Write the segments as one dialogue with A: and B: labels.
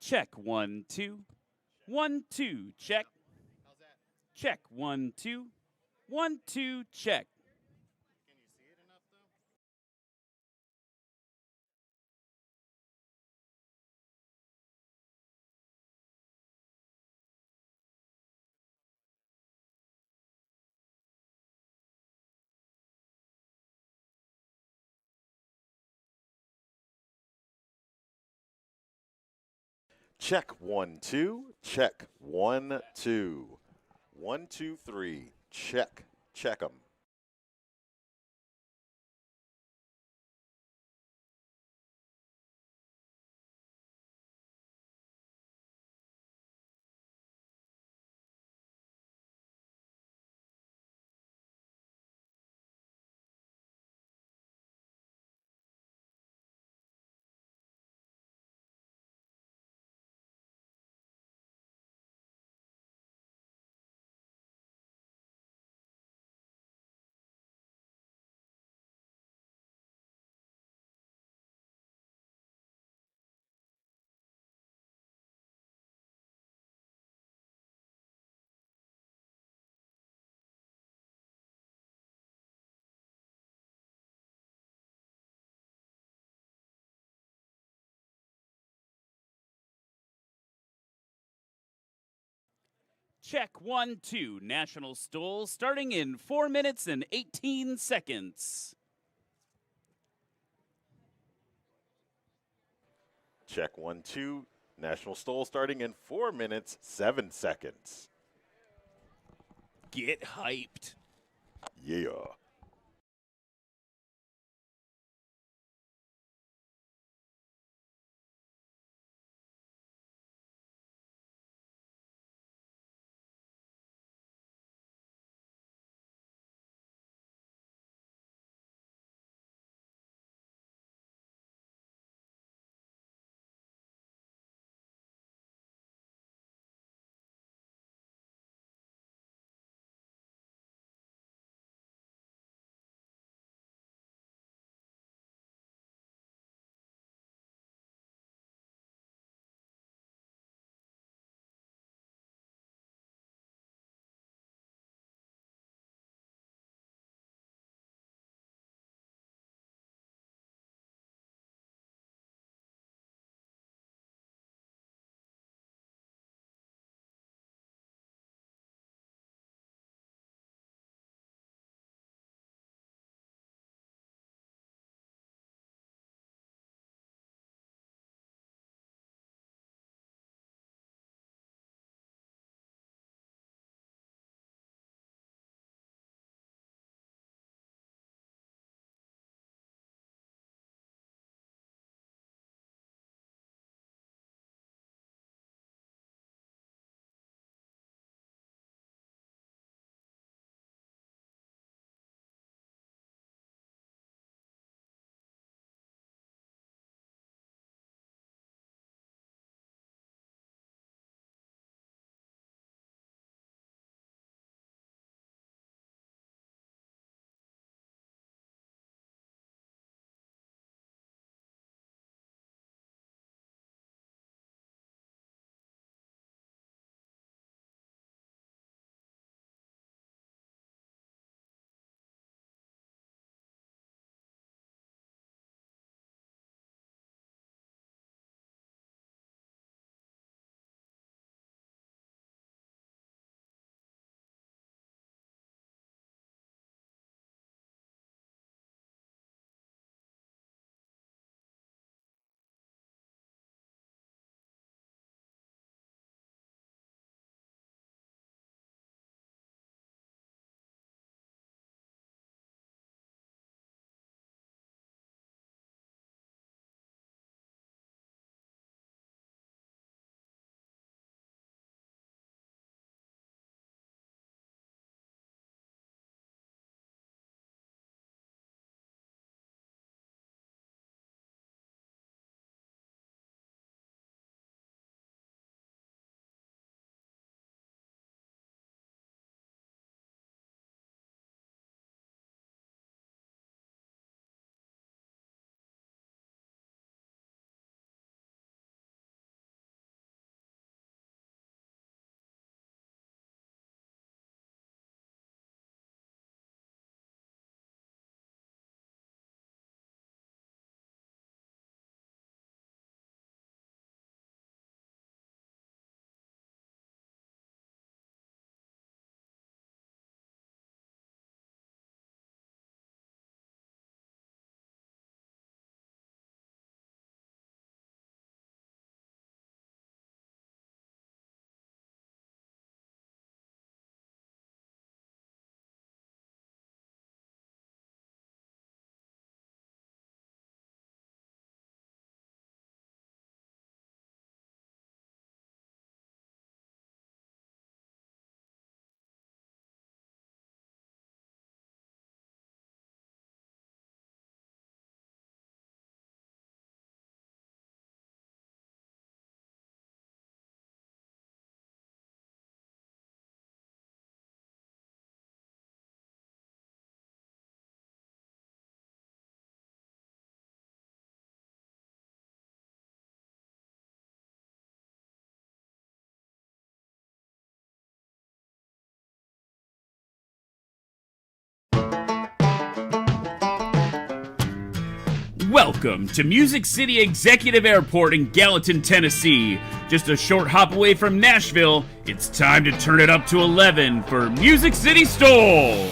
A: Check 1 2. 1 2 check.
B: How's that?
A: Check 1 2. 1 2 check.
B: Can you see it enough though?
C: Check 1 2. Check 1 2. 1 2 3. Check. Check 'em.
A: Check 1 2. National Stole starting in 4 minutes and 18 seconds.
C: Check 1 2. National Stole starting in 4 minutes, 7 seconds.
A: Get hyped.
C: Yeah.
A: Welcome to Music City Executive Airport in Gallatin, Tennessee. Just a short hop away from Nashville, it's time to turn it up to 11 for Music City STOL.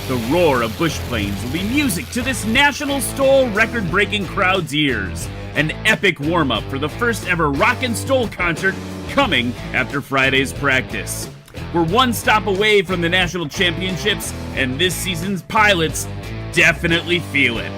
A: The roar of bush planes will be music to this National STOL record-breaking crowd's ears. An epic warm-up for the first ever Rockin' STOL concert coming after Friday's practice. We're one stop away from the national championships, and this season's pilots definitely feel it.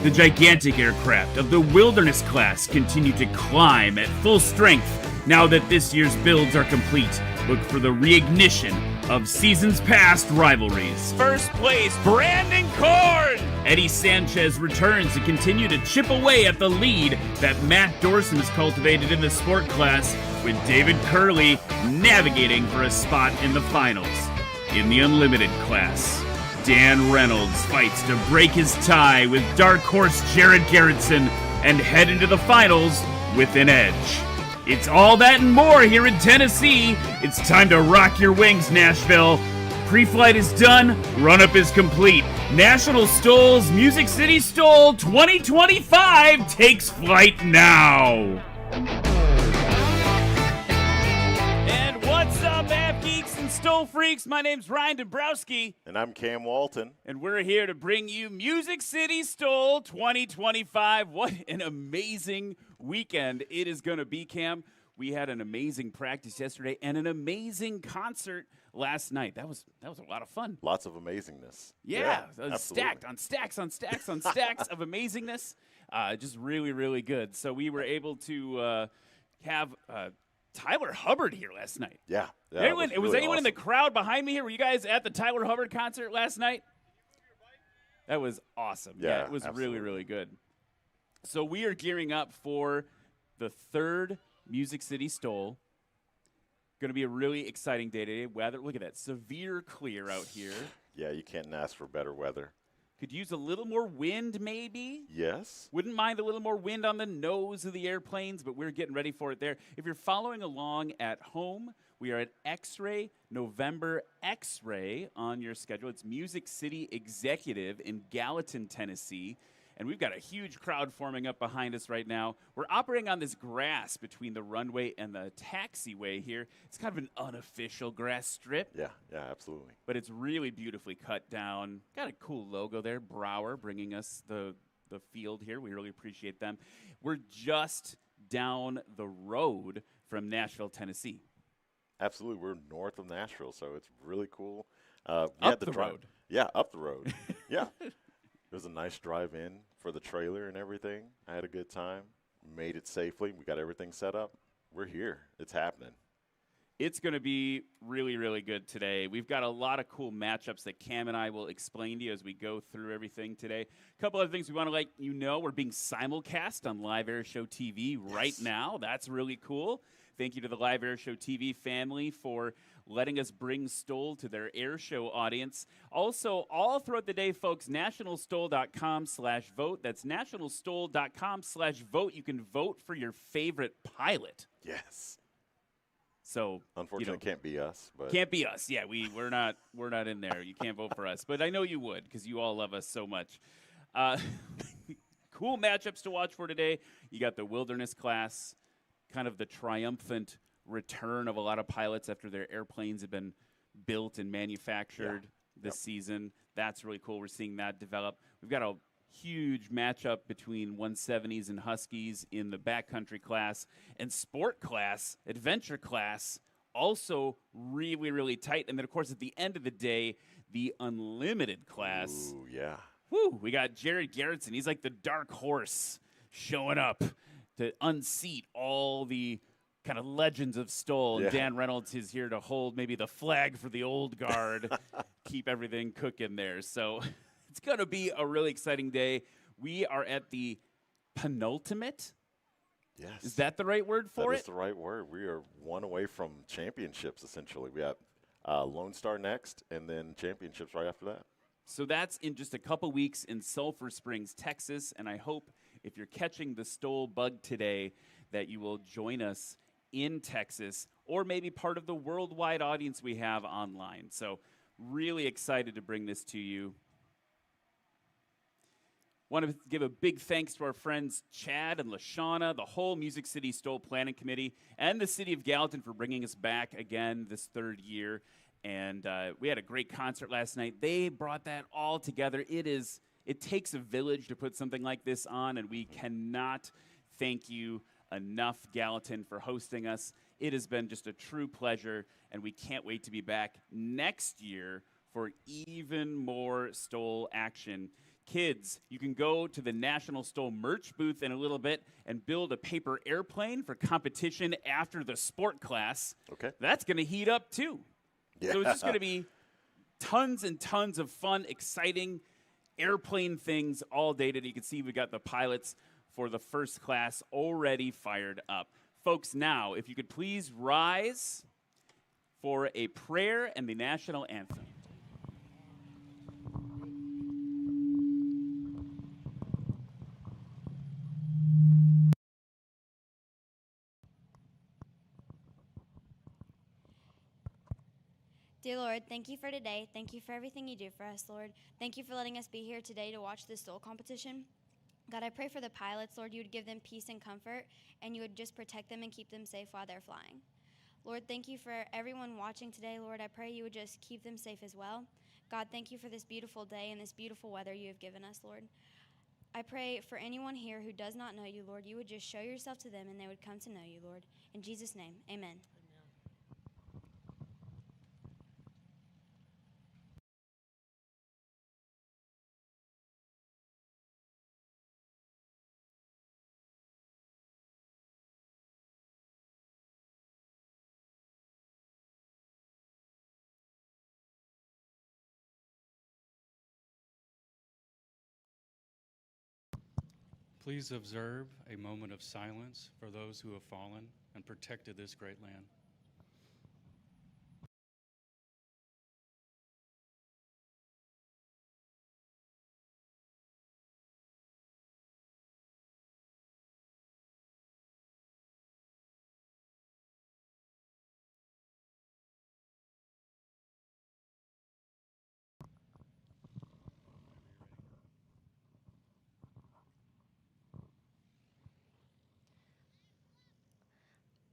A: The gigantic aircraft of the Wilderness Class continue to climb at full strength. Now that this year's builds are complete, look for the reignition of seasons past rivalries. First place, Brandon Korn! Eddie Sanchez returns to continue to chip away at the lead that Matt Dorson has cultivated in the Sport Class, with David Curley navigating for a spot in the finals. In the Unlimited Class, Dan Reynolds fights to break his tie with dark horse Jared Garrettson and head into the finals with an edge. It's all that and more here in Tennessee. It's time to rock your wings, Nashville. Pre-flight is done, run-up is complete. National STOL's Music City STOL 2025 takes flight now. And what's up, App Geeks and STOL Freaks? My name's Ryan Dombrowski.
C: And I'm Cam Walton.
A: And we're here to bring you Music City STOL 2025. What an amazing weekend it is going to be, Cam. We had an amazing practice yesterday and an amazing concert last night. That was a lot of fun.
C: Lots of amazingness.
A: Yeah,
C: absolutely.
A: Stacked on stacks on stacks on stacks of amazingness. Just really, really good. So we were able to have Tyler Hubbard here last night.
C: Yeah.
A: Was
C: really
A: anyone in
C: awesome.
A: the crowd behind me here? Were you guys at the Tyler Hubbard concert last night? That was awesome. Yeah, it was
C: absolutely.
A: really, really good. So we are gearing up for the third Music City STOL. Going to be a really exciting day today. Weather, look at that, severe clear out here.
C: Yeah, you can't ask for better weather.
A: Could use a little more wind, maybe.
C: Yes.
A: Wouldn't mind a little more wind on the nose of the airplanes, but we're getting ready for it there. If you're following along at home, we are at X-Ray, November X-Ray on your schedule. It's Music City Executive in Gallatin, Tennessee. And we've got a huge crowd forming up behind us right now. We're operating on this grass between the runway and the taxiway here. It's kind of an unofficial grass strip.
C: Yeah, absolutely.
A: But it's really beautifully cut down. Got a cool logo there, Brower, bringing us the field here. We really appreciate them. We're just down the road from Nashville, Tennessee.
C: Absolutely. We're north of Nashville, so it's really cool.
A: Up the road.
C: Yeah, up the road. Yeah. It was a nice drive in for the trailer and everything. I had a good time. Made it safely. We got everything set up. We're here. It's happening.
A: It's going to be really, really good today. We've got a lot of cool matchups that Cam and I will explain to you as we go through everything today. A couple other things we want to let you know. We're being simulcast on Live Air Show TV right now. That's really cool. Thank you to the Live Air Show TV family for letting us bring STOL to their air show audience. Also, all throughout the day, folks, nationalstol.com/vote. That's nationalstol.com/vote. You can vote for your favorite pilot.
C: Yes.
A: So
C: Unfortunately, can't be us. But
A: can't be us. Yeah, we're not in there. You can't vote for us, but I know you would because you all love us so much. Cool matchups to watch for today. You got the Wilderness Class, kind of the triumphant return of a lot of pilots after their airplanes have been built and manufactured this season. That's really cool. We're seeing that develop. We've got a huge matchup between 170s and Huskies in the Backcountry Class, and Sport Class, Adventure Class, also really, really tight. And then, of course, at the end of the day, the Unlimited Class.
C: Ooh, yeah.
A: Woo, we got Jared Garrettson. He's like the dark horse showing up to unseat all the kind of legends of STOL.
C: Yeah.
A: And Dan Reynolds is here to hold maybe the flag for the old guard, keep everything cooking there. So it's going to be a really exciting day. We are at the penultimate.
C: Yes.
A: Is that the right word for it?
C: That is the right word. We are one away from championships, essentially. We have Lone Star next, and then championships right after that.
A: So that's in just a couple weeks in Sulphur Springs, Texas, and I hope if you're catching the STOL bug today that you will join us in Texas or maybe part of the worldwide audience we have online. So really excited to bring this to you. Want to give a big thanks to our friends Chad and LaShawna, the whole Music City STOL Planning Committee, and the City of Gallatin for bringing us back again this third year. And we had a great concert last night. They brought that all together. It takes a village to put something like this on, and we cannot thank you enough, Gallatin, for hosting us. It has been just a true pleasure, and we can't wait to be back next year for even more STOL action. Kids, you can go to the National STOL merch booth in a little bit and build a paper airplane for competition after the sport class.
C: Okay.
A: That's going to heat up, too.
C: Yeah.
A: So it's just going to be tons and tons of fun, exciting airplane things all day today. You can see we got the pilots for the first class already fired up. Folks, now, if you could please rise for a prayer and the national anthem.
D: Dear Lord, thank you for today. Thank you for everything you do for us, Lord. Thank you for letting us be here today to watch the STOL competition. God, I pray for the pilots, Lord, you would give them peace and comfort, and you would just protect them and keep them safe while they're flying. Lord, thank you for everyone watching today, Lord. I pray you would just keep them safe as well. God, thank you for this beautiful day and this beautiful weather you have given us, Lord. I pray for anyone here who does not know you, Lord, you would just show yourself to them and they would come to know you, Lord. In Jesus' name, amen.
E: Please observe a moment of silence for those who have fallen and protected this great land.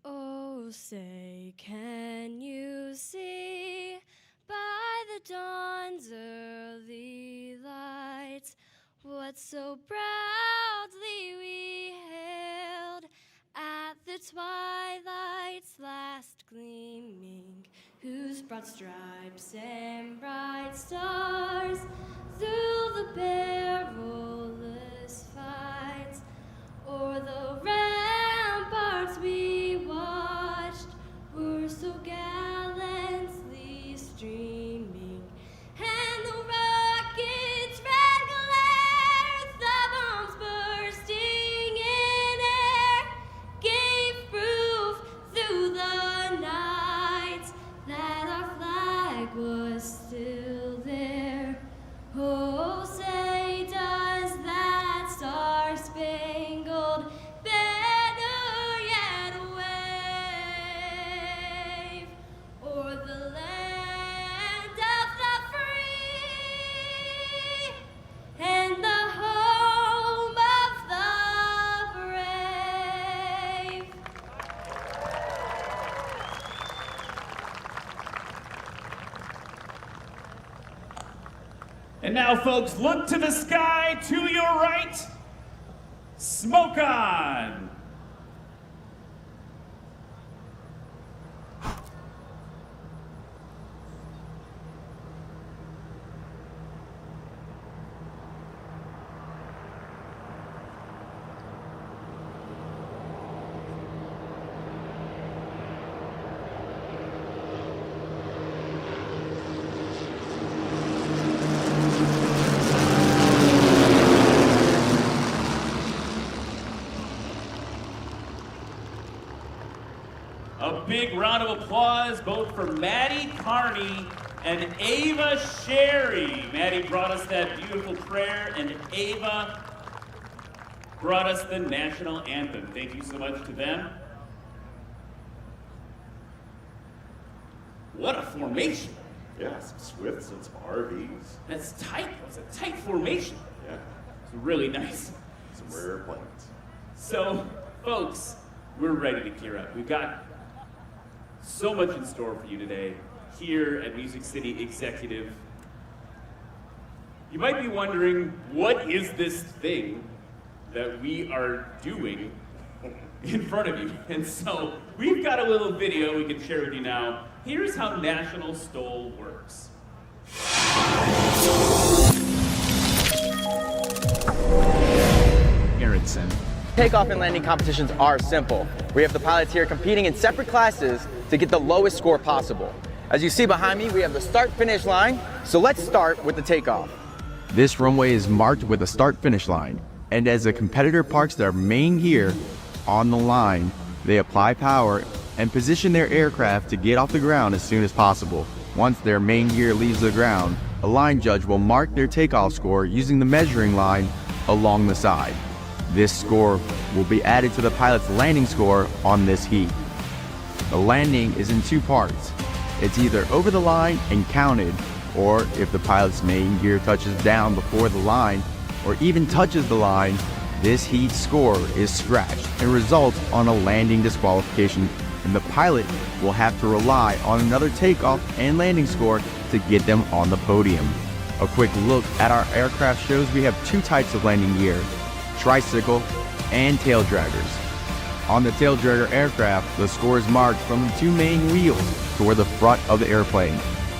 F: Oh, say, can you see by the dawn's early light what so proudly we hailed at the twilight's last gleaming, whose broad stripes and bright stars through the perilous fight o'er the ramparts we watched were so gallantly streaming, and the rocket's red glare, the bombs bursting in air, gave proof through the night that our flag was still there. Oh, say does that star-spangled banner yet wave o'er the land of the free and the home of the brave?
A: And now, folks, look to the sky to your right. Smoke on! A big round of applause both for Maddie Carney and Ava Sherry. Maddie brought us that beautiful prayer, and Ava brought us the national anthem. Thank you so much to them. What a formation.
C: Yeah, some Swifts and some RVs.
A: That's tight. It's a tight formation.
C: Yeah.
A: It's really nice.
C: Some rare planes.
A: So, folks, we're ready to gear up. We've got so much in store for you today here at Music City Executive. You might be wondering, what is this thing that we are doing in front of you? And so, we've got a little video we can share with you now. Here's how National STOL works. Erickson.
G: Takeoff and landing competitions are simple. We have the pilots here competing in separate classes to get the lowest score possible. As you see behind me, we have the start-finish line, so let's start with the takeoff.
H: This runway is marked with a start-finish line, and as a competitor parks their main gear on the line, they apply power and position their aircraft to get off the ground as soon as possible. Once their main gear leaves the ground, a line judge will mark their takeoff score using the measuring line along the side. This score will be added to the pilot's landing score on this heat. The landing is in two parts. It's either over the line and counted, or if the pilot's main gear touches down before the line, or even touches the line, this heat score is scratched and results on a landing disqualification, and the pilot will have to rely on another takeoff and landing score to get them on the podium. A quick look at our aircraft shows we have two types of landing gear: tricycle and tail draggers. On the tail dragger aircraft, the score is marked from the two main wheels toward the front of the airplane.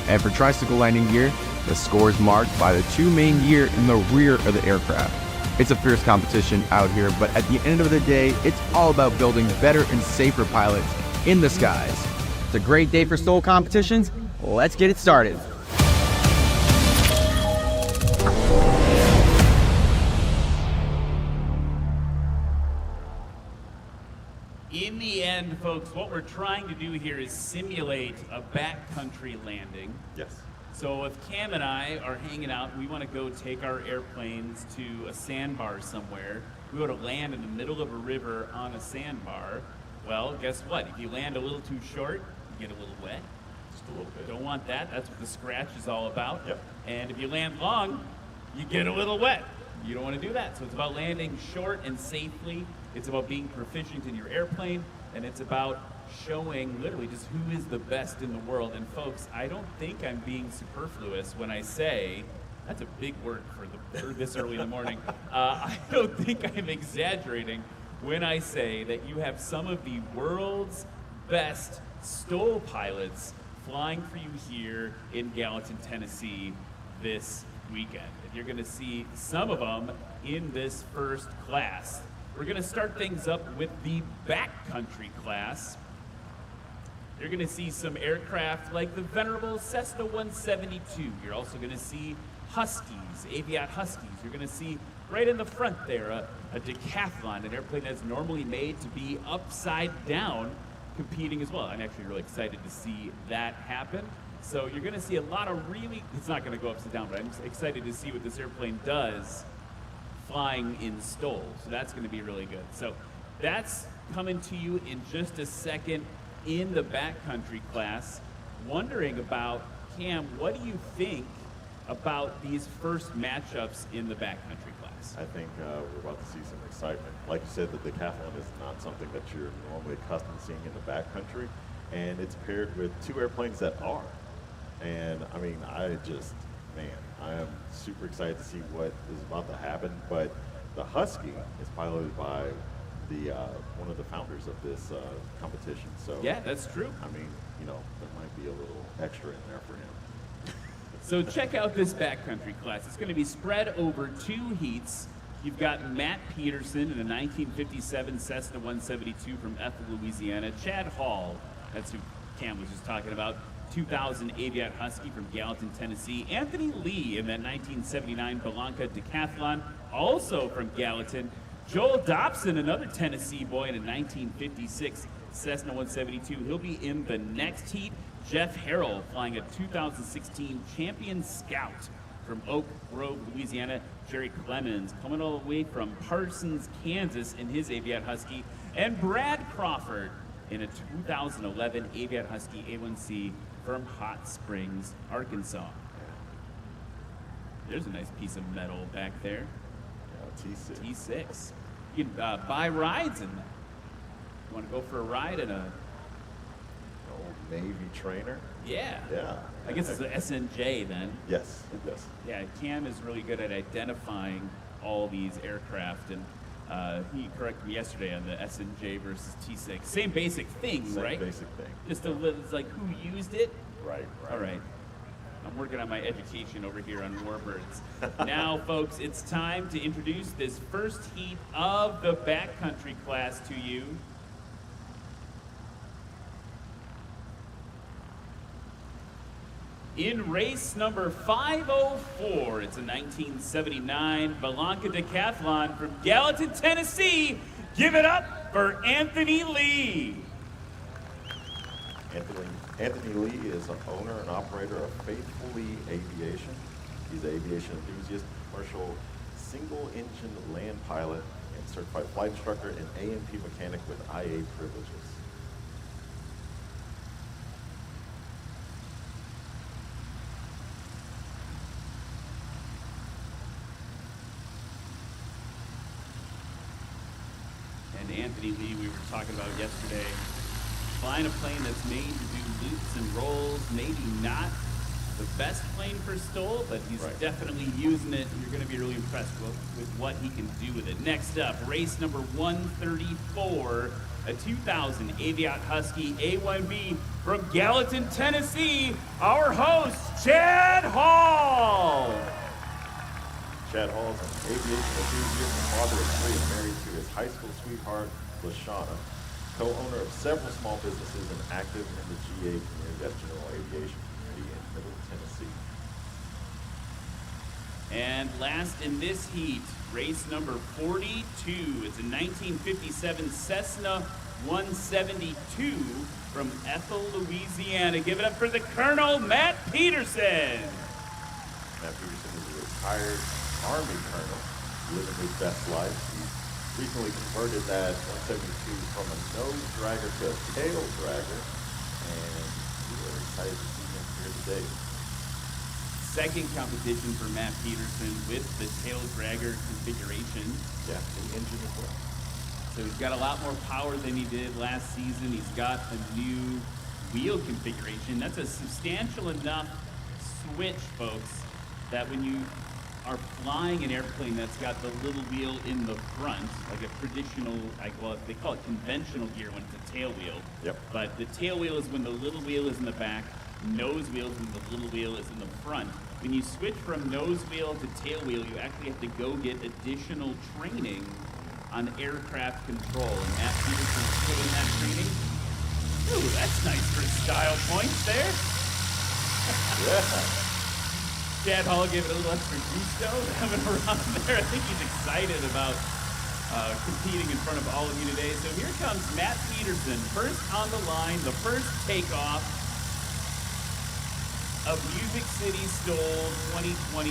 H: And for tricycle landing gear, the score is marked by the two main gear in the rear of the aircraft. It's a fierce competition out here, but at the end of the day, it's all about building better and safer pilots in the skies.
G: It's a great day for STOL competitions. Let's get it started.
A: In the end, folks, what we're trying to do here is simulate a backcountry landing.
C: Yes.
A: So if Cam and I are hanging out, we want to go take our airplanes to a sandbar somewhere. We want to land in the middle of a river on a sandbar. Well, guess what? If you land a little too short, you get a little wet.
C: Just a little bit.
A: Don't want that. That's what the scratch is all about.
C: Yep.
A: And if you land long, you get a little wet. You don't want to do that. So it's about landing short and safely. It's about being proficient in your airplane, and it's about showing literally just who is the best in the world. And folks, I don't think I'm being superfluous when I say, that's a big word for this early in the morning. I don't think I'm exaggerating when I say that you have some of the world's best STOL pilots flying for you here in Gallatin, Tennessee this weekend. And you're gonna see some of them in this first class. We're gonna start things up with the Backcountry Class. You're gonna see some aircraft like the venerable Cessna 172. You're also gonna see Huskies, Aviat Huskies. You're gonna see right in the front there a decathlon, an airplane that's normally made to be upside down, competing as well. I'm actually really excited to see that happen. So you're gonna see a lot of it's not gonna go upside down, but I'm excited to see what this airplane does flying in STOL. So that's gonna be really good. So that's coming to you in just a second in the Backcountry Class. Wondering about, Cam, what do you think about these first matchups in the Backcountry Class?
C: I think we're about to see some excitement. Like you said, the decathlon is not something that you're normally accustomed to seeing in the backcountry, and it's paired with two airplanes that are. And I mean, I am super excited to see what is about to happen. But the Husky is piloted by the one of the founders of this competition. So
A: Yeah, that's true.
C: I mean, you know, there might be a little extra in there for him.
A: So check out this Backcountry Class. It's going to be spread over two heats. You've got Matt Peterson in a 1957 Cessna 172 from Ethel, Louisiana. Chad Hall, that's who Cam was just talking about, 2000 Aviat Husky from Gallatin, Tennessee. Anthony Lee in that 1979 Belanca Decathlon, also from Gallatin. Joel Dobson, another Tennessee boy in a 1956 Cessna 172. He'll be in the next heat. Jeff Harrell flying a 2016 Champion Scout from Oak Grove, Louisiana. Jerry Clemens coming all the way from Parsons, Kansas in his Aviat Husky. And Brad Crawford in a 2011 Aviat Husky A1C from Hot Springs, Arkansas. There's a nice piece of metal back there.
C: Yeah, T6.
A: T6. You can buy rides in that. You want to go for a ride in a...
C: Old Navy trainer.
A: Yeah.
C: Yeah.
A: I guess it's an SNJ then.
C: Yes, yes.
A: Yeah, Cam is really good at identifying all these aircraft, and he corrected me yesterday on the SNJ versus T6. Same basic thing,
C: Same
A: right?
C: basic thing.
A: Just it's like who used it.
C: Right, right.
A: All right. I'm working on my education over here on warbirds. Now, folks, it's time to introduce this first heat of the Backcountry Class to you. In race number 504, it's a 1979 Belanca Decathlon from Gallatin, Tennessee. Give it up for Anthony Lee.
C: Anthony Lee is an owner and operator of Faithful Lee Aviation. He's an aviation enthusiast, commercial single-engine land pilot, and certified flight instructor and A&P mechanic with IA privileges.
A: And Anthony Lee, we were talking about yesterday, flying a plane that's made to do loops and rolls, maybe not the best plane for STOL, but he's
C: Right.
A: definitely using it. You're going to be really impressed with what he can do with it. Next up, race number 134, a 2000 Aviat Husky A1B from Gallatin, Tennessee, our host, Chad Hall.
C: Chad Hall is an aviation enthusiast and father of three, and married to his high school sweetheart, LaShawna. Co-owner of several small businesses and active in the GA community, that's General Aviation Community in Middle Tennessee.
A: And last in this heat, race number 42. It's a 1957 Cessna 172 from Ethel, Louisiana. Give it up for the Colonel, Matt Peterson.
C: Matt Peterson is a retired Army colonel, living his best life. He recently converted that 172 from a nose dragger to a tail dragger, and we're excited to see him here today.
A: Second competition for Matt Peterson with the tail dragger configuration.
C: Yeah, the engine as well.
A: So he's got a lot more power than he did last season. He's got a new wheel configuration. That's a substantial enough switch, folks, that when you are flying an airplane that's got the little wheel in the front, like a traditional, they call it conventional gear when it's a tail wheel.
C: Yep.
A: But the tail wheel is when the little wheel is in the back, nose wheel is when the little wheel is in the front. When you switch from nose wheel to tail wheel, you actually have to go get additional training on aircraft control. And Matt Peterson's put in that training. Ooh, that's nice for style points there.
C: Yeah.
A: Chad Hall gave it a little extra gusto having around there. I think he's excited about competing in front of all of you today. So here comes Matt Peterson, first on the line, the first takeoff of Music City STOL 2025.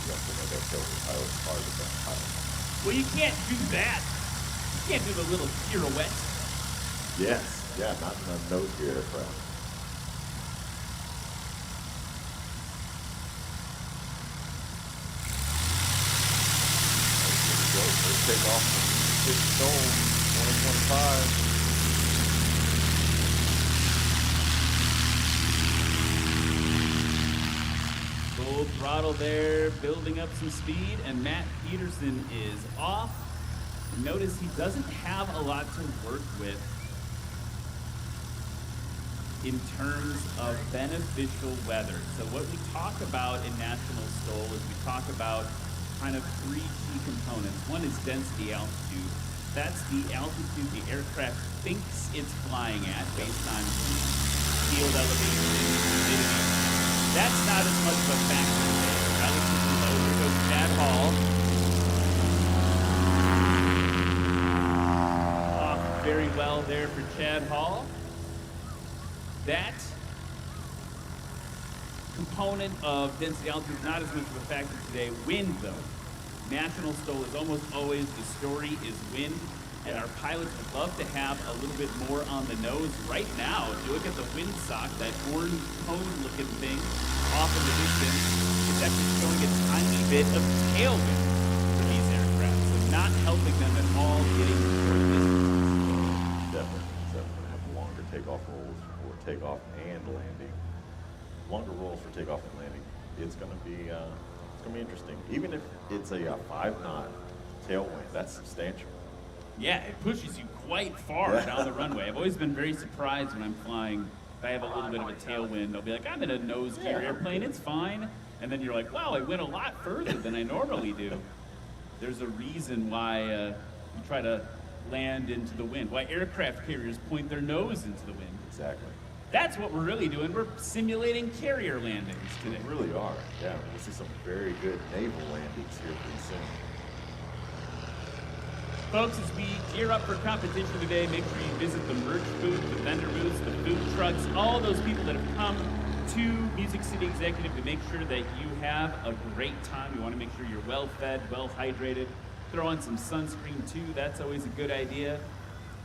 C: You have to know that silver pilot's hard with that pilot.
A: Well, you can't do that. You can't do the little pirouette.
C: Yes, yeah, not in a nose gear aircraft. First takeoff from City STOL 2025.
A: Full throttle there, building up some speed, and Matt Peterson is off. Notice he doesn't have a lot to work with in terms of beneficial weather. So what we talk about in National STOL is we talk about kind of three key components. One is density altitude. That's the altitude the aircraft thinks it's flying at based on field elevation and humidity. That's not as much of a factor today. Relatively low. Here goes Chad Hall. Off very well there for Chad Hall. That component of density altitude is not as much of a factor today. Wind, though. National STOL is almost always the story is wind. And our pilots would love to have a little bit more on the nose right now. If you look at the windsock, that orange cone-looking thing off in the distance, it's actually showing a tiny bit of tailwind for these aircraft. So not helping them at all getting short distance.
C: Definitely have longer takeoff rolls for takeoff and landing. Longer rolls for takeoff and landing. It's going to be interesting. Even if it's a 5-knot tailwind, that's substantial.
A: Yeah, it pushes you quite far down the runway. I've always been very surprised when I'm flying. If I have a little bit of a tailwind, I'll be like, I'm in a nose gear airplane, it's fine. And then you're like, wow, I went a lot further than I normally do. There's a reason why you try to land into the wind, why aircraft carriers point their nose into the wind.
C: Exactly.
A: That's what we're really doing. We're simulating carrier landings today.
C: We really are. Yeah, we'll see some very good naval landings here pretty soon.
A: Folks, as we gear up for competition today, make sure you visit the merch booth, the vendor booths, the food trucks, all those people that have come to Music City Executive to make sure that you have a great time. We want to make sure you're well fed, well hydrated. Throw on some sunscreen too, that's always a good idea.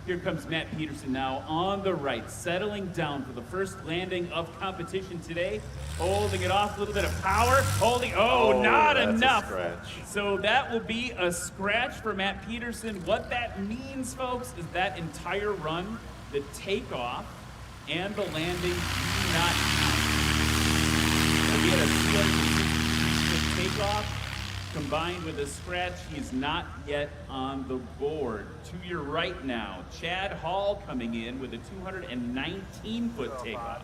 A: Here comes Matt Peterson now on the right, settling down for the first landing of competition today. Holding it off, a little bit of power. Not enough. So that will be a scratch for Matt Peterson. What that means, folks, is that entire run, the takeoff and the landing do not count. So we had a takeoff. Combined with a scratch, he is not yet on the board. To your right now, Chad Hall coming in with a 219-foot takeoff.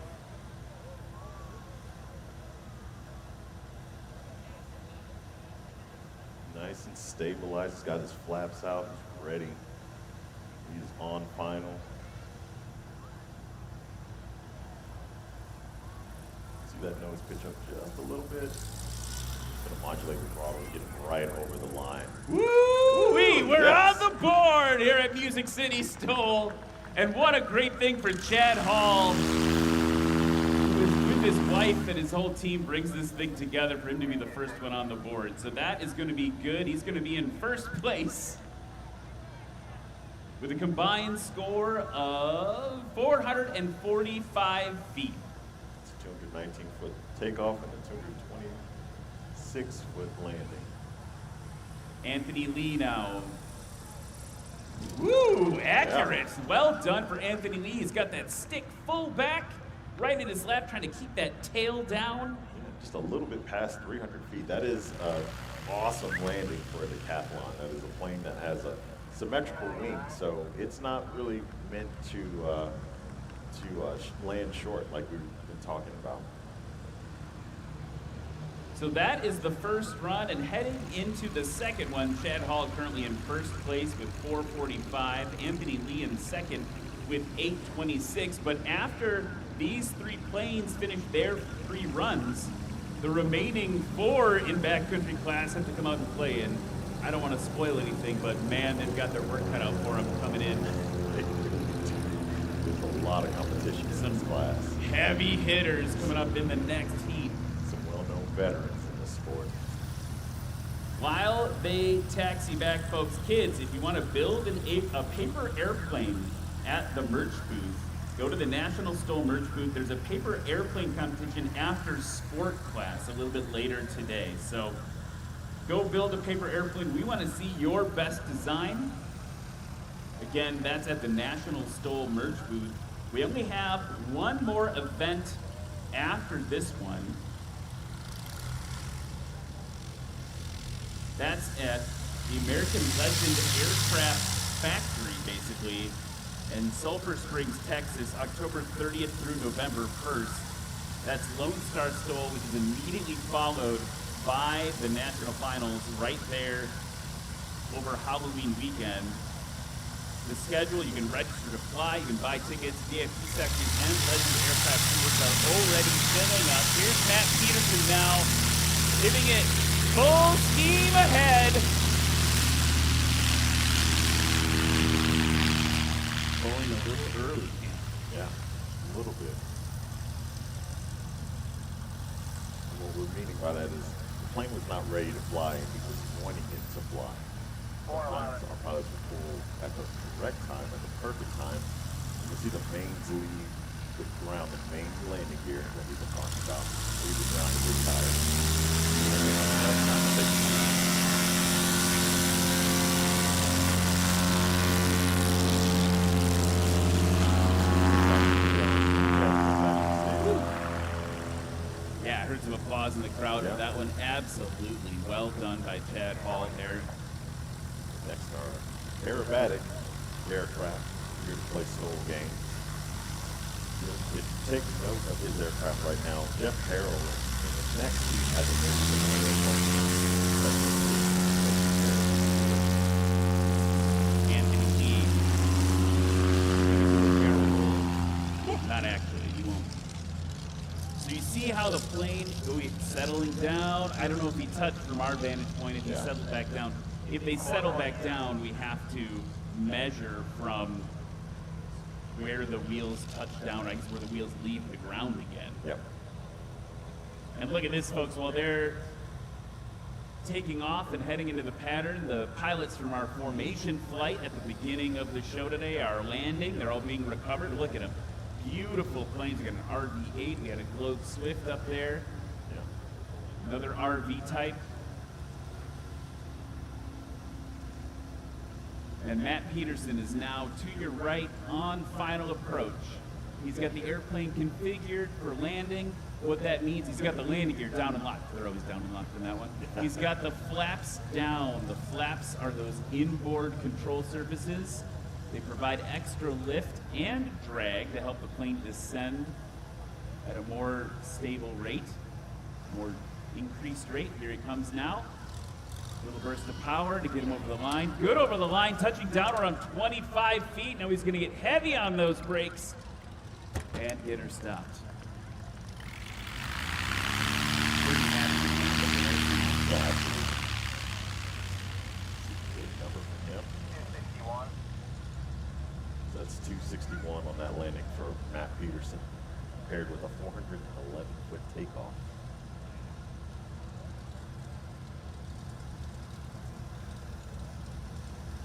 C: Nice and stabilized. He's got his flaps out. He's ready. He's on final. See that nose pitch up just a little bit. Gonna modulate the throttle and get him right over the line.
A: Woo-wee! We're on the board here at Music City STOL. And what a great thing for Chad Hall. With his wife and his whole team brings this thing together for him to be the first one on the board. So that is going to be good. He's going to be in first place with a combined score of 445 feet.
C: It's a 219-foot takeoff and a 226-foot landing.
A: Anthony Lee now. Woo! Accurate. Yeah. Well done for Anthony Lee. He's got that stick full back, right in his lap, trying to keep that tail down.
C: Yeah, just a little bit past 300 feet. That is an awesome landing for a decathlon. That is a plane that has a symmetrical wing, so it's not really meant to land short like we've been talking about.
A: So that is the first run, and heading into the second one, Chad Hall currently in first place with 445, Anthony Lee in second with 826. But after these three planes finish their three runs, the remaining four in Backcountry Class have to come out and play. And I don't want to spoil anything, but man, they've got their work cut out for them coming in.
C: There's a lot of competition in this class.
A: Heavy hitters coming up in the next heat.
C: Veterans in the sport.
A: While they taxi back, folks, kids, if you want to build a paper airplane at the merch booth, go to the National STOL merch booth. There's a paper airplane competition after sport class a little bit later today. So go build a paper airplane. We want to see your best design. Again, that's at the National STOL merch booth. We only have one more event after this one. That's at the American Legend Aircraft Factory, basically, in Sulphur Springs, Texas, October 30th through November 1st. That's Lone Star STOL, which is immediately followed by the National Finals right there over Halloween weekend. The schedule, you can register to fly, you can buy tickets, VIP sections, and Legend Aircraft tours are already filling up. Here's Matt Peterson now, giving it full steam ahead. Going a little early.
C: Yeah, a little bit. And what we're meaning by that is the plane was not ready to fly and he was wanting it to fly. Sometimes our pilots will pull at the correct time, at the perfect time. You can see the mains leave the ground, the main landing gear, what we've been talking about. Leave the ground to get tired. That's time to take the
A: Yeah, I heard some applause in the crowd for that one. Absolutely well done by Chad Hall there.
C: Next are aerobatic aircraft here to play STOL games. If you take note of his aircraft right now, Jeff Harrell in the next seat has
A: Anthony Lee. Not actually, you won't. So you see how the plane is settling down? I don't know if he touched from our vantage point, if he settled back down. If they settle back down, we have to measure from where the wheels touch down, I guess where the wheels leave the ground again.
C: Yep.
A: And look at this, folks. While they're taking off and heading into the pattern, the pilots from our formation flight at the beginning of the show today are landing. They're all being recovered. Look at them. Beautiful planes. We got an RV-8. We got a Globe Swift up there.
C: Yeah.
A: Another RV type. And Matt Peterson is now to your right on final approach. He's got the airplane configured for landing. What that means, he's got the landing gear down and locked. They're always down and locked in that one. He's got the flaps down. The flaps are those inboard control surfaces. They provide extra lift and drag to help the plane descend at a more stable rate, more increased rate. Here he comes now. Little burst of power to get him over the line. Good over the line, touching down around 25 feet. Now he's going to get heavy on those brakes and get her stopped. Pretty happy.
C: Yeah, absolutely. Good number from him. 261. So that's 261 on that landing for Matt Peterson, paired with a 411-foot takeoff.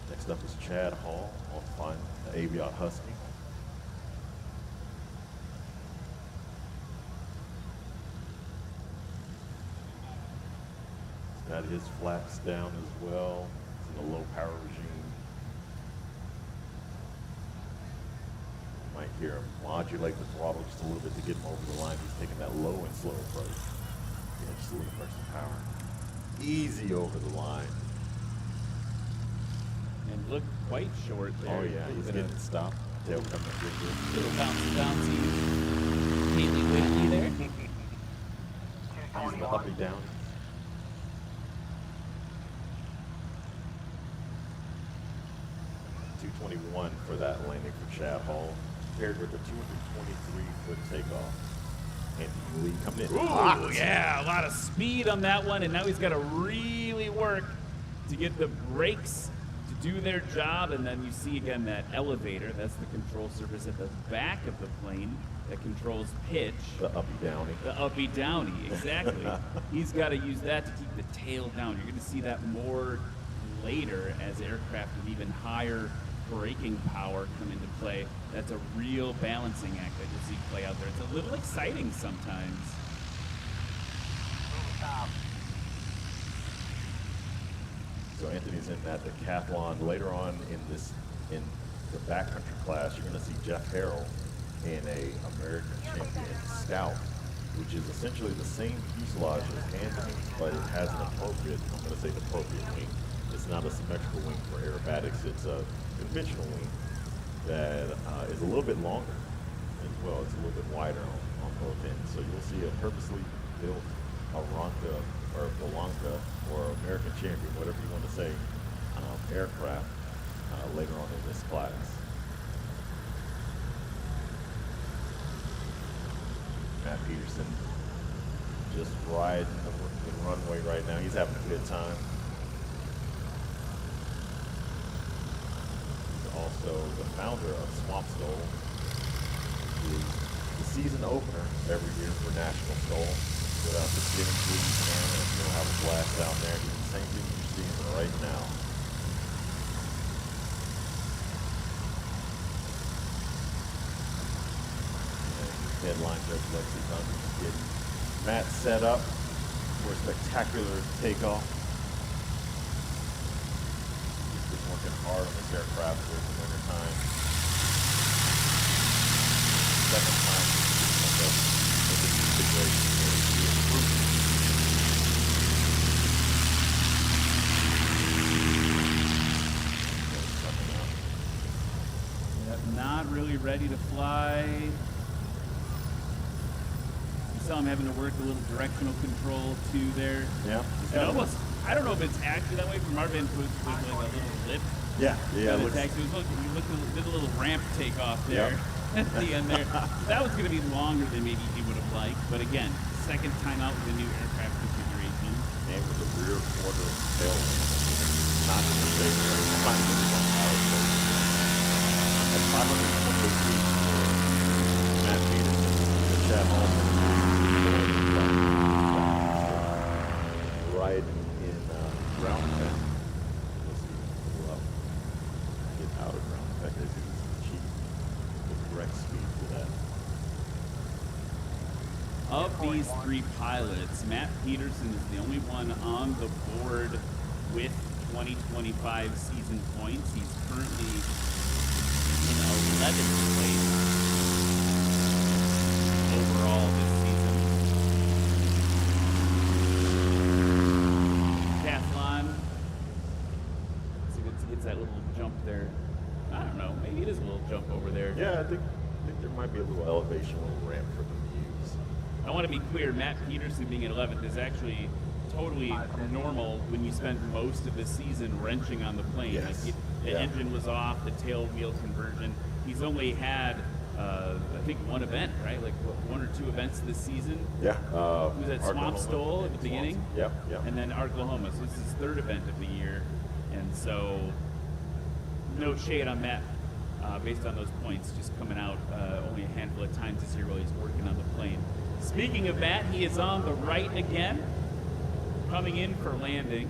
C: Next up is Chad Hall on the Aviat Husky. He's got his flaps down as well. It's in a low power regime. You might hear him modulate the throttle just a little bit to get him over the line. He's taking that low and slow approach. Yeah, just a little burst of power. Easy over the line.
A: And look quite short there.
C: Oh yeah, he's getting stopped. Tail coming in good.
A: Little bouncy. Haley Whitley there.
C: He's the uppy down. .221 for that landing for Chad Hall, paired with a 223-foot takeoff. Anthony Lee coming in.
A: Ooh, yeah, a lot of speed on that one, and now he's got to really work to get the brakes to do their job. And then you see again that elevator, that's the control surface at the back of the plane that controls pitch.
C: The uppy downy.
A: The uppy downy, exactly. He's got to use that to keep the tail down. You're going to see that more later as aircraft with even higher braking power come into play. That's a real balancing act that you'll see play out there. It's a little exciting sometimes.
C: So Anthony's in that decathlon. Later on in the backcountry class, you're going to see Jeff Harrell in a American Champion Scout, which is essentially the same fuselage as Anthony, but it has an appropriate, I'm going to say the appropriate wing. It's not a symmetrical wing for aerobatics. It's a conventional wing that is a little bit longer as well. It's a little bit wider on both ends. So you'll see a purposely built Aranca or Blanca or American Champion, whatever you want to say, aircraft later on in this class. Matt Peterson just riding the runway right now. He's having a good time. He's also the founder of Swamp STOL, who is the season opener every year for National STOL. Go out to Skinny Louisiana and you'll have a blast down there. Do the same thing you're seeing right now. headline Judge Lexi Thunder getting Matt set up for a spectacular takeoff. He's been working hard on this aircraft during the winter time. Second time he's been in this situation where he improved.
A: Not really ready to fly. You saw him having to work a little directional control too there.
C: Yeah.
A: It almost, I don't know if it's actually that way from our vantage point, like a little lip.
C: Yeah.
A: But it's actually, did a little ramp takeoff there at the end there. That was going to be longer than maybe he would have liked. But again, second time out with a new aircraft configuration.
C: And with the rear quarter tail, not in the shape, not in the power state. At 528 feet for Matt Peterson, the Chad Hallman, right in ground effect. Let's see, we'll get out of ground effect as you achieve the correct speed for that.
A: Of these three pilots, Matt Peterson is the only one on the board with 2025 season points. He's currently in 11th place overall this season. Decathlon. Let's see if it's that little jump there. I don't know. Maybe it is a little jump over there.
C: Yeah, I think there might be a little elevation, a little ramp for them to use.
A: I want to be clear, Matt Peterson being at 11th is actually totally normal when you spend most of the season wrenching on the plane.
C: Yes.
A: Like the engine was off, the tail wheel conversion. He's only had, I think, one event, right? Like one or two events this season.
C: Yeah.
A: He was at Swamp Stole at the beginning.
C: Yep, yep.
A: And then Oklahoma. So this is his third event of the year. And so no shade on Matt based on those points, just coming out only a handful of times this year while he's working on the plane. Speaking of Matt, he is on the right again, coming in for landing.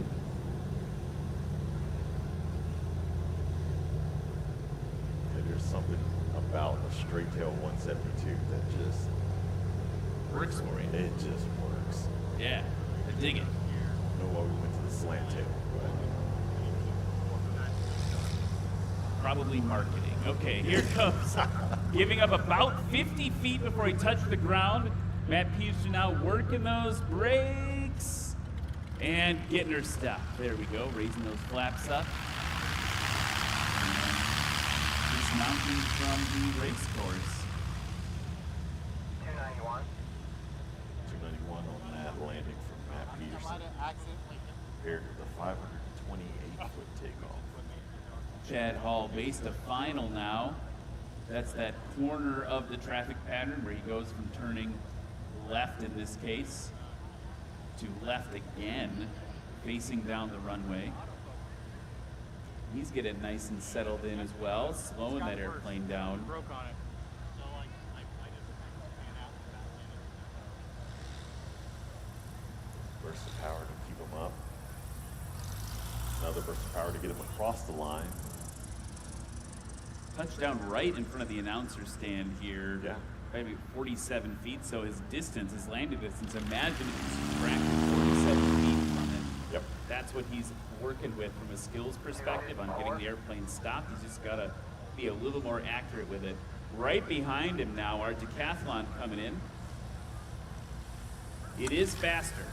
C: And there's something about a straight tail 172 that just
A: Works for you.
C: It just works.
A: Yeah, I dig it.
C: I don't know why we went to the slant tail, but
A: Probably marketing. Okay, here comes. Giving up about 50 feet before he touched the ground. Matt Peterson now working those brakes and getting her stopped. There we go, raising those flaps up. And dismounting from the race course.
C: 291 on that landing from Matt Peterson compared to the 528-foot takeoff.
A: Chad Hall based a final now. That's that corner of the traffic pattern where he goes from turning left in this case to left again, facing down the runway. He's getting nice and settled in as well, slowing that airplane down.
C: Burst of power to keep him up. Another burst of power to get him across the line.
A: Touchdown right in front of the announcer stand here.
C: Yeah.
A: Maybe 47 feet, so his distance, his landing distance, imagine if he's subtracting 47 feet from it.
C: Yep.
A: That's what he's working with from a skills perspective on getting the airplane stopped. He's just got to be a little more accurate with it. Right behind him now, our decathlon coming in. It is faster.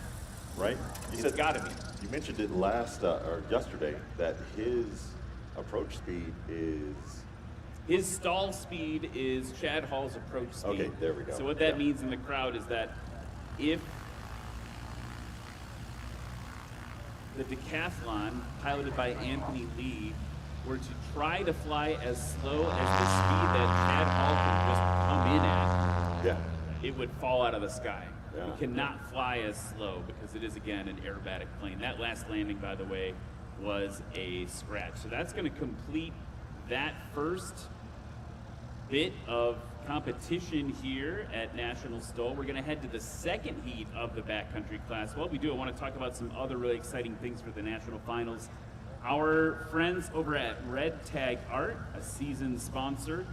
C: Right?
A: It's got to be.
C: You mentioned it last or yesterday that his approach speed is.
A: His stall speed is Chad Hall's approach speed.
C: Okay, there we go.
A: So what that means in the crowd is that if the decathlon, piloted by Anthony Lee, were to try to fly as slow as the speed that Chad Hall can just come in at, it would fall out of the sky.
C: Yeah.
A: You cannot fly as slow because it is, again, an aerobatic plane. That last landing, by the way, was a scratch. So that's going to complete that first bit of competition here at National STOL. We're going to head to the second heat of the Backcountry Class. While we do, I want to talk about some other really exciting things for the National Finals. Our friends over at Red Tag Art, a seasoned sponsor,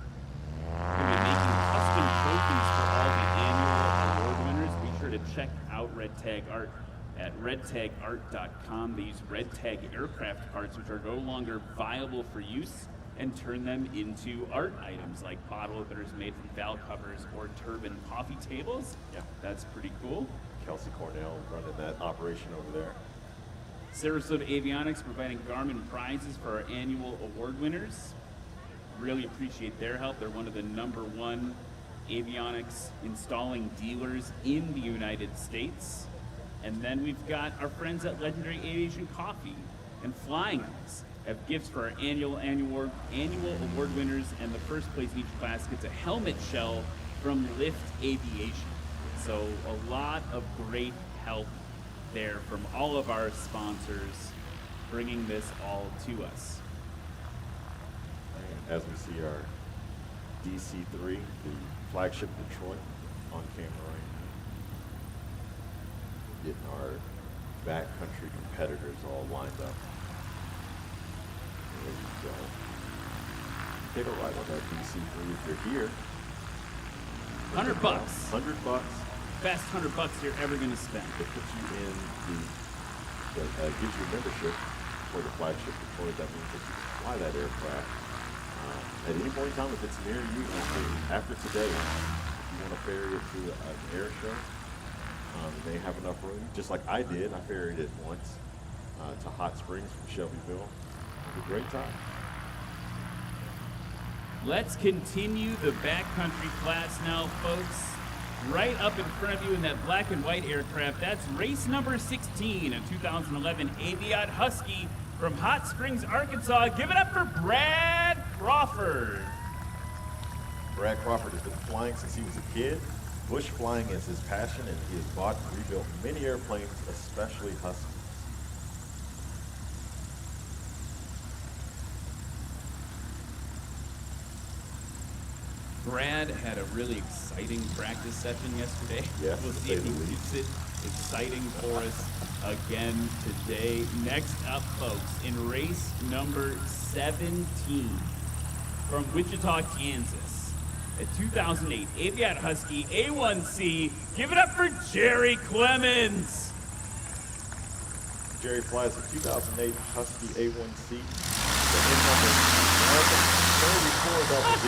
A: We'll be making custom trophies for all the annual award winners. Be sure to check out Red Tag Art at redtagart.com. They use Red Tag aircraft parts, which are no longer viable for use, and turn them into art items like bottle openers made from valve covers or turbine coffee tables.
C: Yeah.
A: That's pretty cool.
C: Kelsey Cornell running that operation over there.
A: Sarasota Avionics providing Garmin prizes for our annual award winners. Really appreciate their help. They're one of the #1 avionics installing dealers in the United States. And then we've got our friends at Legendary Aviation Coffee and Flying House have gifts for our annual award winners, and the first place in each class gets a helmet shell from Lift Aviation. So a lot of great help there from all of our sponsors bringing this all to us.
C: As we see our DC-3, the flagship Detroit, on camera right now. Getting our backcountry competitors all lined up. There you go. Take a ride on that DC-3 if you're here.
A: $100.
C: $100.
A: Best $100 you're ever gonna spend.
C: It puts you in gives you membership for the flagship Detroit. That means that you can fly that aircraft at any point in time if it's near you. After today, if you want to ferry it to an air show, they have enough room. Just like I did, I ferried it once to Hot Springs from Shelbyville. It was a great time.
A: Let's continue the backcountry class now, folks. Right up in front of you in that black and white aircraft, that's race number 16, a 2011 Aviat Husky from Hot Springs, Arkansas. Give it up for Brad Crawford.
C: Brad Crawford has been flying since he was a kid. Bush flying is his passion, and he has bought and rebuilt many airplanes, especially Huskies.
A: Brad had a really exciting practice session yesterday.
C: Yes,
A: we'll
C: to
A: see
C: say
A: if he
C: the least.
A: keeps it exciting for us again today. Next up, folks, in race number 17 from Wichita, Kansas, a 2008 Aviat Husky A1C. Give it up for Jerry Clemens.
C: Jerry flies a 2008 Husky A1C. The VIN number 34 double D.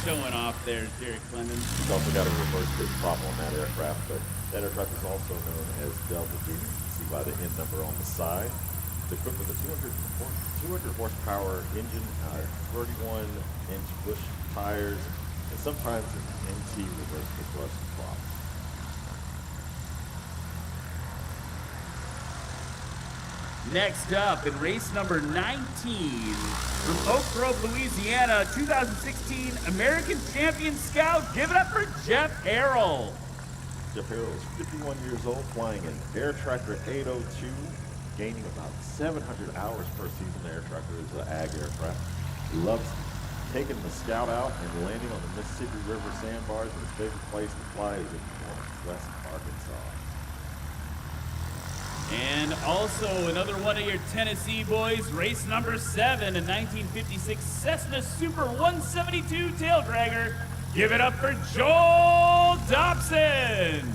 A: Showing off there, Jerry Clemens.
C: He's also got a reverse pitch prop on that aircraft, but that aircraft is also known as Delta D. You can see by the N number on the side. It's equipped with a 200 horsepower engine, 31-inch Bush tires, and sometimes an NT reverse pitch thrust prop.
A: Next up, in race number 19, from Oak Grove, Louisiana, 2016 American Champion Scout. Give it up for Jeff Harrell.
C: Jeff Harrell is 51 years old, flying an Air Tractor 802, gaining about 700 hours per season. The Air Tractor is an ag aircraft. He loves taking the Scout out and landing on the Mississippi River sandbars, and his favorite place to fly is in Northwest Arkansas.
A: And also another one of your Tennessee boys, race number 7, a 1956 Cessna Super 172 taildragger. Give it up for Joel Dobson.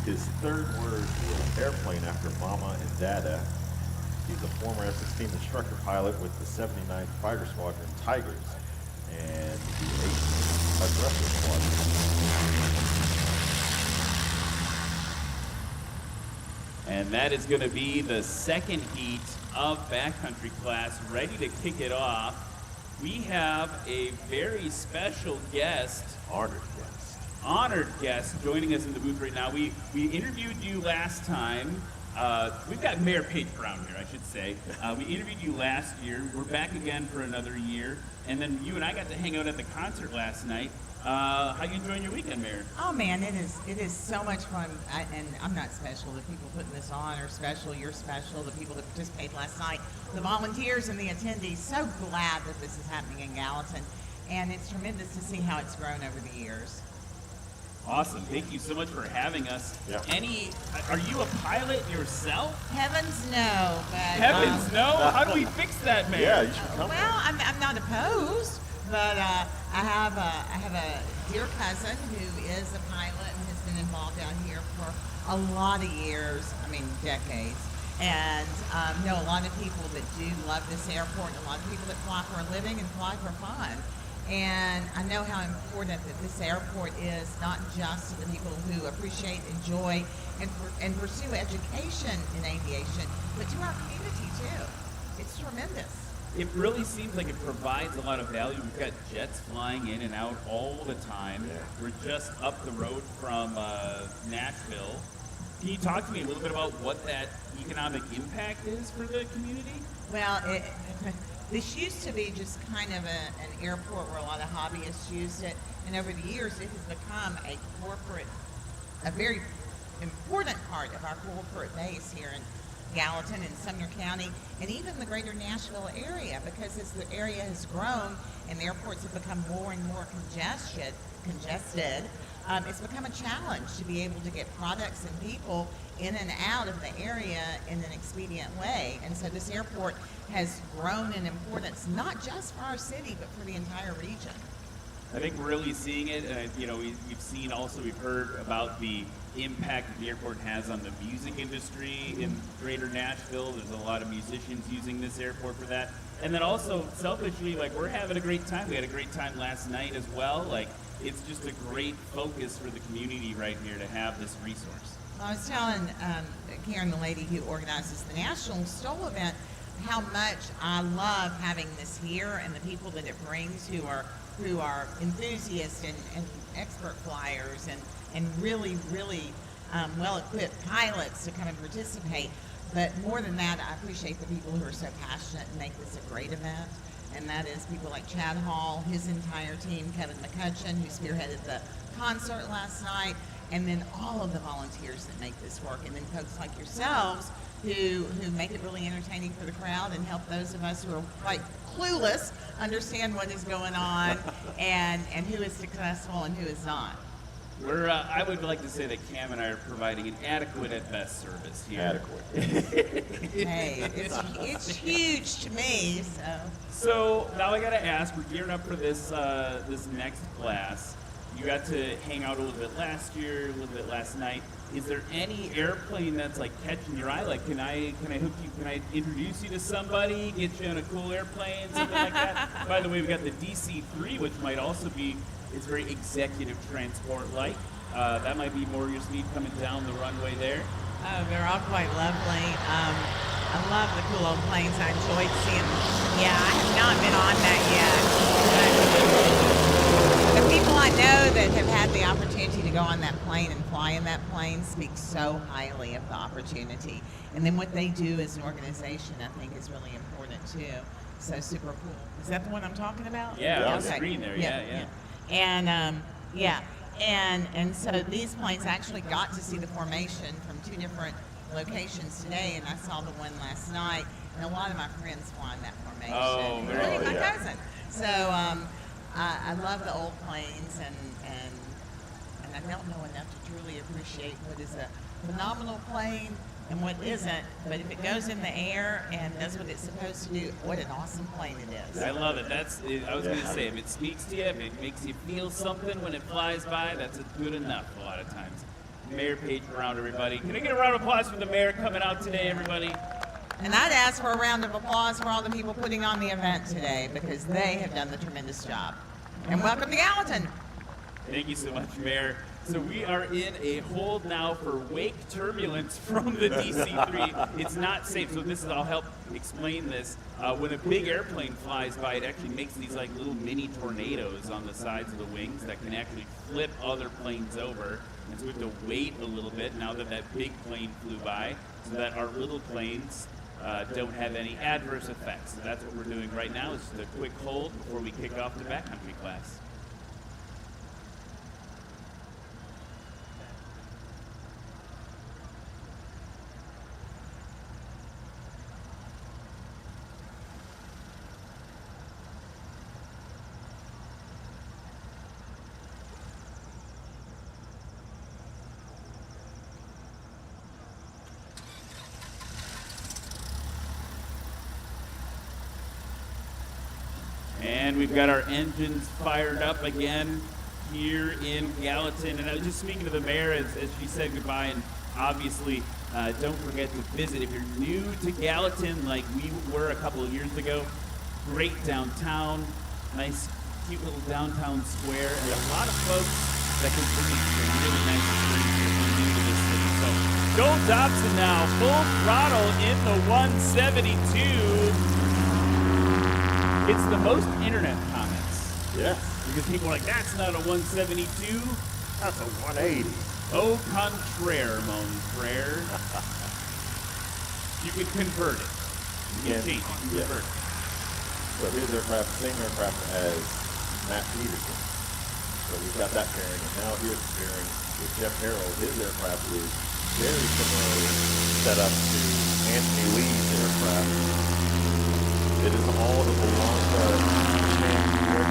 C: His third word is airplane after Mama and Dada. He's a former F-16 instructor pilot with the 79th Fighter Squadron Tigers and the 8th Aggressor Squadron.
A: And that is going to be the second heat of Backcountry Class, ready to kick it off. We have a very special guest, honored guest joining us in the booth right now. We interviewed you last time. We've got Mayor Paige Brown here, I should say. We interviewed you last year. We're back again for another year. And then you and I got to hang out at the concert last night. How you enjoying your weekend, Mayor?
I: Oh man, it is so much fun. And I'm not special. The people putting this on are special. You're special. The people that participated last night, the volunteers and the attendees. So glad that this is happening in Gallatin, and it's tremendous to see how it's grown over the years.
A: Awesome. Thank you so much for having us.
C: Yeah.
A: Are you a pilot yourself?
I: Heavens no, but
A: Heavens no? How do we fix that, Mayor?
C: Yeah, you should come.
I: well, I'm not opposed, but I have a dear cousin who is a pilot and has been involved out here for a lot of years, I mean decades, and know a lot of people that do love this airport, and a lot of people that fly for a living and fly for fun. And I know how important that this airport is, not just to the people who appreciate, enjoy, and pursue education in aviation, but to our community too. It's tremendous.
A: It really seems like it provides a lot of value. We've got jets flying in and out all the time. We're just up the road from Nashville. Can you talk to me a little bit about what that economic impact is for the community?
I: Well, this used to be just kind of an airport where a lot of hobbyists used it, and over the years it has become a very important part of our corporate base here in Gallatin and Sumner County, and even the greater Nashville area, because as the area has grown and the airports have become more and more congested, it's become a challenge to be able to get products and people in and out of the area in an expedient way. And so this airport has grown in importance, not just for our city, but for the entire region.
A: I think we're really seeing it, and we've heard about the impact that the airport has on the music industry in greater Nashville. There's a lot of musicians using this airport for that. And then also, selfishly, we're having a great time. We had a great time last night as well. It's just a great focus for the community right here to have this resource.
I: I was telling Karen, the lady who organizes the National STOL event, how much I love having this here and the people that it brings who are enthusiasts and expert flyers and really well-equipped pilots to come and participate. But more than that, I appreciate the people who are so passionate and make this a great event. And that is people like Chad Hall, his entire team, Kevin McCutcheon, who spearheaded the concert last night, and then all of the volunteers that make this work, and then folks like yourselves who make it really entertaining for the crowd and help those of us who are quite clueless understand what is going on and who is successful and who is not.
A: I would like to say that Cam and I are providing an adequate at best service here.
C: Adequate.
I: Hey, it's huge to me, so.
A: So now I gotta ask, we're gearing up for this next class. You got to hang out a little bit last year, a little bit last night. Is there any airplane that's catching your eye? Can I hook you? Can I introduce you to somebody? Get you on a cool airplane, something like that? By the way, we've got the DC-3, which might also be. It's very executive transport-like. That might be more your speed coming down the runway there.
I: Oh, they're all quite lovely. I love the cool old planes. I enjoyed seeing them. Yeah, I have not been on that yet. But the people I know that have had the opportunity to go on that plane and fly in that plane speak so highly of the opportunity. And then what they do as an organization, I think, is really important too. So super cool. Is that the one I'm talking about?
A: Yeah, on the screen there. Yeah.
I: And so these planes actually got to see the formation from two different locations today, and I saw the one last night, and a lot of my friends fly in that formation, including my cousin. So I love the old planes, and I don't know enough to truly appreciate what is a phenomenal plane and what isn't, but if it goes in the air and does what it's supposed to do, what an awesome plane it is.
A: I love it. I was going to say, if it speaks to you, if it makes you feel something when it flies by, that's good enough a lot of times. Mayor Page Brown, everybody. Can I get a round of applause for the mayor coming out today, everybody?
I: And I'd ask for a round of applause for all the people putting on the event today, because they have done the tremendous job. And welcome to Gallatin.
A: Thank you so much, Mayor. So we are in a hold now for wake turbulence from the DC-3. It's not safe, so I'll help explain this. When a big airplane flies by, it actually makes these little mini tornadoes on the sides of the wings that can actually flip other planes over. And so we have to wait a little bit now that big plane flew by, so that our little planes don't have any adverse effects. So that's what we're doing right now, is just a quick hold before we kick off the backcountry class. And And we've got our engines fired up again here in Gallatin. And I was just speaking to the mayor as she said goodbye. And obviously, don't forget to visit if you're new to Gallatin, like we were a couple of years ago. Great downtown, nice, cute little downtown square, and a lot of folks that can bring some really nice experiences when you're new to this city. So, Joel Dobson now, full throttle in the 172. It's the most internet comments.
C: Yes.
A: Because people are like, that's not a 172.
C: That's a 180.
A: Au contraire, mon frere. You could convert it. You can change it. You can convert it.
C: So his aircraft, same aircraft as Matt Peterson. So we've got that pairing, and now here's the pairing with Jeff Harrell. His aircraft is very similar setup to Anthony Lee's aircraft. It is all the Blanca champion,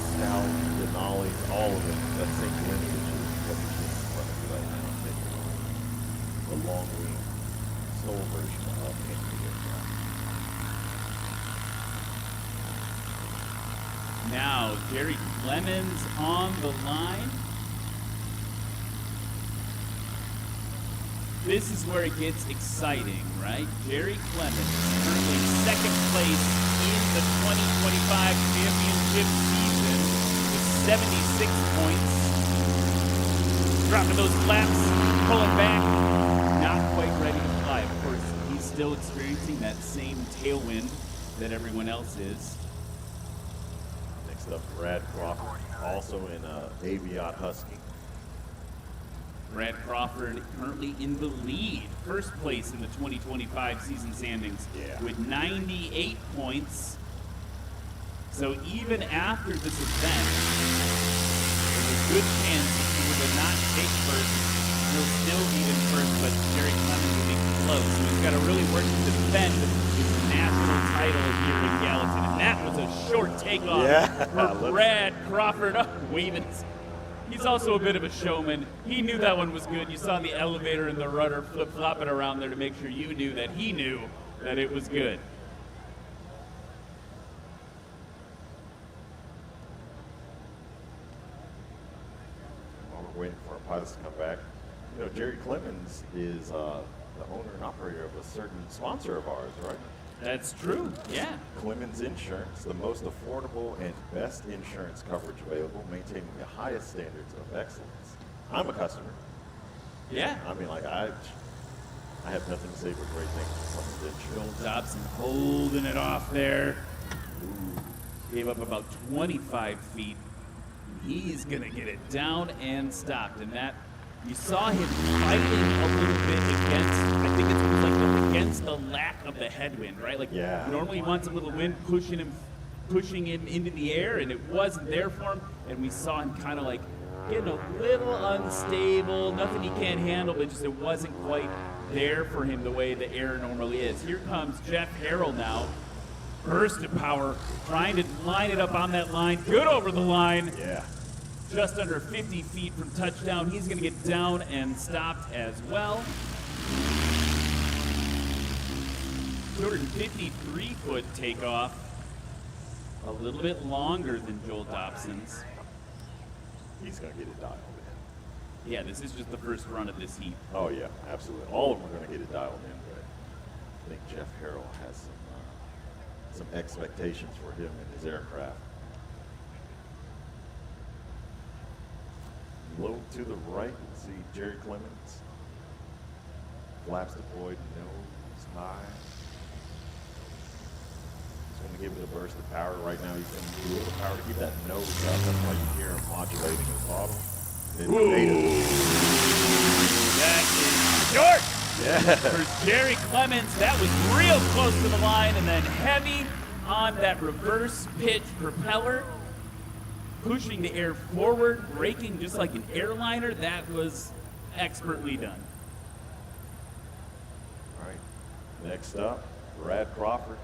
C: Scout, Denali, all of it. That same lineage is what you're seeing in front of you right now. The long wing STOL version of Anthony aircraft.
A: Now, Jerry Clemens on the line. This is where it gets exciting, right? Jerry Clemens, currently second place in the 2025 championship season with 76 points. Dropping those flaps, pulling back, not quite ready to fly. Of course, he's still experiencing that same tailwind that everyone else is.
C: Next up, Brad Crawford, also in Aviat Husky.
A: Brad Crawford currently in the lead, first place in the 2025 season standings with 98 points. So even after this event, there's a good chance if he were to not take first, he'll still be in first, but Jerry Clemens will be close. So he's got to really work to defend his national title here in Gallatin. And that was a short takeoff for Brad Crawford. Oh, waving. He's also a bit of a showman. He knew that one was good. You saw the elevator and the rudder flip-flopping around there to make sure you knew that he knew that it was good.
C: While we're waiting for our pilots to come back, you know, Jerry Clemens is the owner and operator of a certain sponsor of ours, right?
A: That's true, yeah.
C: Clemens Insurance, the most affordable and best insurance coverage available, maintaining the highest standards of excellence. I'm a customer.
A: Yeah.
C: I mean, like, I have nothing to say but great things for Clemens Insurance.
A: Joel Dobson holding it off there. Ooh, gave up about 25 feet. He's going to get it down and stopped. And that, you saw him fighting a little bit against, I think it's like against the lack of the headwind, right? Like normally he wants a little wind pushing him into the air, and it wasn't there for him. And we saw him kind of like getting a little unstable, nothing he can't handle, but just it wasn't quite there for him the way the air normally is. Here comes Jeff Harrell now. Burst of power, trying to line it up on that line. Good over the line.
C: Yeah.
A: Just under 50 feet from touchdown. He's going to get down and stopped as well. 253-foot takeoff. A little bit longer than Joel Dobson's.
C: He's going to get it dialed in.
A: Yeah, this is just the first run of this heat.
C: Oh, yeah, absolutely. All of them are going to get it dialed in, but I think Jeff Harrell has some expectations for him and his aircraft. Low to the right, you see Jerry Clemens. Flaps deployed, nose high. He's going to give it a burst of power. Right now, he's going to do a little power to keep that nose up. That's why you hear him modulating his throttle.
A: That is short.
C: Yeah.
A: For Jerry Clemens, that was real close to the line, and then heavy on that reverse pitch propeller, pushing the air forward, braking just like an airliner. That was expertly done.
C: All right. Next up, Brad Crawford.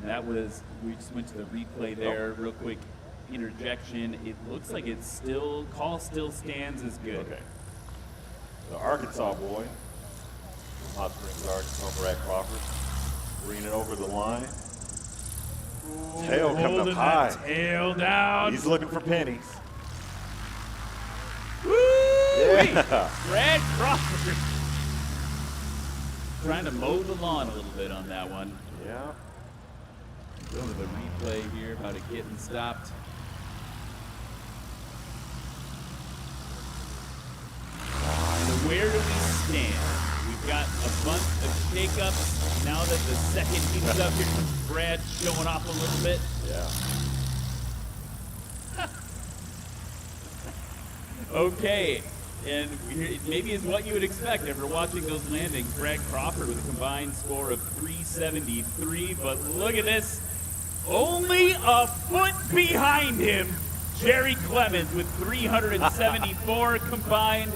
A: That was, we just went to the replay there, real quick interjection. It looks like it's still, call still stands as good.
C: Okay. The Arkansas boy, Hot Springs, Arkansas, Brad Crawford, bringing it over the line. Tail coming up
A: Holding
C: high.
A: that tail down.
C: He's looking for pennies.
A: Woo!
C: Yeah.
A: Brad Crawford trying to mow the lawn a little bit on that one.
C: Yeah.
A: Going to the replay here about it getting stopped. So where do we stand? We've got a bunch of shakeups. Now that the second heats up, here comes Brad showing off a little bit.
C: Yeah.
A: Okay, and maybe is what you would expect after watching those landings. Brad Crawford with a combined score of 373, but look at this. Only a foot behind him, Jerry Clemens with 374 combined.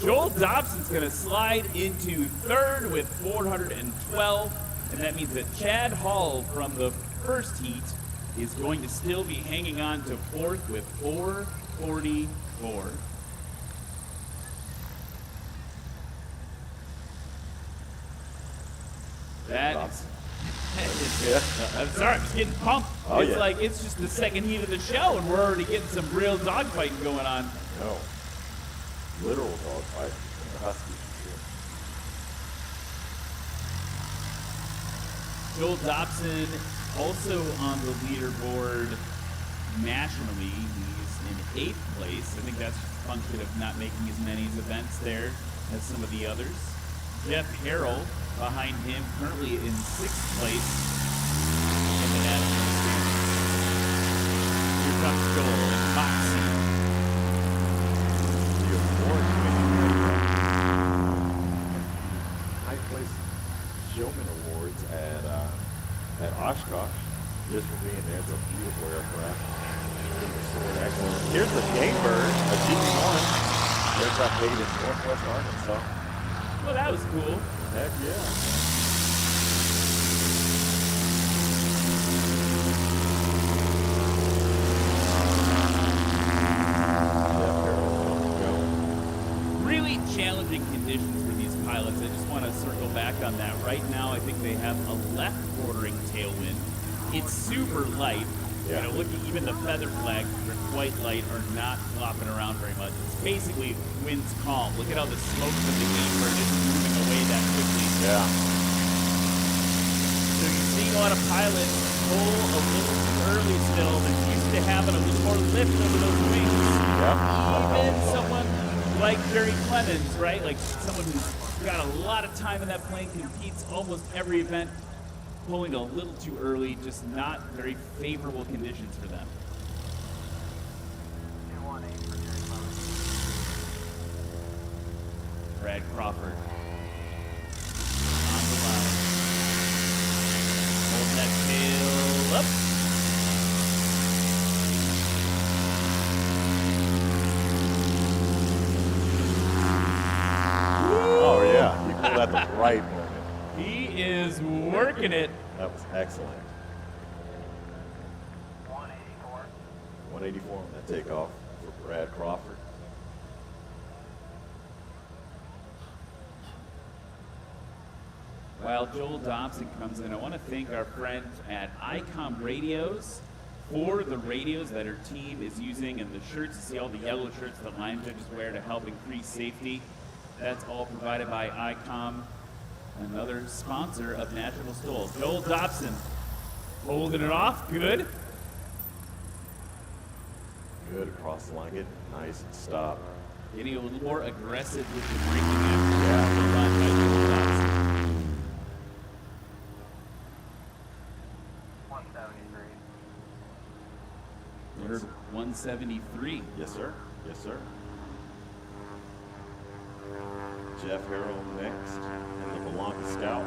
A: Joel Dobson's going to slide into third with 412, and that means that Chad Hall from the first heat is going to still be hanging on to fourth with 444. That is I'm sorry, I'm just getting pumped.
C: Oh,
A: It's
C: yeah.
A: like it's just the second heat of the show, and we're already getting some real dogfighting going on.
C: No. Literal dogfight. Huskies.
A: Joel Dobson also on the leaderboard nationally. He's in 8th place. I think that's just a function of not making as many events there as some of the others. Jeff Harrell behind him, currently in 6th place in the national standings. Here comes Joel and Moxie.
C: The award winning high place showman awards at Oshkosh just for being there. It's a beautiful aircraft. Excellent. Here's the Game Bird, a GP1 aircraft made in Northwest Arkansas.
A: Well, that was cool.
C: Heck yeah.
A: Really challenging conditions for these pilots. I just want to circle back on that. Right now, I think they have a left quartering tailwind. It's super light.
C: Yeah.
A: You know, look at even the feather flags, which are quite light, are not flopping around very much. It's basically wind's calm. Look at how the smoke from the Game Bird is moving away that quickly.
C: Yeah.
A: So you're seeing a lot of pilots pull a little too early still. They're used to having a little more lift over those wings.
C: Yeah.
A: Even someone like Jerry Clemens, right? Like someone who's got a lot of time in that plane, competes almost every event, pulling a little too early, just not very favorable conditions for them. Brad Crawford on the line. Hold that tail up.
C: Oh yeah, you pulled at the right moment.
A: He is working it.
C: That was excellent. 184 on that takeoff for Brad Crawford.
A: While Joel Dobson comes in, I want to thank our friends at ICOM Radios for the radios that our team is using and the shirts. You see all the yellow shirts that line judges wear to help increase safety. That's all provided by ICOM, another sponsor of National STOL. Joel Dobson holding it off. Good.
C: Good across the line, getting nice and stop.
A: Getting a little more aggressive with the braking after the run by Joel Dobson. 173.
C: Yes, sir. Yes, sir. Jeff Harrell next, and the Belonga Scout.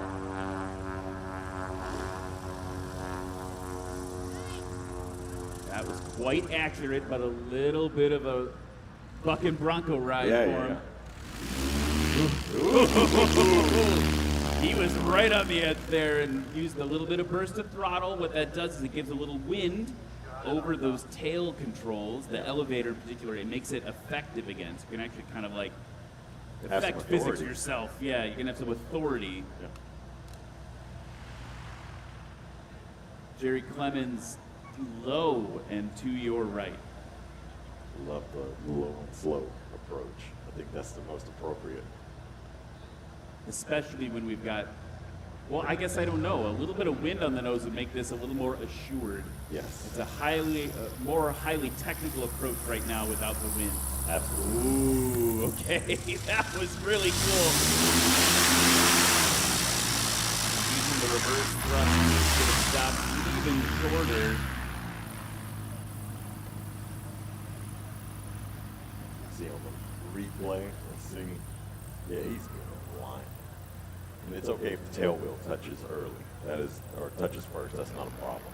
A: That was quite accurate, but a little bit of a bucking Bronco ride for him. He was right on the edge there and used a little bit of burst of throttle. What that does is it gives a little wind over those tail controls, the elevator in particular. It makes it effective again. So you can actually kind of like affect physics yourself. Yeah, you can have some authority.
C: Yeah.
A: Jerry Clemens low and to your right.
C: Love the low and slow approach. I think that's the most appropriate.
A: Especially when we've got, well, I guess I don't know, a little bit of wind on the nose would make this a little more assured.
C: Yes.
A: It's a more highly technical approach right now without the wind.
C: Absolutely.
A: Ooh, okay, that was really cool. Using the reverse thrust to the stop even shorter.
C: See on the replay, let's see. Yeah, he's getting a line. And it's okay if the tail wheel touches early. That is, or touches first, that's not a problem.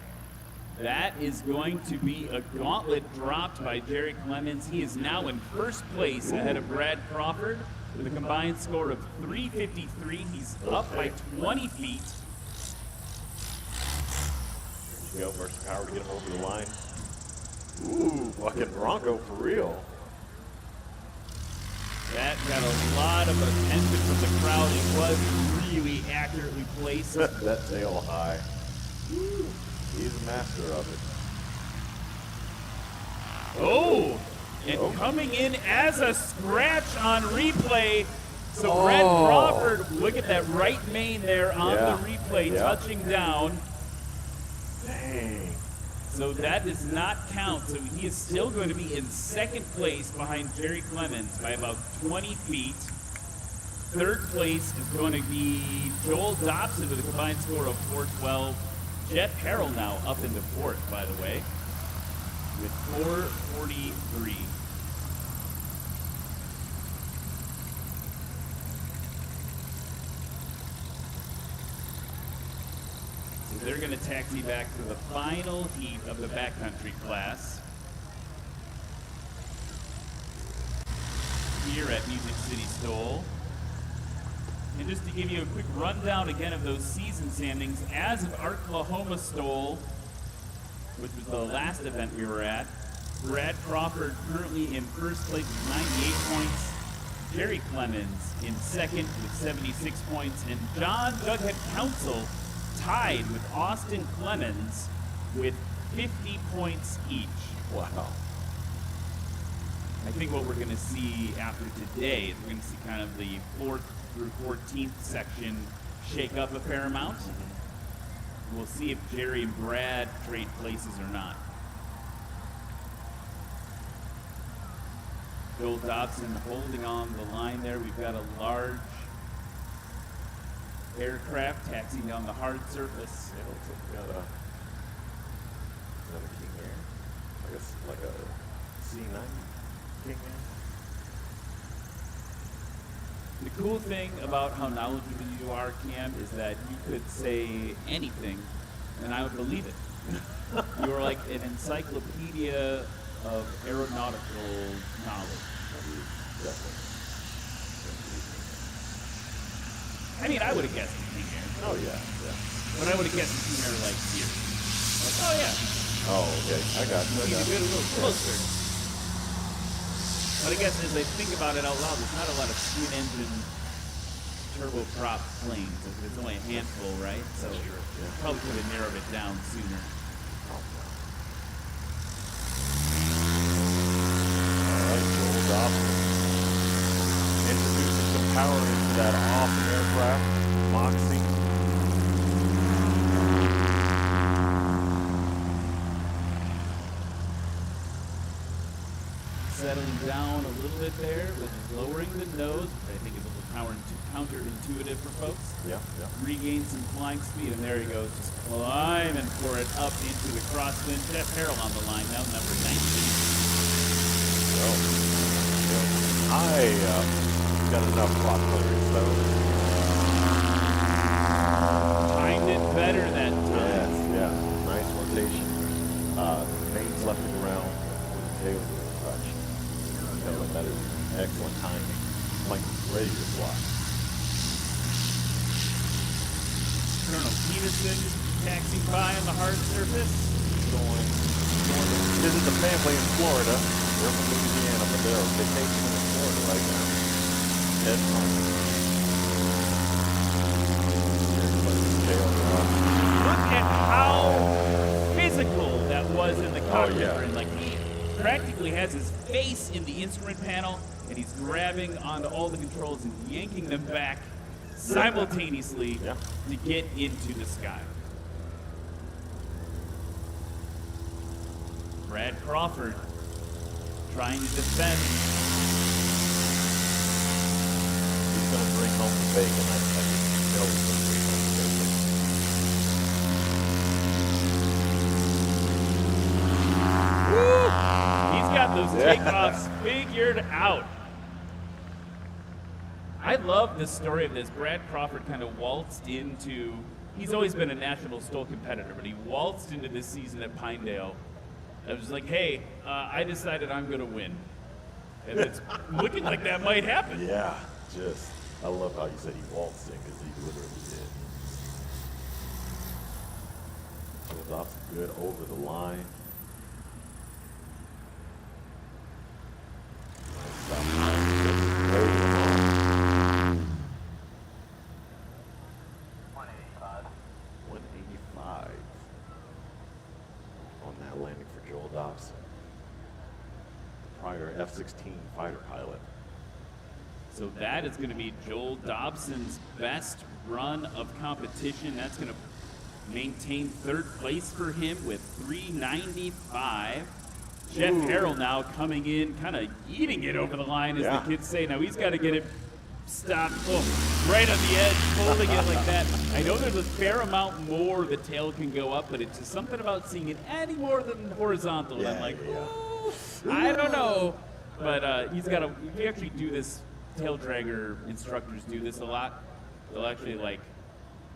A: That is going to be a gauntlet dropped by Jerry Clemens. He is now in first place ahead of Brad Crawford with a combined score of 353. He's up by 20 feet.
C: There you go, Mercy Power to get him over the line. Ooh, fucking Bronco for real.
A: That got a lot of attention from the crowd. It was really accurately placed.
C: That tail high. Ooh, he's a master of it.
A: Oh, and coming in as a scratch on replay. So Brad Crawford, look at that right main there on the replay, touching down.
C: Dang.
A: So that does not count. So he is still going to be in second place behind Jerry Clemens by about 20 feet. Third place is going to be Joel Dobson with a combined score of 412. Jeff Harrell now up into fourth, by the way, with 443. So they're going to taxi back to the final heat of the backcountry class here at Music City STOL. And just to give you a quick rundown again of those season standings, as of Oklahoma STOL, which was the last event we were at, Brad Crawford currently in first place with 98 points, Jerry Clemens in second with 76 points, and John Jughead Council tied with Austin Clemens with 50 points each.
C: Wow.
A: I think what we're going to see after today is we're going to see kind of the 4th through 14th section shake up a fair amount. We'll see if Jerry and Brad trade places or not. Joel Dobson holding on the line there. We've got a large aircraft taxiing down the hard surface.
C: Yeah, looks like we got another King Air. I guess like a C-90 King Air.
A: The cool thing about how knowledgeable you are, Cam, is that you could say anything and I would believe it. You are like an encyclopedia of aeronautical knowledge.
C: Definitely.
A: I mean, I would have guessed King Air.
C: Oh, yeah, yeah.
A: But I would have guessed King Air like here. Like, oh, yeah.
C: Oh, okay. I got you.
A: You get a little closer. But I guess as I think about it out loud, there's not a lot of twin engine turboprop planes. There's only a handful, right? So probably could have narrowed it down sooner.
C: Joel Dobson introducing some power into that awesome aircraft, Moxie.
A: Settling down a little bit there, with lowering the nose, which I think is a little counterintuitive for folks.
C: Yeah, yeah.
A: Regain some flying speed, and there he goes, just climbing for it up into the crosswind. Jeff Harrell on the line now, number 19.
C: I got enough plot clearance though.
A: Timed it better that time.
C: Yes, yeah. Nice rotation. Main's left the ground with the tail wheel touch. That is excellent timing. Like ready to fly.
A: Colonel Peterson taxiing by on the hard surface.
C: Going to visit the family in Florida. They're from Louisiana, but they're vacationing in Florida right now. Head home.
A: Look at how physical that was in the cockpit.
C: yeah.
A: And like he practically has his face in the instrument panel, and he's grabbing onto all the controls and yanking them back simultaneously
C: Yeah.
A: to get into the sky. Brad Crawford trying to defend.
C: He's going to bring home the bacon. I just know he's going to bring home the bacon.
A: He's got those takeoffs figured out. I love the story of this. Brad Crawford kind of waltzed into, he's always been a national STOL competitor, but he waltzed into this season at Pinedale. It was like, hey, I decided I'm going to win. And it's looking like that might happen.
C: Yeah, just, I love how you said he waltzed in because he literally did. So Dobson good over the line. Nice stop. Over the line. 185 on that landing for Joel Dobson. Prior F-16 fighter pilot.
A: So that is going to be Joel Dobson's best run of competition. That's going to maintain third place for him with 395. Jeff Harrell now coming in, kind of eating it over the line, as
C: Yeah.
A: the kids say. Now he's got to get it stopped right on the edge, holding it like that. I know there's a fair amount more the tail can go up, but it's just something about seeing it any more than horizontal. And I'm like, ooh, I don't know. But he's got to, we actually do this, tail dragger instructors do this a lot. They'll actually like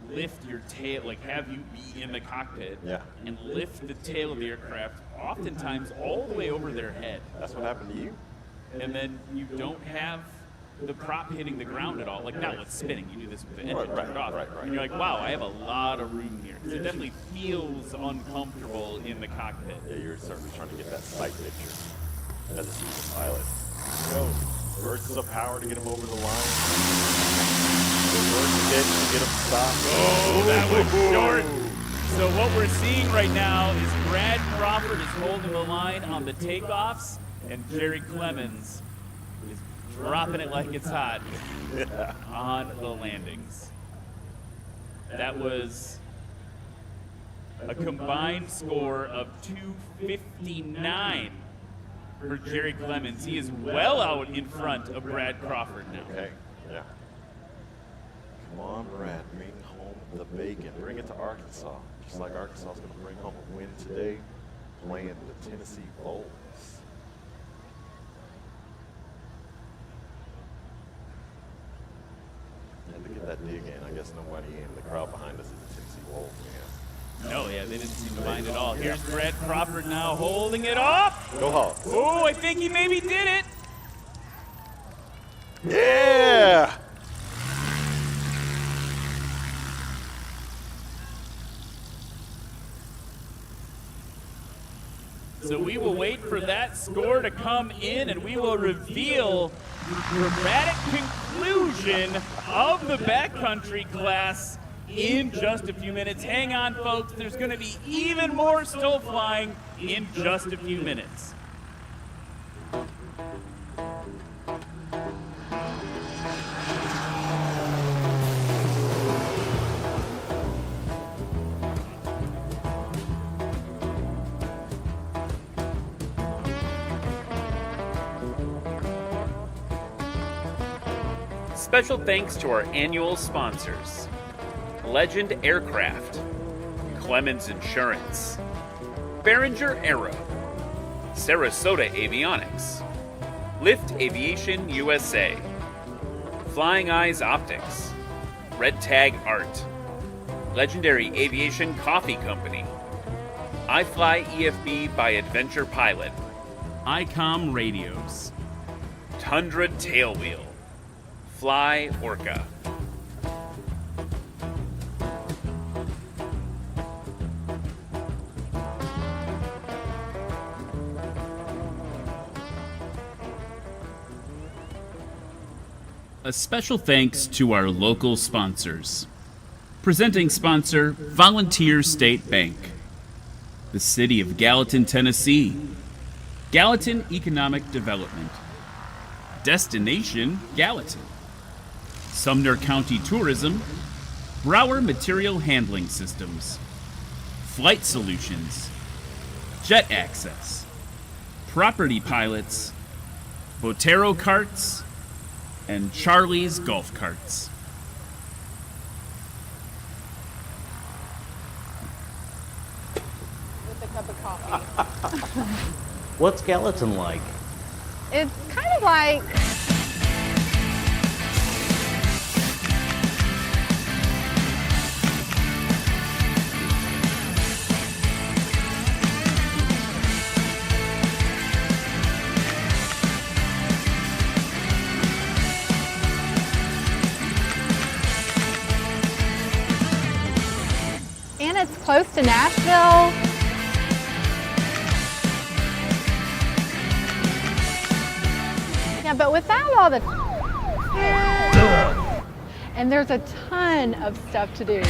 A: lift your tail, like have you be in the cockpit and lift the tail of the aircraft, oftentimes all the way over their head.
C: That's what happened to you?
A: And then you don't have the prop hitting the ground at all. Like now it's spinning. You do this with the engine turned off. And you're like, wow, I have a lot of room here. 'Cause it definitely feels uncomfortable in the cockpit.
C: Yeah, you're certainly trying to get that sight picture as a seasoned pilot. So, bursts of power to get him over the line. Reverse pitch to get him stopped.
A: Oh, that was short. So what we're seeing right now is Brad Crawford is holding the line on the takeoffs, and Jerry Clemens is dropping it like it's hot on the landings. That was a combined score of 259 for Jerry Clemens. He is well out in front of Brad Crawford now.
C: Okay, yeah. Come on, Brad, bring home the bacon. Bring it to Arkansas. Just like Arkansas is going to bring home a win today, playing the Tennessee Vols. And to get that dig in, I guess nobody in the crowd behind us is the Tennessee Vols fans.
A: No, yeah, they didn't seem to mind at all. Here's Brad Crawford now holding it off.
C: Go Hawks.
A: Oh, I think he maybe did it.
C: Yeah!
A: So we will wait for that score to come in, and we will reveal the dramatic conclusion of the Backcountry Class in just a few minutes. Hang on, folks. There's going to be even more STOL flying in just a few minutes. Special thanks to our annual sponsors: Legend Aircraft, Clemens Insurance, Behringer Aero, Sarasota Avionics, Lift Aviation USA, Flying Eyes Optics, Red Tag Art, Legendary Aviation Coffee Company, iFly EFB by Adventure Pilot, ICOM Radios, Tundra Tailwheel, Fly Orca. A special thanks to our local sponsors. Presenting sponsor, Volunteer State Bank. the city of Gallatin, Tennessee. Gallatin Economic Development. Destination Gallatin. Sumner County Tourism. Brower Material Handling Systems. Flight Solutions. Jet Access. Property Pilots. Botero Carts. And Charlie's Golf Carts.
J: With a cup of coffee.
K: What's Gallatin like?
J: It's kind of like and it's close to Nashville. Yeah, but without all the and there's a ton of stuff to do.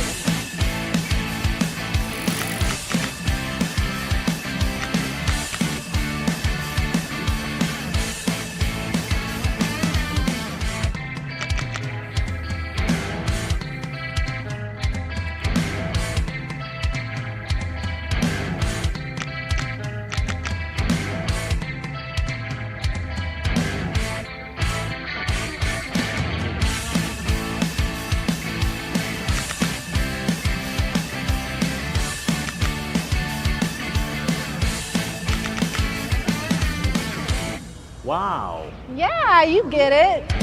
K: Wow.
J: Yeah, you get it.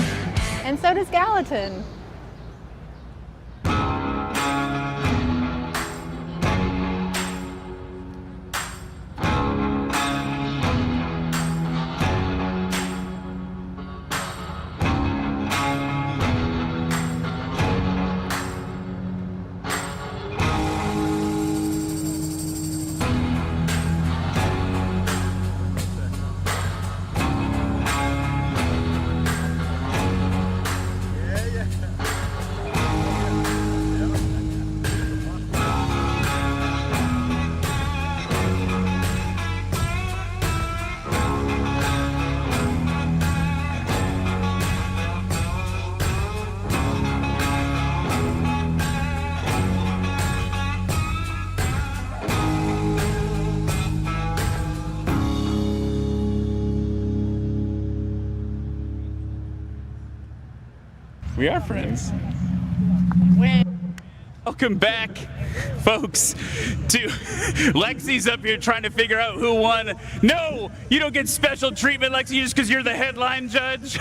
J: And so does Gallatin.
A: We are friends. Welcome back, folks, to Lexi's up here trying to figure out who won. No, you don't get special treatment, Lexi, just because you're the headline judge.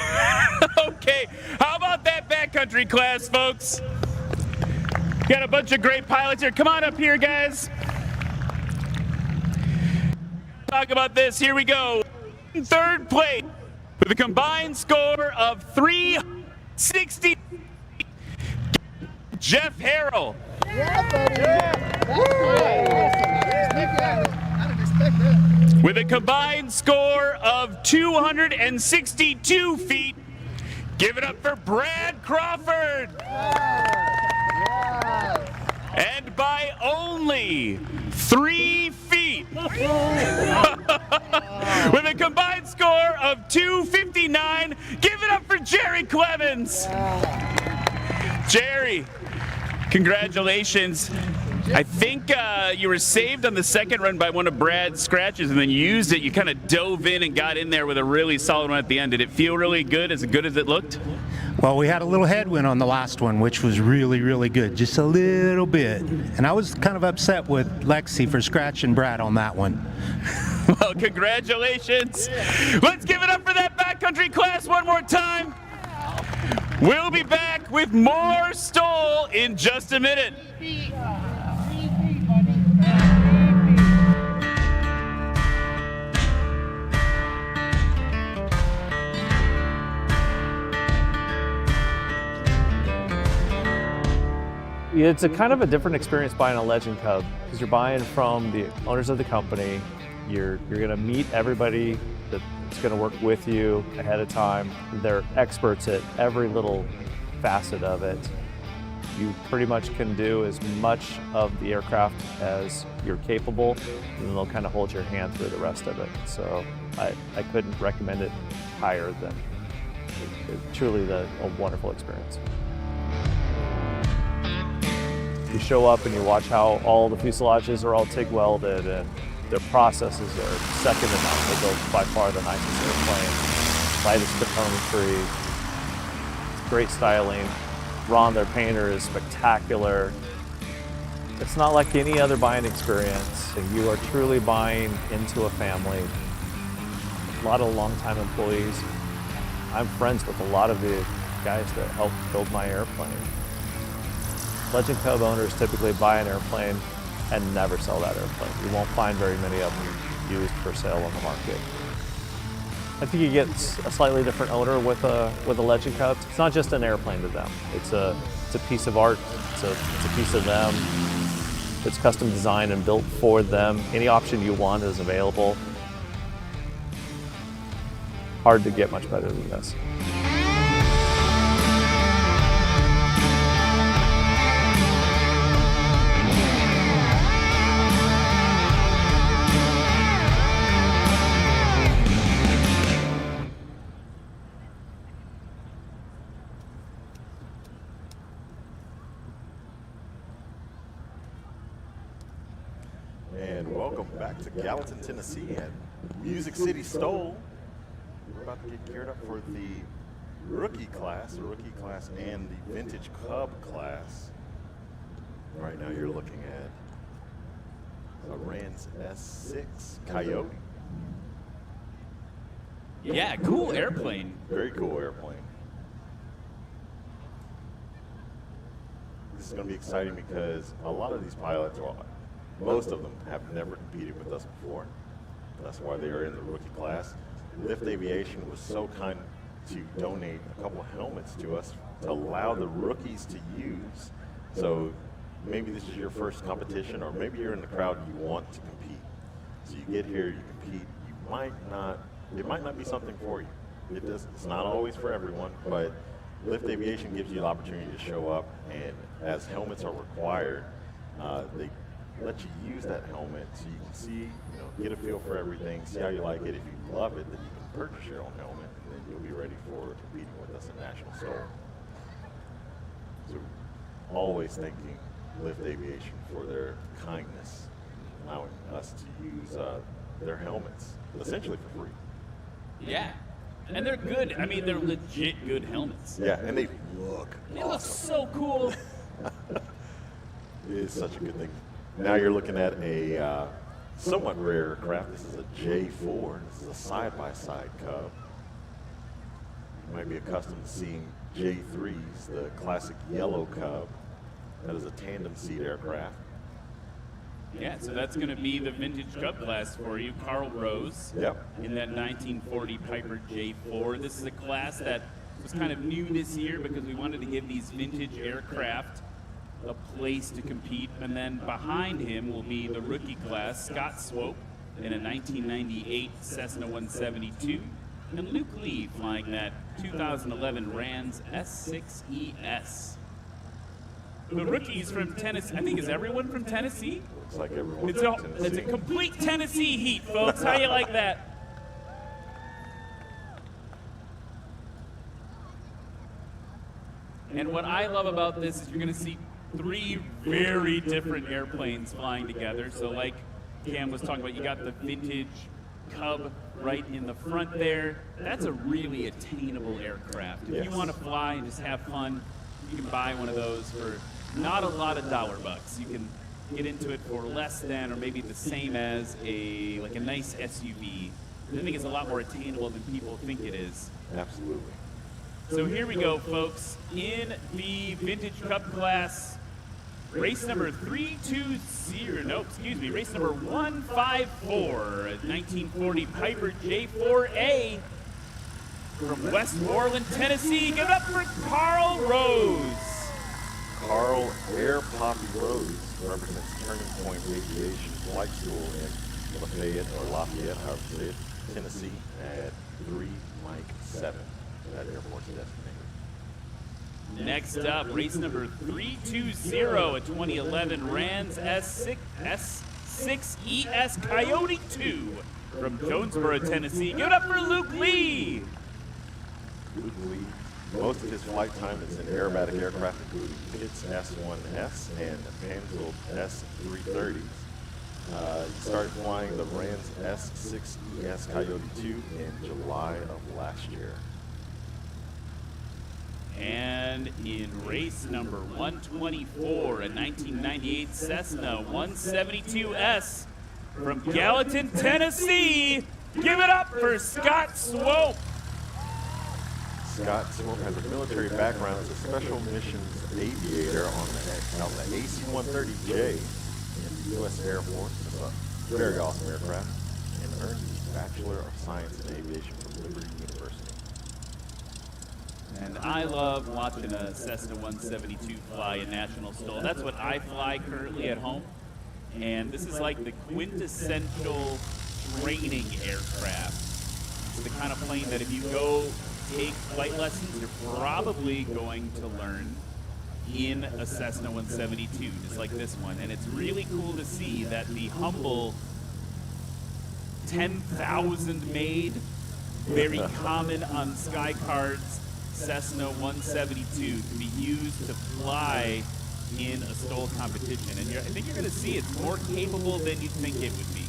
A: Okay, how about that backcountry class, folks? Got a bunch of great pilots here. Come on up here, guys. Talk about this. Here we go. In third place with a combined score of 360. Jeff Harrell. With a combined score of 262 feet. Give it up for Brad Crawford. And by only 3 feet. With a combined score of 259. Give it up for Jerry Clemens. Jerry, congratulations. I think you were saved on the second run by one of Brad's scratches and then used it. You kind of dove in and got in there with a really solid one at the end. Did it feel really good as it looked?
L: Well, we had a little headwind on the last one, which was really, really good. Just a little bit. And I was kind of upset with Lexi for scratching Brad on that one.
A: Well, congratulations. Let's give it up for that backcountry class one more time. We'll be back with more STOL in just a minute.
M: It's a kind of a different experience buying a Legend Cub because you're buying from the owners of the company. You're going to meet everybody that's going to work with you ahead of time. They're experts at every little facet of it. You pretty much can do as much of the aircraft as you're capable, and they'll kind of hold your hand through the rest of it. So I couldn't recommend it higher than truly a wonderful experience. You show up and you watch how all the fuselages are all TIG welded, and their processes are second to none. They build by far the nicest airplane, lightest componentry, great styling. Ron, their painter, is spectacular. It's not like any other buying experience. You are truly buying into a family. A lot of longtime employees. I'm friends with a lot of the guys that helped build my airplane. Legend Cub owners typically buy an airplane and never sell that airplane. You won't find very many of them used for sale on the market. I think you get a slightly different owner with a Legend Cub. It's not just an airplane to them. It's a piece of art. It's a piece of them. It's custom designed and built for them. Any option you want is available. Hard to get much better than this.
C: And welcome back to Gallatin, Tennessee at Music City STOL. We're about to get geared up for the rookie class and the vintage Cub class. Right now you're looking at a Rand's S6 Coyote.
A: Yeah, cool airplane.
C: Very cool airplane. This is going to be exciting because a lot of these pilots, most of them, have never competed with us before. That's why they are in the rookie class. Lift Aviation was so kind to donate a couple of helmets to us to allow the rookies to use. So maybe this is your first competition, or maybe you're in the crowd and you want to compete. So you get here, you compete. It might not be something for you. It's not always for everyone, but Lift Aviation gives you the opportunity to show up, and as helmets are required, they let you use that helmet so you can see, get a feel for everything, see how you like it. If you love it, then you can purchase your own helmet, and then you'll be ready for competing with us in National STOL. So always thanking Lift Aviation for their kindness, allowing us to use their helmets, essentially for free.
A: Yeah. And they're good. I mean, they're legit good helmets.
C: Yeah, and they look
A: look so cool.
C: It is such a good thing. Now you're looking at a somewhat rare aircraft. This is a J4. This is a side-by-side Cub. You might be accustomed to seeing J3s, the classic yellow Cub. That is a tandem seat aircraft.
A: Yeah, so that's going to be the vintage Cub class for you, Carl Rose.
C: Yep.
A: In that 1940 Piper J4. This is a class that was kind of new this year because we wanted to give these vintage aircraft a place to compete. And then behind him will be the rookie class, Scott Swope, in a 1998 Cessna 172. And Luke Lee flying that 2011 Rand's S6ES. The rookies from Tennessee. I think, is everyone from Tennessee?
C: Looks like everyone
A: It's
C: from
A: a,
C: Tennessee.
A: it's a complete Tennessee heat, folks. How you like that? And what I love about this is you're going to see three very different airplanes flying together. So like Cam was talking about, you got the vintage Cub right in the front there. That's a really attainable aircraft. If
C: Yes.
A: you want to fly and just have fun, you can buy one of those for not a lot of dollar bucks. You can get into it for less than, or maybe the same as a nice SUV. I think it's a lot more attainable than people think it is.
C: Absolutely.
A: So here we go, folks. In the vintage Cub class, race number 320, race number 154, a 1940 Piper J4A from Westmoreland, Tennessee. Give it up for Carl Rose.
C: Carl Air Poppy Rose represents Turning Point Aviation Flight School in Lafayette, however you say it, Tennessee, at 3 Mike 7. That airport's designated.
A: Next up, race number 320, a 2011 Rans S6 ES Coyote 2 from Jonesboro, Tennessee. Give it up for Luke Lee.
C: Luke Lee, most of his flight time is in aerobatic aircraft, including Pitts S1S and Panfield S330s. He started flying the Rans S6 ES Coyote 2 in July of last year.
A: And in race number 124, a 1998 Cessna 172S from Gallatin, Tennessee. Give it up for Scott Swope.
C: Scott Swope has a military background as a special missions aviator on the AC-130J in the U.S. Air Force. It's a very awesome aircraft, and earned his Bachelor of Science in Aviation from Liberty University.
A: And I love watching a Cessna 172 fly in National STOL. That's what I fly currently at home. And this is like the quintessential training aircraft. It's the kind of plane that if you go take flight lessons, you're probably going to learn in a Cessna 172, just like this one. And it's really cool to see that the humble 10,000 made, very common on sky cards, Cessna 172 can be used to fly in a STOL competition. And I think you're going to see it's more capable than you think it would be.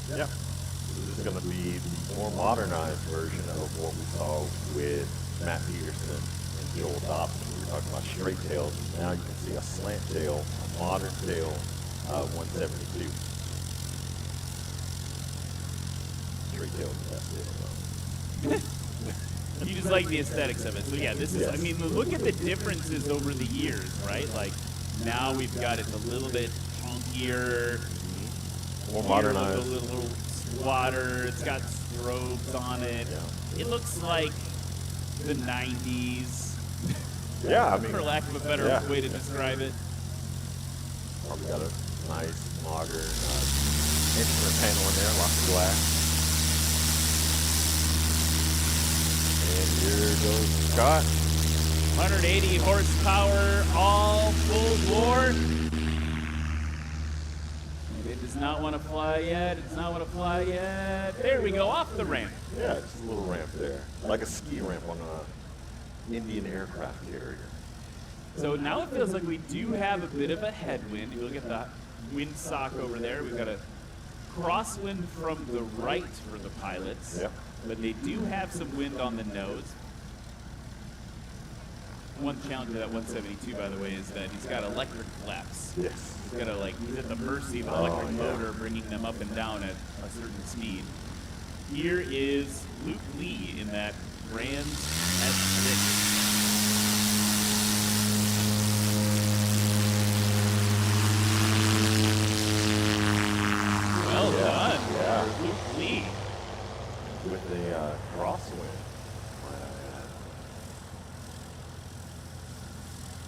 C: Yep. This is going to be the more modernized version of what we saw with Matt Peterson and Joel Dobson. We were talking about straight tails. Now you can see a slant tail, a modern tail 172. Straight tail is the best tail though.
A: You just like the aesthetics of it. So yeah, this is,
C: Yes.
A: I mean, look at the differences over the years, right? Like now we've got it a little bit chunkier,
C: More modernized.
A: A little squatter. It's got strobes on it.
C: Yeah.
A: It looks like the 90s.
C: Yeah, I mean,
A: for lack of a better
C: yeah.
A: way to describe it.
C: Probably got a nice modern instrument panel in there, lots of glass. And here goes Scott.
A: 180 horsepower, all full bore. It does not want to fly yet. It does not want to fly yet. There we go, off the ramp.
C: Yeah, just a little ramp there. Like a ski ramp on an Indian aircraft carrier.
A: So now it feels like we do have a bit of a headwind. If you look at the windsock over there, we've got a crosswind from the right for the pilots.
C: Yep.
A: But they do have some wind on the nose. One challenge with that 172, by the way, is that he's got electric flaps.
C: Yes.
A: He's got he's at the mercy of the electric motor bringing them up and down at a certain speed. Here is Luke Lee in that Rans S6. Well done, Luke Lee.
C: With a crosswind.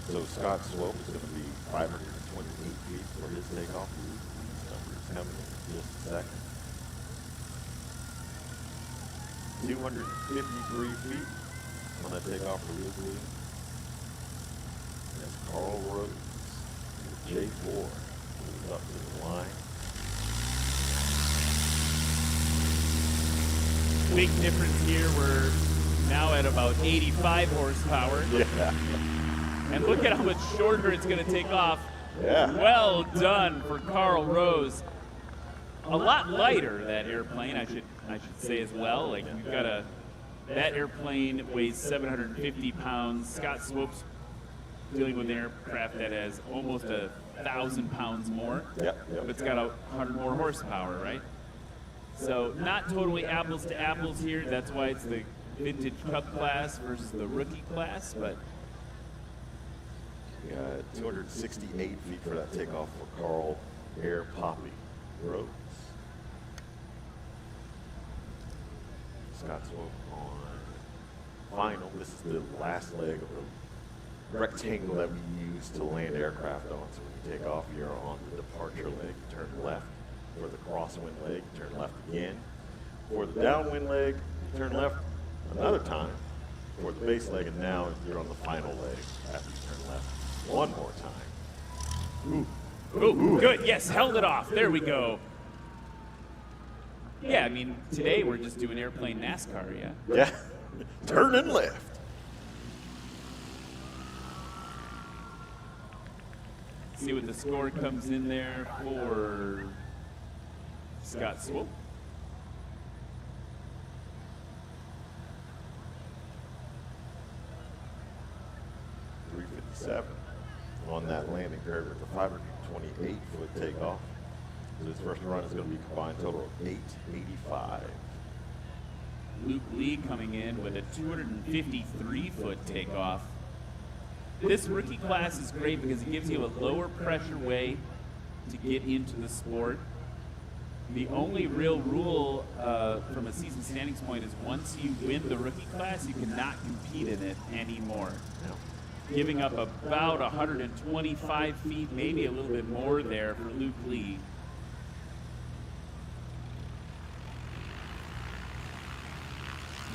C: So Scott Swope is going to be 528 feet for his takeoff. These numbers coming in just a second. 253 feet on that takeoff for Luke Lee. That's Carl Rhodes, J4, moves up to the line.
A: Big difference here. We're now at about 85 horsepower.
C: Yeah.
A: And look at how much shorter it's going to take off.
C: Yeah.
A: Well done for Carl Rose. A lot lighter, that airplane, I should say as well. Like you've got that airplane weighs 750 pounds. Scott Swope's dealing with an aircraft that has almost 1,000 pounds more.
C: Yep.
A: But it's got 100 more horsepower, right? So not totally apples to apples here. That's why it's the vintage Cub Class versus the rookie class. But
C: we got 268 feet for that takeoff for Carl Air Poppy Rhodes. Scott Swope on final. This is the last leg of the rectangle that we use to land aircraft on. So when you take off, you're on the departure leg. You turn left. For the crosswind leg, you turn left again. For the downwind leg, you turn left another time. for the base leg, and now you're on the final leg after you turn left. One more time.
A: Ooh, good. Yes, held it off. There we go. Yeah, I mean, today we're just doing airplane NASCAR, yeah?
C: Yeah. Turning left.
A: See what the score comes in there for Scott Swope.
C: 357 on that landing paired with the 528-foot takeoff. So his first run is going to be a combined total of 885.
A: Luke Lee coming in with a 253-foot takeoff. This rookie class is great because it gives you a lower pressure way to get into the sport. The only real rule from a season standings point is once you win the rookie class, you cannot compete in it anymore. Giving up about 125 feet, maybe a little bit more there for Luke Lee.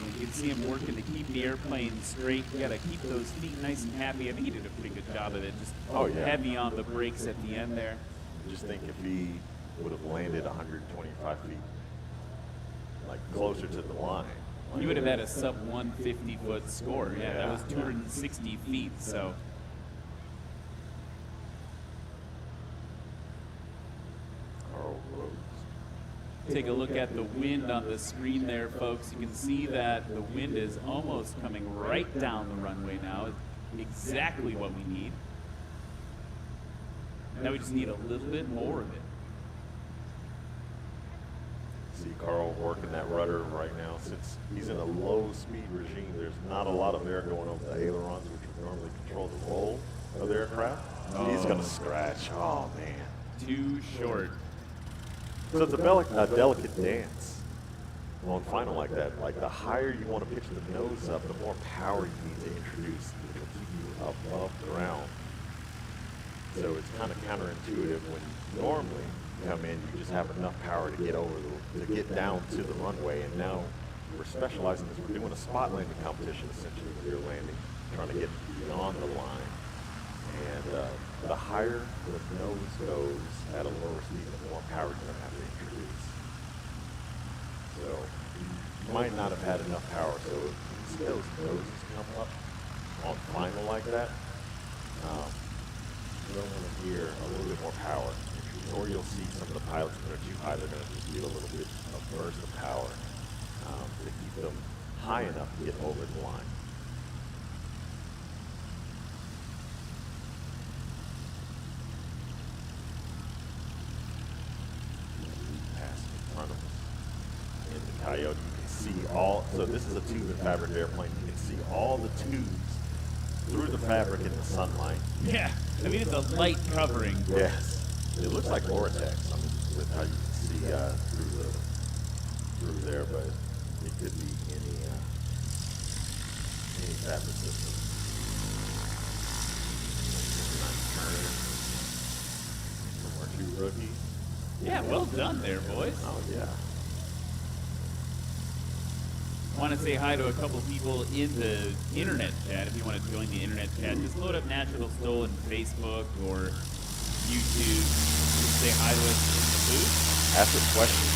A: You can see him working to keep the airplane straight. You got to keep those feet nice and happy. I think he did a pretty good job of it. Just heavy on the brakes at the end there.
C: Just think if he would have landed 125 feet, like closer to the line.
A: You would have had a sub 150-foot score. Yeah, that was 260 feet. So. Take a look at the wind on the screen there, folks. You can see that the wind is almost coming right down the runway now. Exactly what we need. Now we just need a little bit more of it.
C: See Carl working that rudder right now. Since he's in a low speed regime, there's not a lot of air going over the ailerons, which would normally control the roll of the aircraft. He's going to scratch. Oh, man.
A: Too short.
C: So it's a delicate dance on final like that. Like the higher you want to pitch the nose up, the more power you need to introduce to keep you above ground. So it's kind of counterintuitive when normally you come in, you just have enough power to get get down to the runway. And now we're specializing this. We're doing a spot landing competition essentially with your landing, trying to get beyond the line. And the higher the nose goes at a lower speed, the more power you're going to have to introduce. So you might not have had enough power. So if you see those noses come up on final like that, you're going to hear a little bit more power. Or you'll see some of the pilots that are too high, they're going to just get a little bit of burst of power to keep them high enough to get over the line. In the Coyote, you can see all, so this is a tube and fabric airplane. You can see all the tubes through the fabric in the sunlight.
A: Yeah, I mean, it's a light covering.
C: Yes. It looks like Vortex, I mean, with how you can see through there, but it could be any fabric system. From our two rookies.
A: Yeah, well done there, boys.
C: Oh, yeah.
A: I want to say hi to a couple people in the internet chat. If you want to join the internet chat, just load up Natural Stolen Facebook or YouTube. Just say hi to us in the booth.
C: Ask us questions.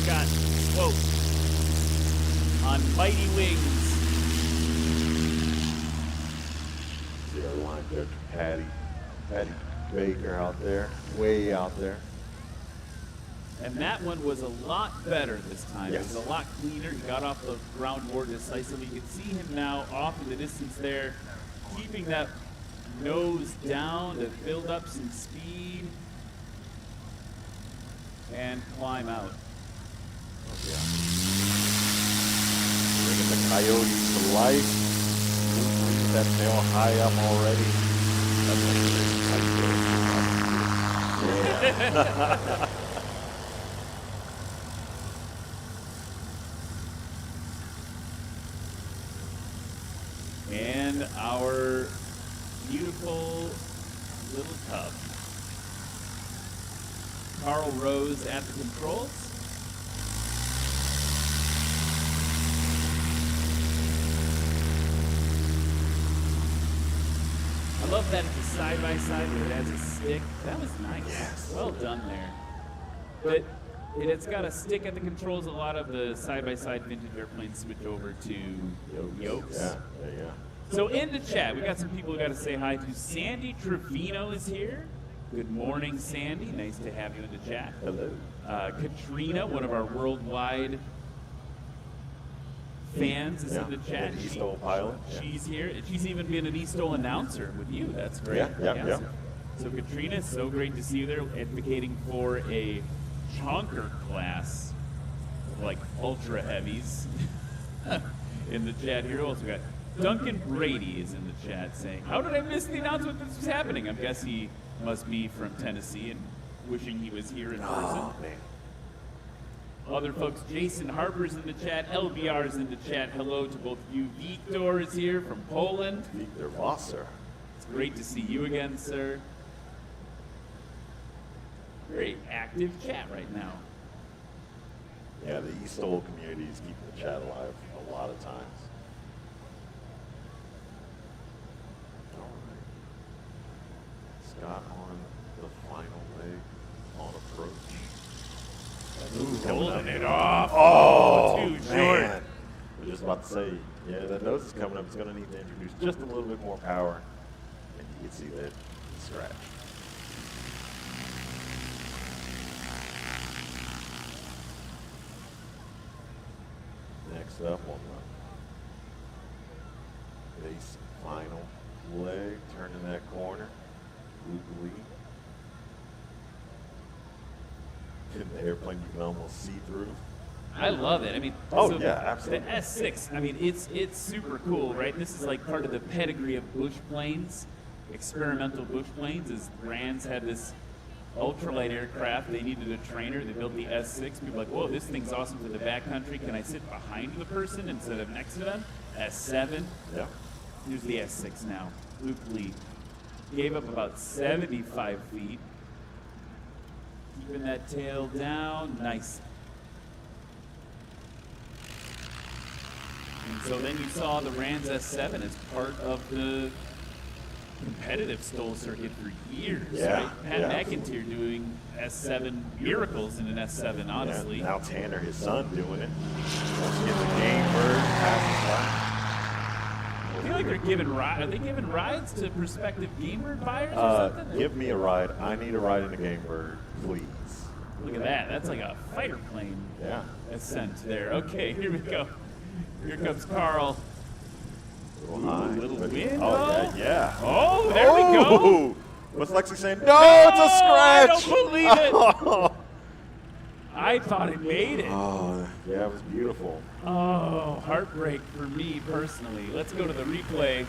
A: Scott Swope on Mighty Wings.
C: See our line judge, Patty Baker out there, way out there.
A: And that one was a lot better this time.
C: Yes.
A: It was a lot cleaner. He got off the ground more decisively. You can see him now off in the distance there, keeping that nose down to build up some speed and climb out.
C: Oh, yeah. Bringing the Coyotes to life. Leave that tail high up already. Yeah.
A: And our beautiful little Cub. Carl Rose at the controls. love that it's a side-by-side where it has a stick. That was nice.
C: Yes.
A: Well done there. But it's got a stick at the controls. A lot of the side-by-side vintage airplanes switch over to yokes.
C: Yeah, there you go.
A: So in the chat, we got some people who got to say hi to. Sandy Trevino is here. Good morning, Sandy. Nice to have you in the chat.
C: Hello.
A: Katrina, one of our worldwide fans, is in the chat.
C: An STOL pilot.
A: She's here. She's even been an STOL announcer with you. That's great.
C: Yeah.
A: So Katrina, so great to see you there, advocating for a chonker class of like ultra heavies in the chat here. Also got Duncan Brady is in the chat saying, "How did I miss the announcement that this was happening?" I guess he must be from Tennessee and wishing he was here in person.
C: Oh, man.
A: Other folks, Jason Harper's in the chat, LBR's in the chat. Hello to both of you. Victor is here from Poland.
C: Victor Wasser.
A: It's great to see you again, sir. Very active chat right now.
C: Yeah, the STOL community is keeping the chat alive a lot of times. All right. Scott on the final leg on approach.
A: Holding it off.
C: Oh,
A: too short.
C: man. I was just about to say, yeah, that nose is coming up. It's going to need to introduce just a little bit more power. And you can see that scratch. Next up on the base final leg, turning that corner. Loop lead. In the airplane you can almost see through.
A: I love it. I mean,
C: yeah, absolutely.
A: The S6, I mean, it's super cool, right? This is like part of the pedigree of bush planes, experimental bush planes. As Rands had this ultralight aircraft, they needed a trainer. They built the S6. People were like, whoa, this thing's awesome for the backcountry. Can I sit behind the person instead of next to them? S7.
C: Yeah.
A: Here's the S6 now. Luke Lee gave up about 75 feet. Keeping that tail down, nice. And so then you saw the Rands S7 as part of the competitive STOL circuit for years, right? Pat McIntyre doing S7 miracles in an S7, honestly.
C: Yeah, now Tanner, his son, doing it. Once you get the game bird, passes by.
A: I feel like they're giving are they giving rides to prospective game bird buyers or something?
C: Give me a ride. I need a ride in a game bird, please.
A: Look at that. That's like a fighter plane ascent there. Okay, here we go. Here comes Carl.
C: A little high.
A: Little wind.
C: Oh, yeah.
A: Oh, there we go.
C: What's Lexi saying? No, it's a scratch.
A: I don't believe it. I thought it made it.
C: Oh, yeah, it was beautiful.
A: Oh, heartbreak for me personally. Let's go to the replay.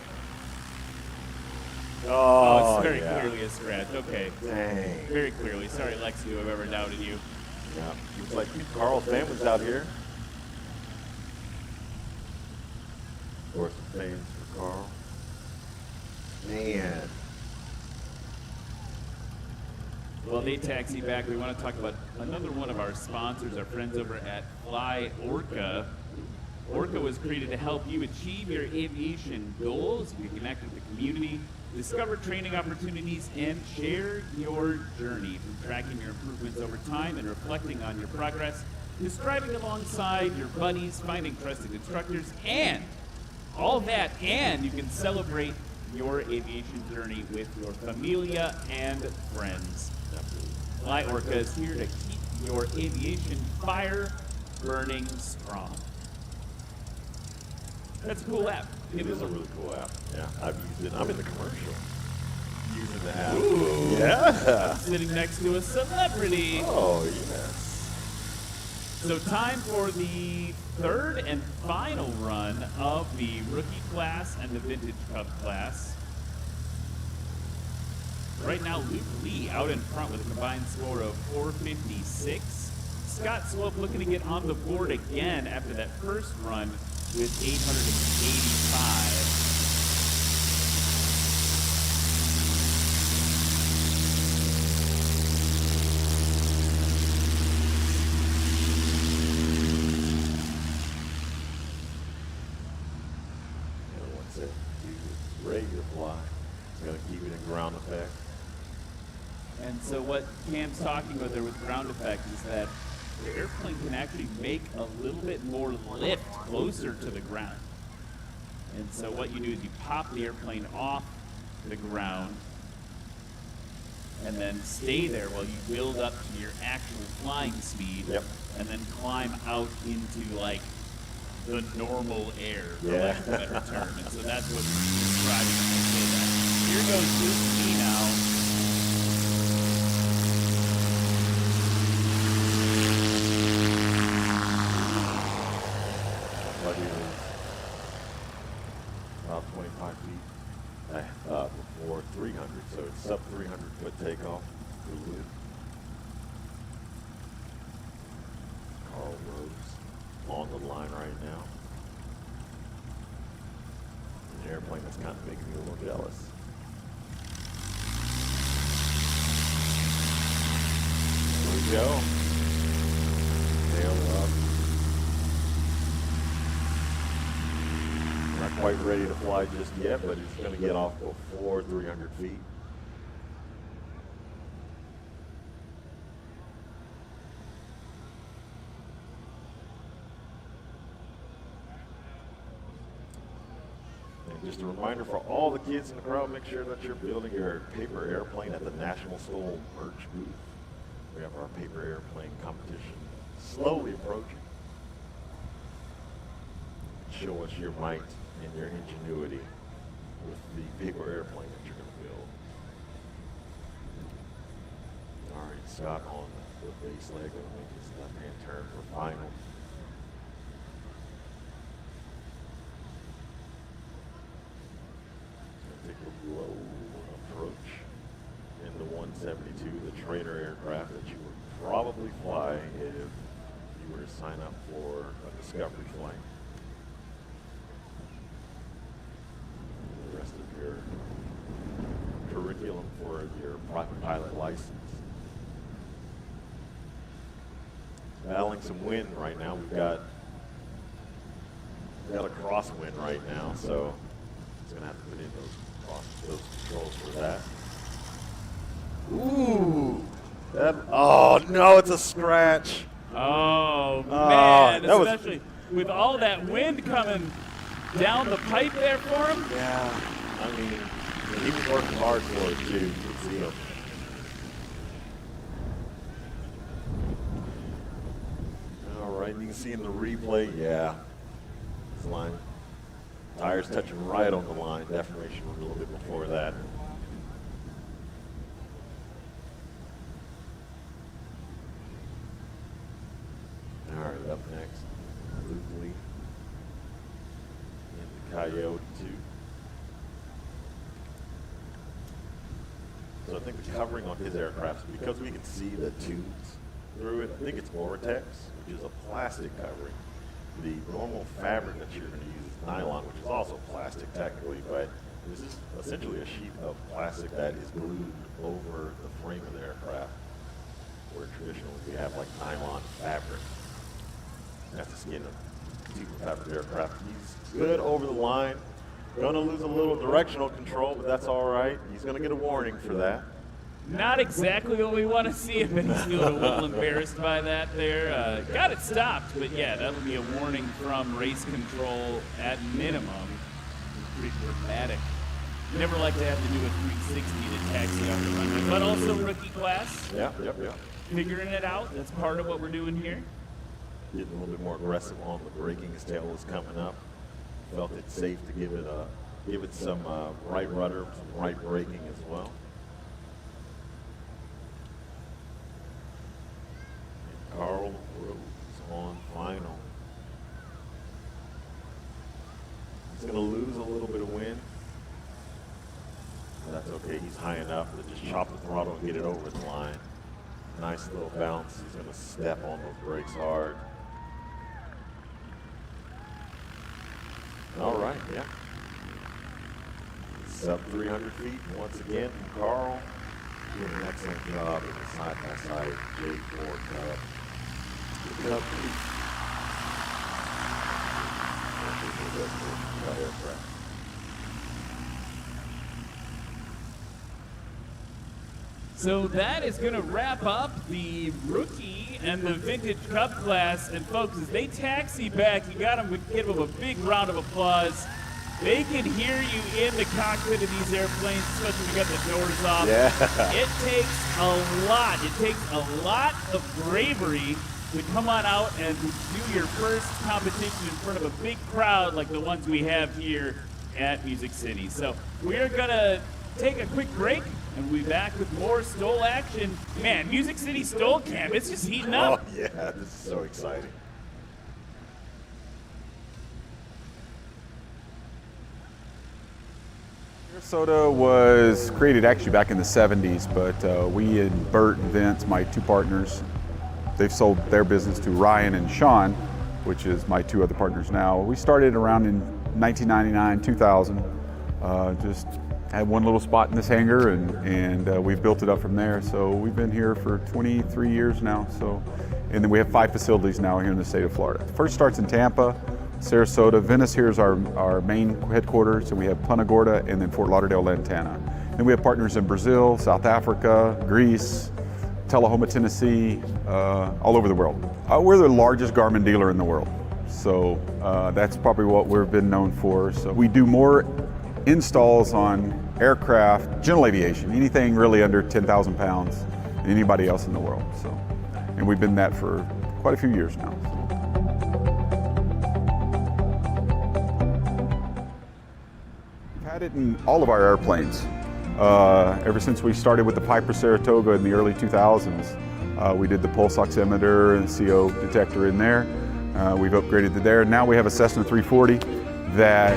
A: Oh, it's very clearly a scratch. Okay.
C: Dang.
A: Very clearly. Sorry, Lexi, who I've ever doubted you.
C: Yeah. Looks like Carl's family's out here. Of course, some fans for Carl. Man.
A: Well, they taxi back. We want to talk about another one of our sponsors, our friends over at Fly Orca. Orca was created to help you achieve your aviation goals. You connect with the community, discover training opportunities, and share your journey from tracking your improvements over time and reflecting on your progress to striving alongside your buddies, finding trusted instructors, and all that, and you can celebrate your aviation journey with your familia and friends. Fly Orca is here to keep your aviation fire burning strong. That's a cool app.
C: It is a really cool app. Yeah, I've used it. I'm in the commercial using the app.
A: Ooh.
C: Yeah.
A: Sitting next to a celebrity.
C: Oh, yes.
A: So time for the third and final run of the rookie class and the vintage Cub class. Right now, Luke Lee out in front with a combined score of 456. Scott Swope looking to get on the board again after that first run with 885.
C: Once that dude is ready to fly, he's going to keep it
A: so what Cam's talking about there with ground effect is that the airplane can actually make a little bit more lift closer to the ground. And so what you do is you pop the airplane off the ground and then stay there while you build up to your actual flying speed, and then climb out into like the normal air, for lack of a better term. And so that's what you're describing when you say that. Here goes Luke E now.
C: But he was about 25 feet before 300, so it's sub 300 foot takeoff. Carl Rose on the line right now. An airplane that's kind of making me a little jealous. Here we go. Tail up. Not quite ready to fly just yet, but it's going to get off before 300 feet. And just a reminder for all the kids in the crowd, make sure that you're building your paper airplane at the National STOL merch booth. We have our paper airplane competition slowly approaching. Show us your might and your ingenuity with the paper airplane that you're going to build. All right, Scott on the base leg, going to make his left-hand turn for final. Take a low approach in the 172, the trainer aircraft that you would probably fly if you were to sign up for a discovery flight. The rest of your curriculum for your private pilot license. Battling some wind right now. We've got a crosswind right now, so it's going to have to put in those controls for that. Ooh! Oh no, it's a scratch.
A: Oh man,
C: that
A: especially with all that wind coming down the pipe there for him.
C: Yeah, I mean, he was working hard for it too. You can see him. All right, you can see in the replay, yeah, this line, tires touching right on the line. Deformation was a little bit before that. All right, up next, Luke Lee in the Coyote 2. So I think the covering on his aircraft, because we can see the tubes through it, I think it's Vortex, which is a plastic covering. The normal fabric that you're going to use is nylon, which is also plastic technically, but this is essentially a sheet of plastic that is glued over the frame of the aircraft, where traditionally we have like nylon fabric. That's the skin of super fabric aircraft. He's good over the line. Gonna lose a little directional control, but that's all right. He's gonna get a warning for that.
A: Not exactly what we want to see him, but he's feeling a little embarrassed by that there. Got it stopped, but yeah, that'll be a warning from race control at minimum. Pretty dramatic. Never like to have to do a 360 to taxi off the runway, but also rookie class.
C: Yep.
A: Figuring it out. That's part of what we're doing here.
C: Getting a little bit more aggressive on the braking. His tail was coming up. Felt it safe to give it some right rudder, some right braking as well. And Carl Rose on final. He's going to lose a little bit of wind. But that's okay. He's high enough to just chop the throttle and get it over the line. Nice little bounce. He's going to step on those brakes hard. All right, yeah. Sub 300 feet once again from Carl. Doing an excellent job in the side-by-side J4 Cub. Cub
A: So that is going to wrap up the rookie and the vintage Cub class. And folks, as they taxi back, you got to give them a big round of applause. They can hear you in the cockpit of these airplanes, especially when you got the doors off.
C: Yeah.
A: It takes a lot. It takes a lot of bravery to come on out and do your first competition in front of a big crowd like the ones we have here at Music City. So we're going to take a quick break, and we'll be back with more STOL action. Man, Music City STOL Camp, it's just heating up.
C: Oh, yeah, this is so exciting.
N: Sarasota was created actually back in the 70s, but we and Bert and Vince, my two partners, they've sold their business to Ryan and Sean, which is my two other partners now. We started around in 1999, 2000. Just had one little spot in this hangar, and we've built it up from there. So we've been here for 23 years now. So, and then we have 5 facilities now here in the state of Florida. First starts in Tampa, Sarasota. Venice here is our main headquarters, and we have Punta Gorda and then Fort Lauderdale, Lantana. Then we have partners in Brazil, South Africa, Greece, Tullahoma, Tennessee, all over the world. We're the largest Garmin dealer in the world. So that's probably what we've been known for. So we do more installs on aircraft, general aviation, anything really under 10,000 pounds than anybody else in the world. So, and we've been that for quite a few years now. We've had it in all of our airplanes. Ever since we started with the Piper Saratoga in the early 2000s, we did the pulse oximeter and CO detector in there. We've upgraded to there. Now we have a Cessna 340 that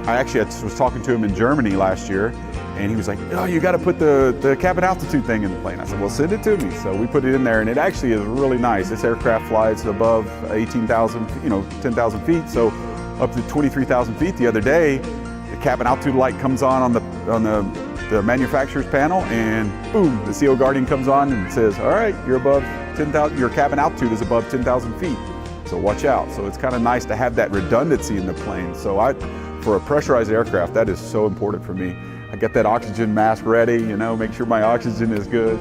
N: I actually was talking to him in Germany last year, and he was like, oh, you got to put the cabin altitude thing in the plane. I said, well, send it to me. So we put it in there, and it actually is really nice. This aircraft flies above 18,000, 10,000 feet, so up to 23,000 feet. The other day, the cabin altitude light comes on the manufacturer's panel, and boom, the CO Guardian comes on and says, all right, you're above 10,000, your cabin altitude is above 10,000 feet. So watch out. So it's kind of nice to have that redundancy in the plane. So for a pressurized aircraft, that is so important for me. I get that oxygen mask ready, make sure my oxygen is good.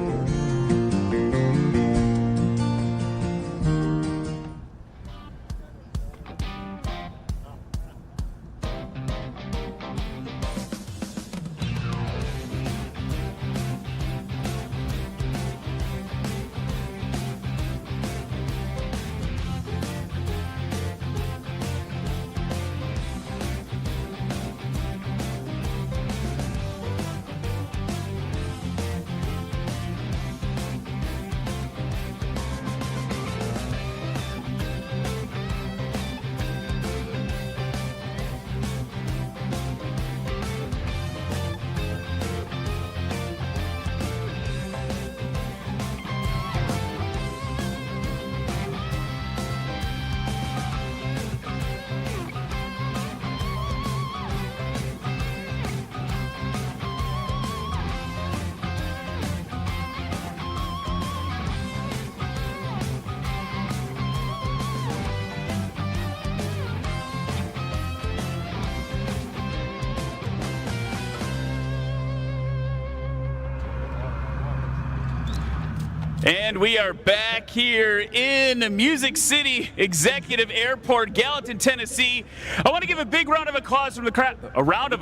A: And we are back here in Music City Executive Airport, Gallatin, Tennessee. I want to give a big round of applause from the crowd. A round of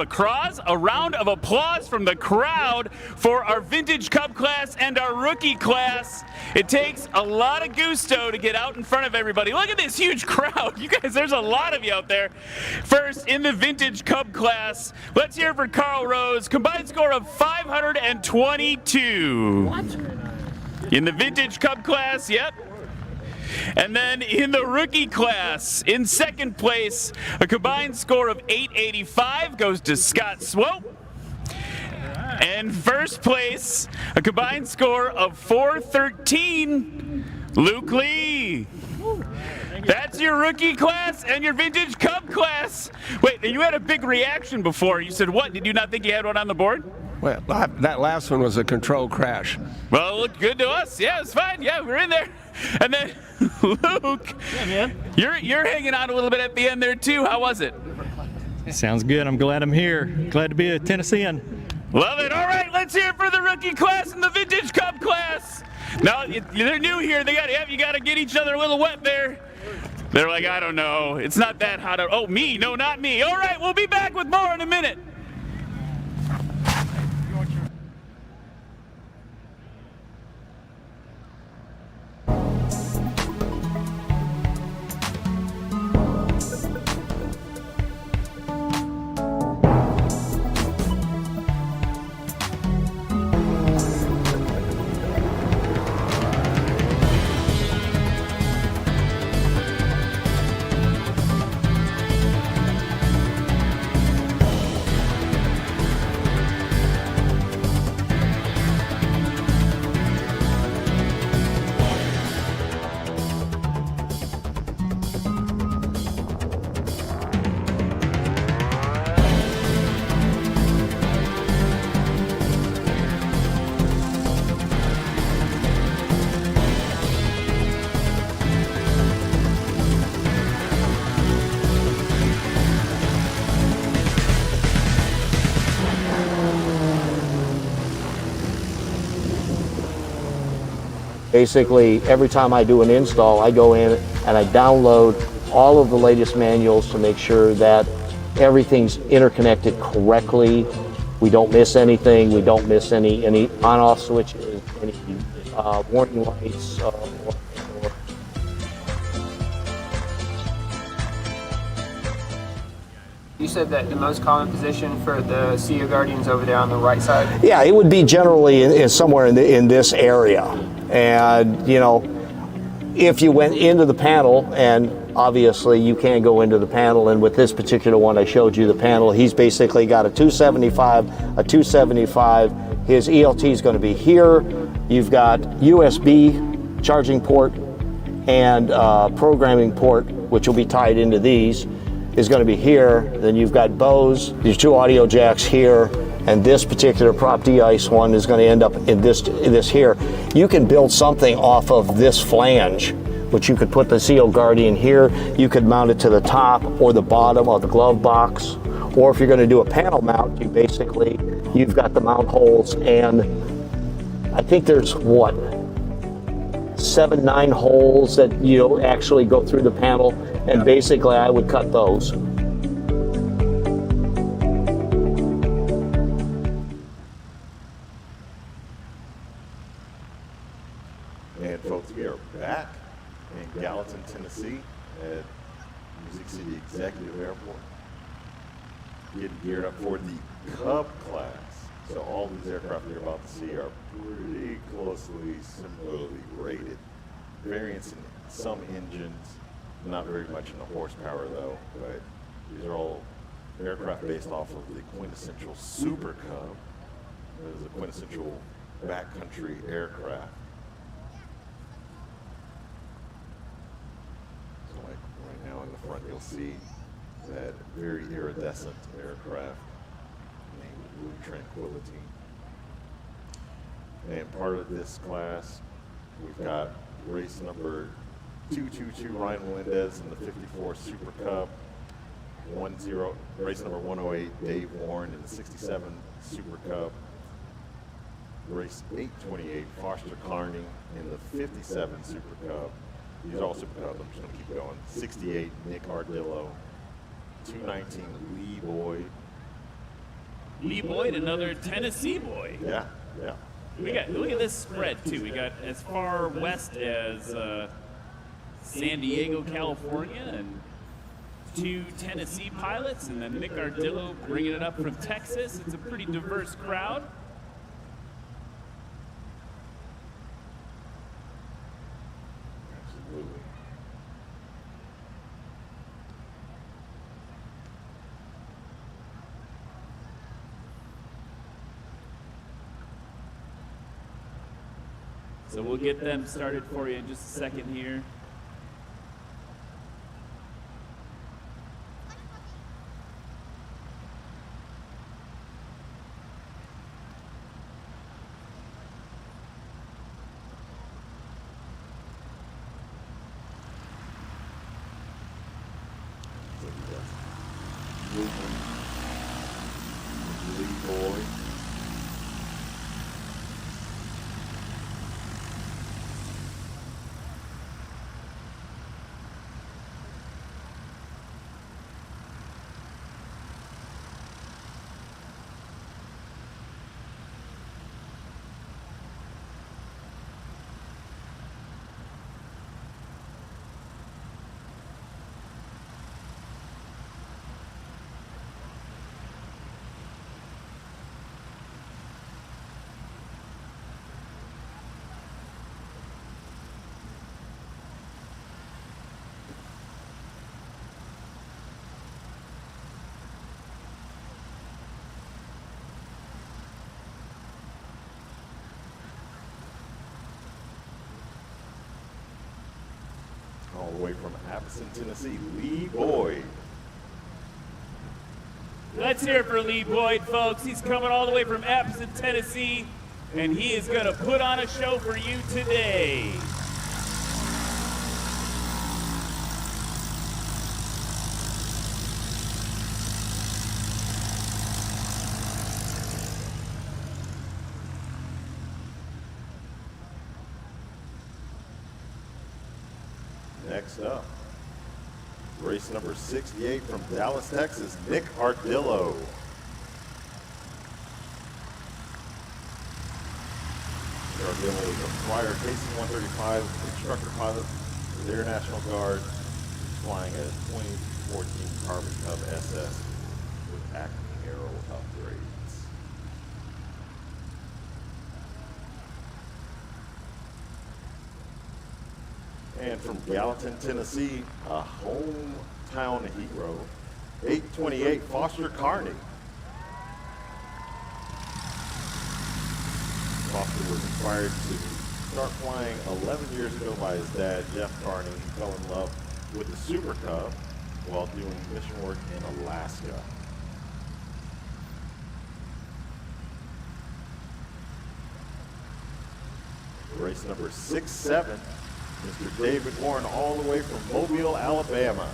A: applause from the crowd for our vintage Cub class and our rookie class. It takes a lot of gusto to get out in front of everybody. Look at this huge crowd. You guys, there's a lot of you out there. First, in the vintage Cub class, let's hear it for Carl Rose. Combined score of 522. What? In the vintage Cub class, yep. And then in the rookie class, in second place, a combined score of 885 goes to Scott Swope. And first place, a combined score of 413, Luke Lee. That's your rookie class and your vintage Cub class. Wait, you had a big reaction before. You said what? Did you not think you had one on the board?
O: Well, that last one was a controlled crash.
A: Well, it looked good to us. Yeah, it's fine. Yeah, we're in there. And then Luke, yeah, man, you're hanging on a little bit at the end there too. How was it?
P: Sounds good. I'm glad I'm here. Glad to be a Tennessean.
A: Love it. All right, let's hear it for the rookie class and the vintage Cub class. Now, they're new here. You got to get each other a little wet there. They're like, I don't know. It's not that hot. Oh, me? No, not me. All right, we'll be back with more in a minute.
K: Basically, every time I do an install, I go in and I download all of the latest manuals to make sure that everything's interconnected correctly. We don't miss anything. We don't miss any on-off switches, any warning lights.
P: You said that the most common position for the CEO Guardian's over there on the right side?
K: Yeah, it would be generally somewhere in this area. And, you know, if you went into the panel, and obviously you can't go into the panel, and with this particular one I showed you the panel, he's basically got a 275. His ELT is going to be here. You've got USB charging port and programming port, which will be tied into these, is going to be here. Then you've got Bose, these two audio jacks here, and this particular prop de-ice one is going to end up in this here. You can build something off of this flange, which you could put the CEO Guardian here. You could mount it to the top or the bottom of the glove box. Or if you're going to do a panel mount, you've got the mount holes, and I think there's 7-9 holes that you actually go through the panel, and basically I would cut those.
C: And folks, we are back in Gallatin, Tennessee at Music City Executive Airport, getting geared up for the Cub Class. So all these aircraft you're about to see are pretty closely similarly rated. Variance in some engines, not very much in the horsepower though, but these are all aircraft based off of the quintessential Super Cub. It is a quintessential backcountry aircraft. So like right now in the front you'll see that very iridescent aircraft named Blue Tranquility. And part of this class, we've got race number 222 Ryan Melendez in the 54 Super Cub, race number 108 Dave Warren in the 67 Super Cub, race 828 Foster Carney in the 57 Super Cub. These are all Super Cubs, I'm just going to keep going. 68 Nick Ardillo, 219 Lee Boyd.
A: Lee Boyd, another Tennessee boy.
C: Yeah.
A: We got, look at this spread too. We got as far west as San Diego, California, and 2 Tennessee pilots, and then Nick Ardillo bringing it up from Texas. It's a pretty diverse crowd.
C: Absolutely.
A: So we'll get them started for you in just a second here.
C: Lee Boyd. the way from Addison, Tennessee, Lee Boyd.
A: Let's hear it for Lee Boyd, folks. He's coming all the way from Addison, Tennessee, and he is going to put on a show for you today.
C: Next up, race number 68 from Dallas, Texas, Nick Ardillo. Ardillo is a prior KC-135 instructor pilot for the Air National Guard, flying a 2014 Carbon Cub SS with Acme Aero upgrades. And from Gallatin, Tennessee, a hometown hero, 828 Foster Carney. Foster was inspired to start flying 11 years ago by his dad, Jeff Carney. He fell in love with the Super Cub while doing mission work in Alaska. Race number 67. Mr. David Warren, all the way from Mobile, Alabama.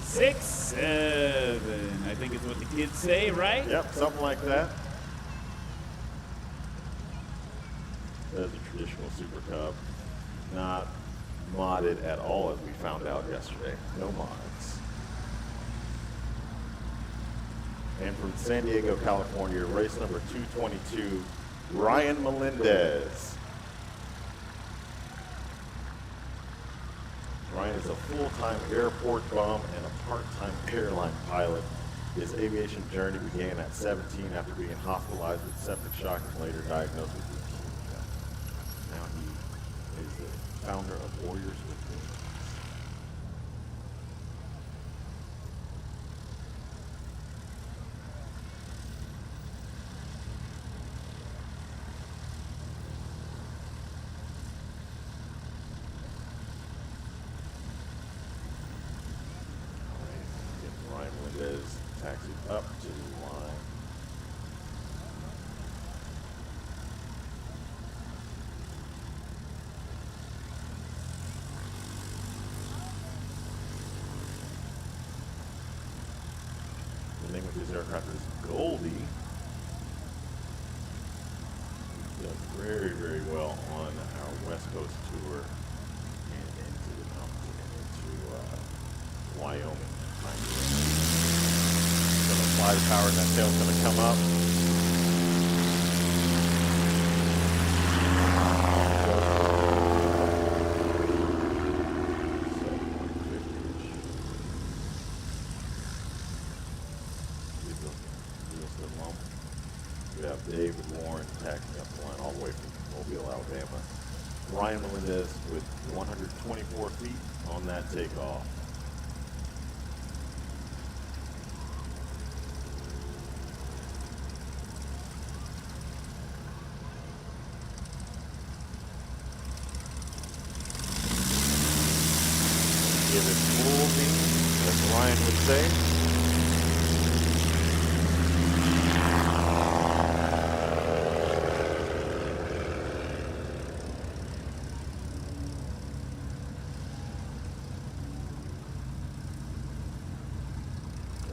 A: 6'7", I think is what the kids say, right?
C: Yep, something like that. That's a traditional Super Cub. Not modded at all, as we found out yesterday. No mods. And from San Diego, California, race number 222, Ryan Melendez. Ryan is a full-time airport bum and a part-time airline pilot. His aviation journey began at 17 after being hospitalized with septic shock and later diagnosed with leukemia. Now he is the founder of Warriors with Wings. Taxied up to the line. The name of his aircraft is Goldie. He's done very, very well on our West Coast tour and into the mountains and into Wyoming. Apply the power and that tail's going to come up. We have David Warren taxing up the line all the way from Mobile, Alabama. Ryan Melendez with 124 feet on that takeoff. Give it full beam, as Ryan would say.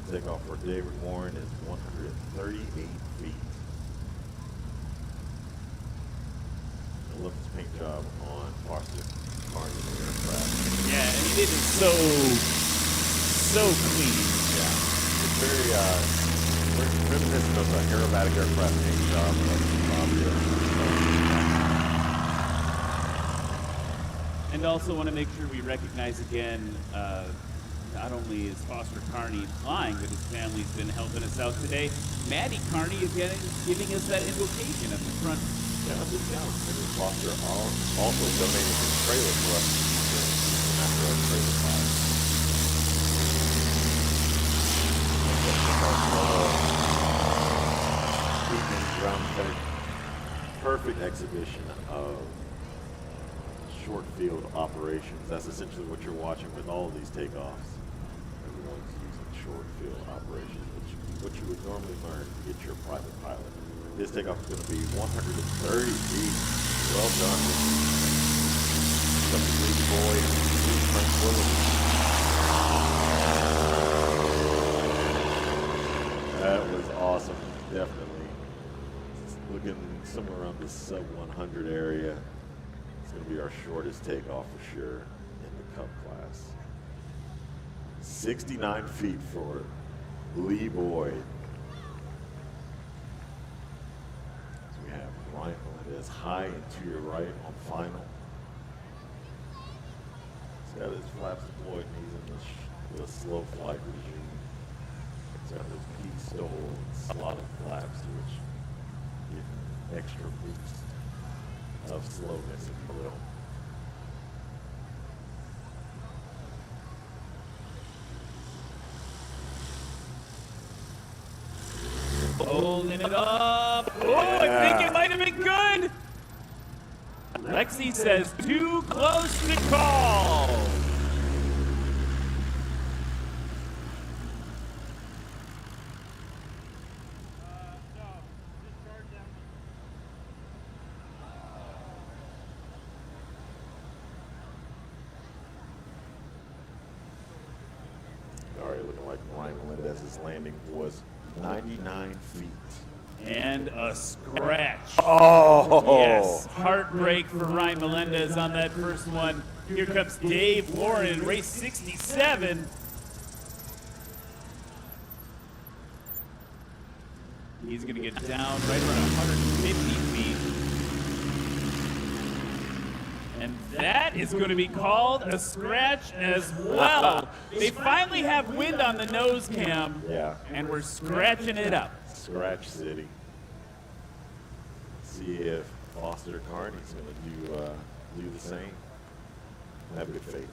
C: The takeoff for David Warren is 138 feet. I love this paint job on Foster Carney aircraft.
A: Yeah, and he did it so clean.
C: Yeah, it's very reminiscent of an aerobatic aircraft paint job.
A: And also want to make sure we recognize again, not only is Foster Carney flying, but his family's been helping us out today. Maddie Carney again giving us that invocation at the front.
C: Yeah, Foster also donated his trailer for us after our trailer fire. Perfect exhibition of short field operations. That's essentially what you're watching with all of these takeoffs. Everyone's using short field operations, which is what you would normally learn to get your private pilot. This takeoff is going to be 130 feet. Well done. Some big boy and tranquility. That was awesome, definitely. Looking somewhere around the sub 100 area. It's going to be our shortest takeoff for sure in the Cub class. 69 feet for Lee Boyd. So we have Ryan Melendez high and to your right on final. He's got his flaps deployed and he's in the slow flight regime. He's got those peak stole and slotted flaps, which give extra boost of slowness, if you will.
A: Holding it up. Oh, I think it might have been good. Lexi says too close to call.
C: Already looking like Ryan Melendez's landing was 99 feet.
A: And a scratch.
C: Oh!
A: Yes, heartbreak for Ryan Melendez on that first one. Here comes Dave Warren in race 67. He's going to get down right around 150 feet. And that is going to be called a scratch as well. They finally have wind on the nose cam.
C: Yeah.
A: And we're scratching it up.
C: Scratch City. See if Foster Carney's going to do the same. Have good faith in him.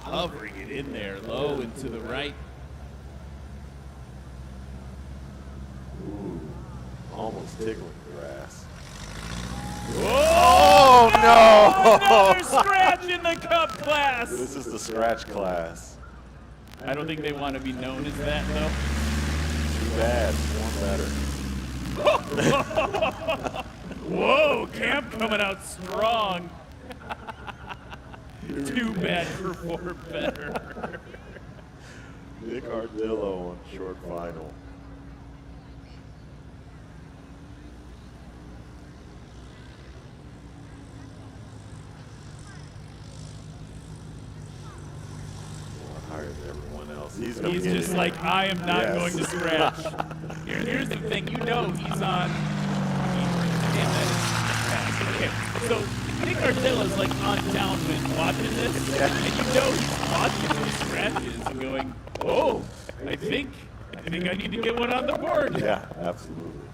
A: Hovering it in there, low and to the right.
C: Ooh, almost tickling the grass.
A: Oh,
C: no!
A: Another scratch in the Cub class.
C: This is the scratch class.
A: I don't think they want to be known as that, though.
C: Too bad. One better.
A: Whoa, Camp coming out strong. Too bad for four better.
C: Nick Ardillo on short final. Higher than everyone else. He's
A: just like, I am not going to scratch. Here's the thing, you know he's on. Damn, that is okay, so Nick Ardillo's like on downwind watching this, and you know he's watching those scratches and going, oh, I think I need to get one on the board.
C: Yeah, absolutely.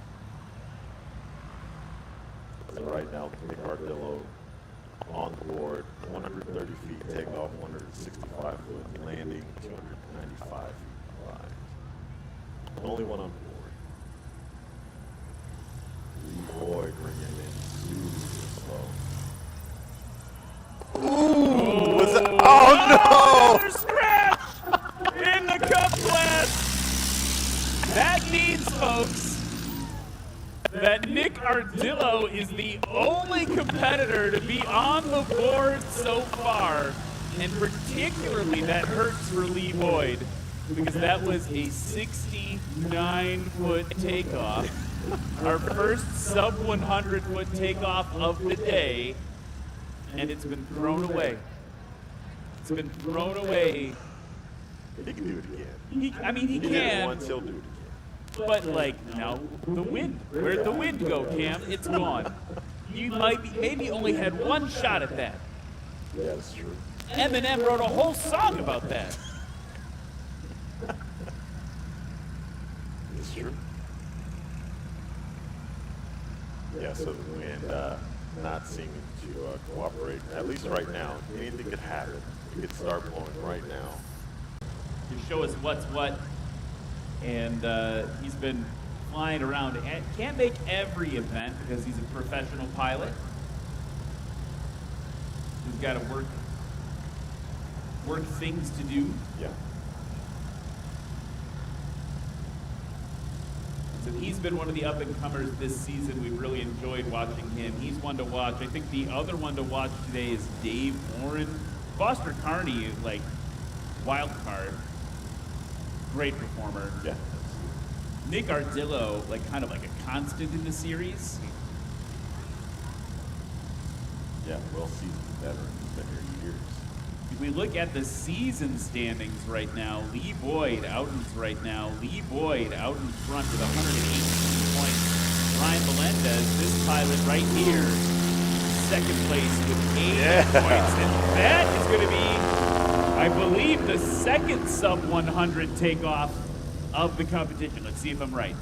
C: So right now, Nick Ardillo on the board, 130 feet takeoff, 165 foot landing, 295 feet rise. Only one on board. Lee Boyd bringing in super slow. Ooh! Was it? Oh no!
A: Another scratch in the Cub class. That means, folks, that Nick Ardillo is the only competitor to be on the board so far, and particularly that hurts for Lee Boyd, because that was a 69-foot takeoff, our first sub 100-foot takeoff of the day, and it's been thrown away. It's been thrown away.
C: He can do it again.
A: He can.
C: He did it once, he'll do it again.
A: But like now, the wind. Where'd the wind go, Cam? It's gone. You maybe only had one shot at that.
C: Yeah, that's true.
A: Eminem wrote a whole song about that.
C: It's true. Yeah, so the wind not seeming to cooperate, at least right now. Anything could happen. It could start blowing right now.
A: To show us what's what. And he's been flying around. Can't make every event because he's a professional pilot. He's got to work things to do.
C: Yeah.
A: So he's been one of the up-and-comers this season. We've really enjoyed watching him. He's one to watch. I think the other one to watch today is Dave Warren. Foster Carney, like, wild card. Great performer.
C: Yeah.
A: Nick Ardillo, like, kind of like a constant in the series.
C: Yeah, well-seasoned veteran. He's been here years.
A: If we look at the season standings right now, Lee Boyd out in right now. Lee Boyd out in front with 118 points. Ryan Melendez, this pilot right here, second place with 80 points. And that is going to be, I believe, the second sub-100 takeoff of the competition. Let's see if I'm right.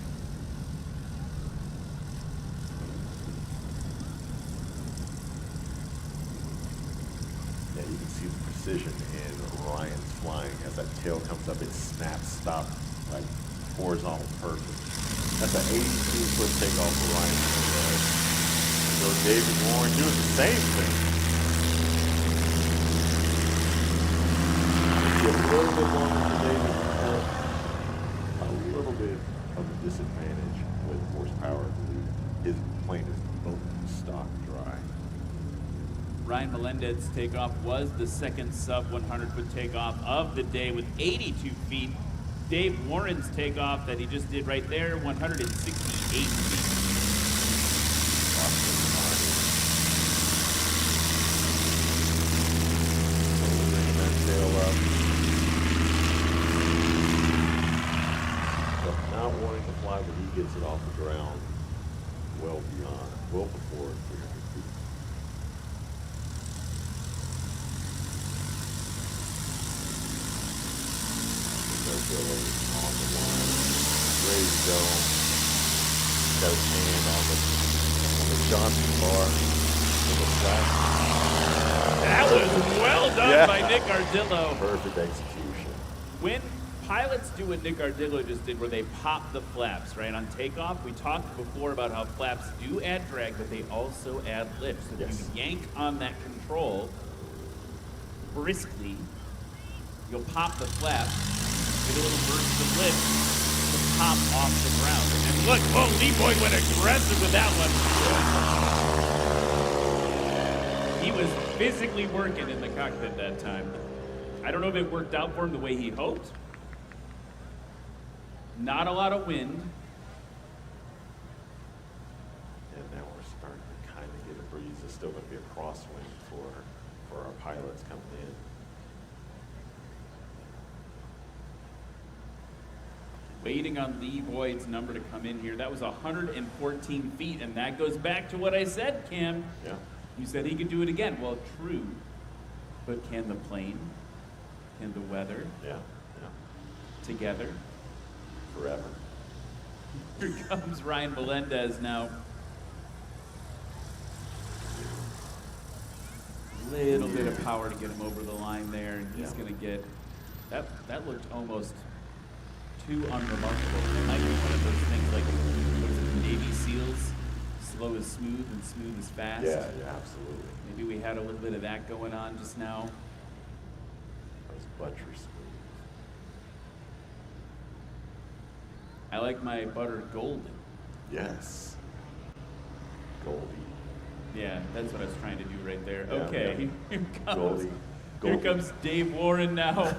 C: Yeah, you can see the precision in Ryan's flying. As that tail comes up, it snaps, stop, like horizontal perfect. That's an 82-foot takeoff for Ryan. So David Warren doing the same thing. Get a little bit longer for David. A little bit of a disadvantage with horsepower. I believe his plane is both stock dry.
A: Ryan Melendez's takeoff was the second sub-100-foot takeoff of the day with 82 feet. Dave Warren's takeoff that he just did right there, 168 feet.
C: Bringing that tail up. But not wanting to fly, but he gets it off the ground well before 300 feet. On the line, ready to go. Got his hand on the Johnson bar with the flash.
A: That was well done by Nick Ardillo.
C: Perfect execution.
A: When pilots do what Nick Ardillo just did, where they pop the flaps, right, on takeoff, we talked before about how flaps do add drag, but they also add lift. So if you yank on that control briskly, you'll pop the flap, get a little burst of lift to pop off the ground. And look, whoa, Lee Boyd went aggressive with that one. He was physically working in the cockpit that time. I don't know if it worked out for him the way he hoped. Not a lot of wind.
C: And now we're starting to kind of get a breeze. There's still going to be a crosswind for our pilots coming in.
A: Waiting on Lee Boyd's number to come in here. That was 114 feet, and that goes back to what I said, Cam.
C: Yeah.
A: You said he could do it again. Well, true. But can the plane, can the weather, together?
C: Forever.
A: Here comes Ryan Melendez now. Little bit of power to get him over the line there, and he's going to get, that looked almost too unremarkable. It might be one of those things like, what is it, Navy SEALs? Slow is smooth and smooth is fast.
C: Yeah, absolutely.
A: Maybe we had a little bit of that going on just now.
C: That was buttery smooth.
A: I like my butter golden.
C: Yes. Goldie.
A: Yeah, that's what I was trying to do right there.
C: Yeah,
A: Okay,
C: yeah.
A: Here comes
C: Goldie.
A: Here comes Dave Warren now.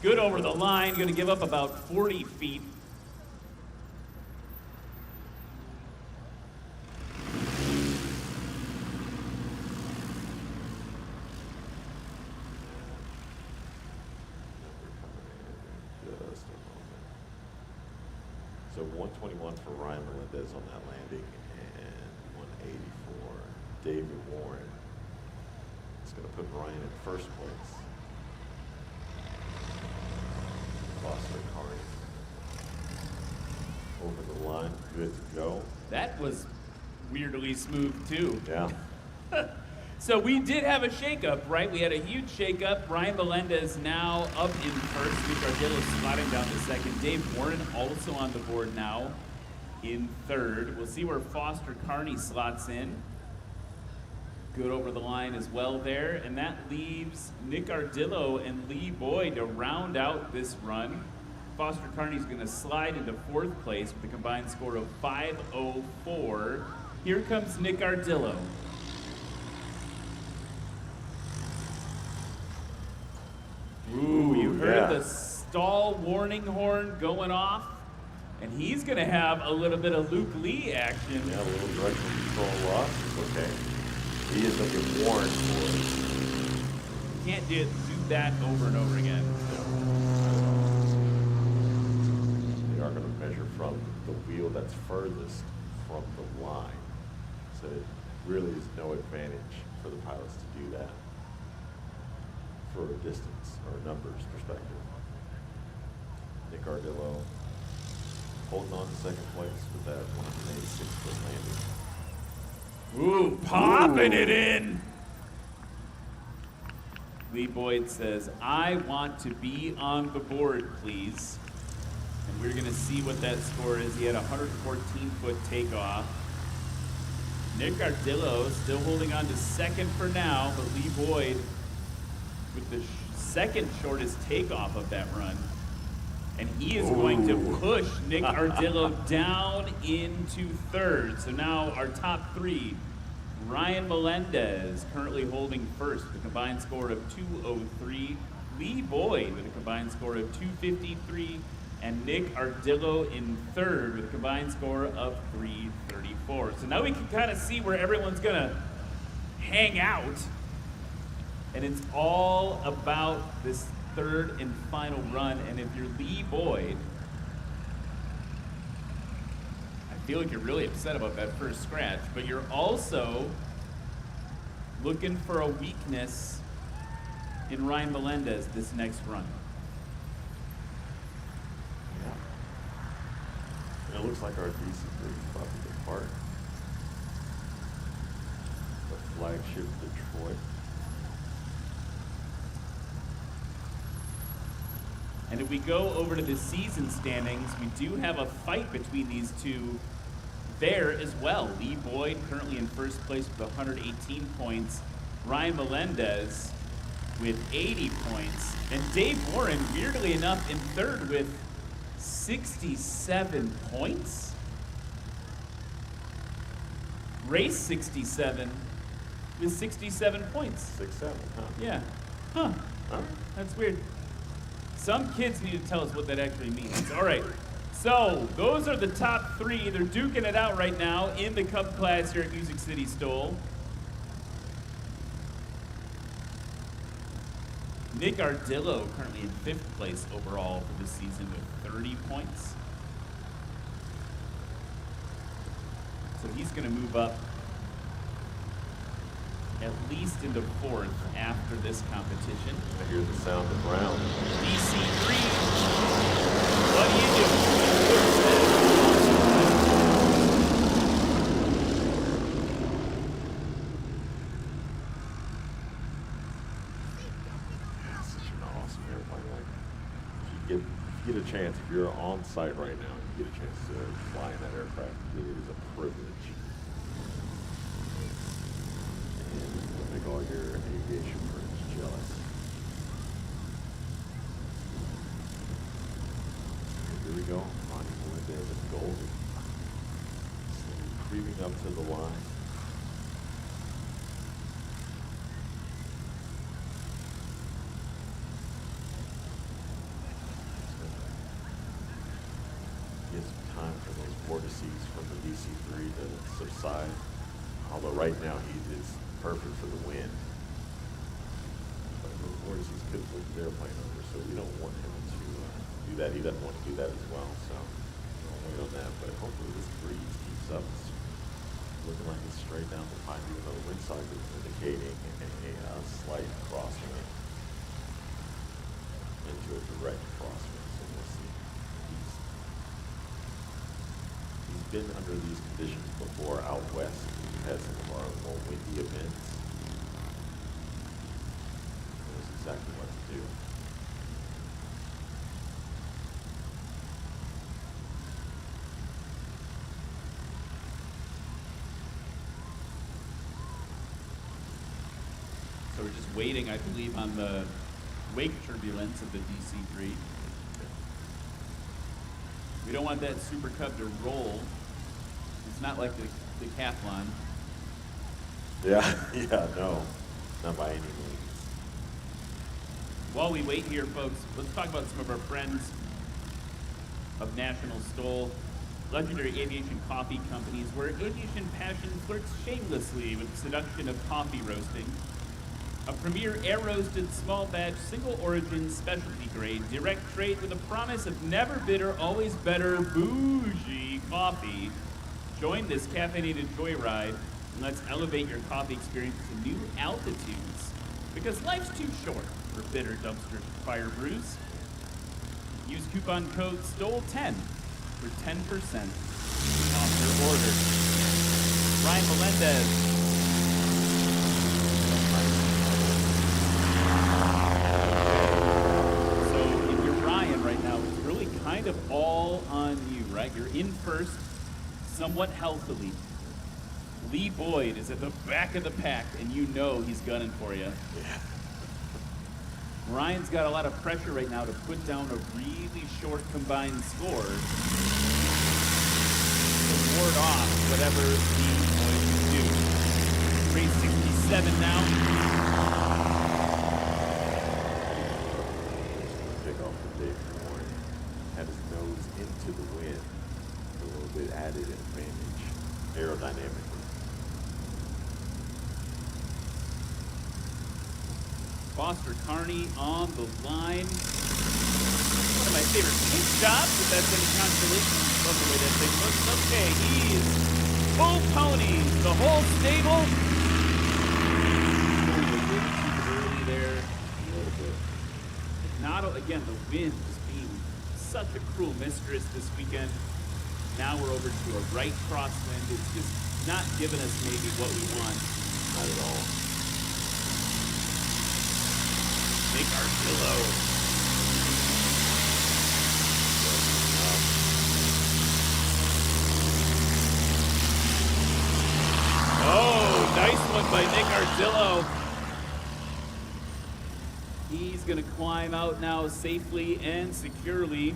A: Good over the line, going to give up about 40 feet.
C: So 121 for Ryan Melendez on that landing and 180 for David Warren. It's going to put Ryan in first place. Foster Carney over the line, good to go.
A: That was weirdly smooth too.
C: Yeah.
A: So we did have a shakeup, right? We had a huge shakeup. Ryan Melendez now up in first. Nick Ardillo sliding down to second. Dave Warren also on the board now in third. We'll see where Foster Carney slots in. Good over the line as well there. And that leaves Nick Ardillo and Lee Boyd to round out this run. Foster Carney's going to slide into fourth place with a combined score of 504. Here comes Nick Ardillo. Ooh, you heard the stall warning horn going off, and he's going to have a little bit of Luke Lee action.
C: Yeah, a little direction control loss. It's okay. He is going to get warned for it.
A: Can't do that over and over again.
C: They are going to measure from the wheel that's furthest from the line. So it really is no advantage for the pilots to do that for a distance or a numbers perspective. Nick Ardillo holding on to second place with that 186-foot landing.
A: Ooh, popping it in. Lee Boyd says, I want to be on the board, please. And we're gonna see what that score is. He had a 114-foot takeoff. Nick Ardillo still holding on to second for now, but Lee Boyd with the second shortest takeoff of that run. And he is going to push Nick Ardillo down into third. So now our top three, Ryan Melendez currently holding first with a combined score of 203. Lee Boyd with a combined score of 253. And Nick Ardillo in third with a combined score of 334. So now we can kind of see where everyone's gonna hang out. And it's all about this third and final run. And if you're Lee Boyd, I feel like you're really upset about that first scratch, but you're also looking for a weakness in Ryan Melendez this next run.
C: And it looks like our DC3 is about to depart. The flagship Detroit.
A: And if we go over to the season standings, we do have a fight between these two there as well. Lee Boyd currently in first place with 118 points. Ryan Melendez with 80 points. And Dave Warren, weirdly enough, in third with 67 points. Race 67 with 67 points.
C: 6-7, huh?
A: Yeah. Huh. That's weird. Some kids need to tell us what that actually means. All right. So those are the top three. They're duking it out right now in the Cub Class here at Music City STOL. Nick Ardillo currently in fifth place overall for this season with 30 points. So he's going to move up at least into fourth after this competition.
C: I hear the sound of round.
A: DC3, what do you do?
C: Such an awesome airplane. Like, if you get a chance, if you're on site right now, and you get a chance to fly in that aircraft, it is a privilege. Make all your aviation friends jealous. Here we go. Ronnie Melendez and Golden. Creeping up to the line. Give some time for those vortices from the DC3 to subside. Although right now it's perfect for the wind. But those vortices could flip the airplane over, so we don't want him to do that. He doesn't want to do that as well, so we'll wait on that. But hopefully this breeze keeps up. It's looking like it's straight down the pipe, even though the wind side is indicating a slight crosswind into a direct crosswind. So we'll see. He's been under these conditions before out west. We've had some of our more windy events. exactly what to do.
A: So we're just waiting, I believe, on the wake turbulence of the DC-3. We don't want that Super Cub to roll. It's not like the decathlon.
C: Yeah, no, not by any means.
A: While we wait here, folks, let's talk about some of our friends of National STOL, legendary aviation coffee companies, where aviation passion flirts shamelessly with the seduction of coffee roasting. A premier air-roasted, small batch, single origin, specialty grade, direct trade with a promise of never bitter, always better, bougie coffee. Join this caffeinated joyride and let's elevate your coffee experience to new altitudes. Because life's too short for bitter dumpster fire brews. Use coupon code STOL10 for 10% off your order. Ryan Melendez. Kind of all on you, right? You're in first, somewhat healthily. Lee Boyd is at the back of the pack, and you know he's gunning for you.
C: Yeah.
A: Ryan's got a lot of pressure right now to put down a really short combined score to ward off whatever Lee Boyd can do. Race 67 now.
C: Takeoff for Dave. Had his nose into the wind, a little bit added advantage aerodynamically.
A: Foster Carney on the line. One of my favorite pit stops, if that's any consolation. Love the way that thing looks. Okay, he's full ponies, the whole stable. Early there.
C: A little bit.
A: Not again, the wind is being such a cruel mistress this weekend. Now we're over to a right crosswind. It's just not giving us maybe what we want.
C: Not at all.
A: Make our pillow. Oh, nice one by Nick Ardillo. He's going to climb out now safely and securely.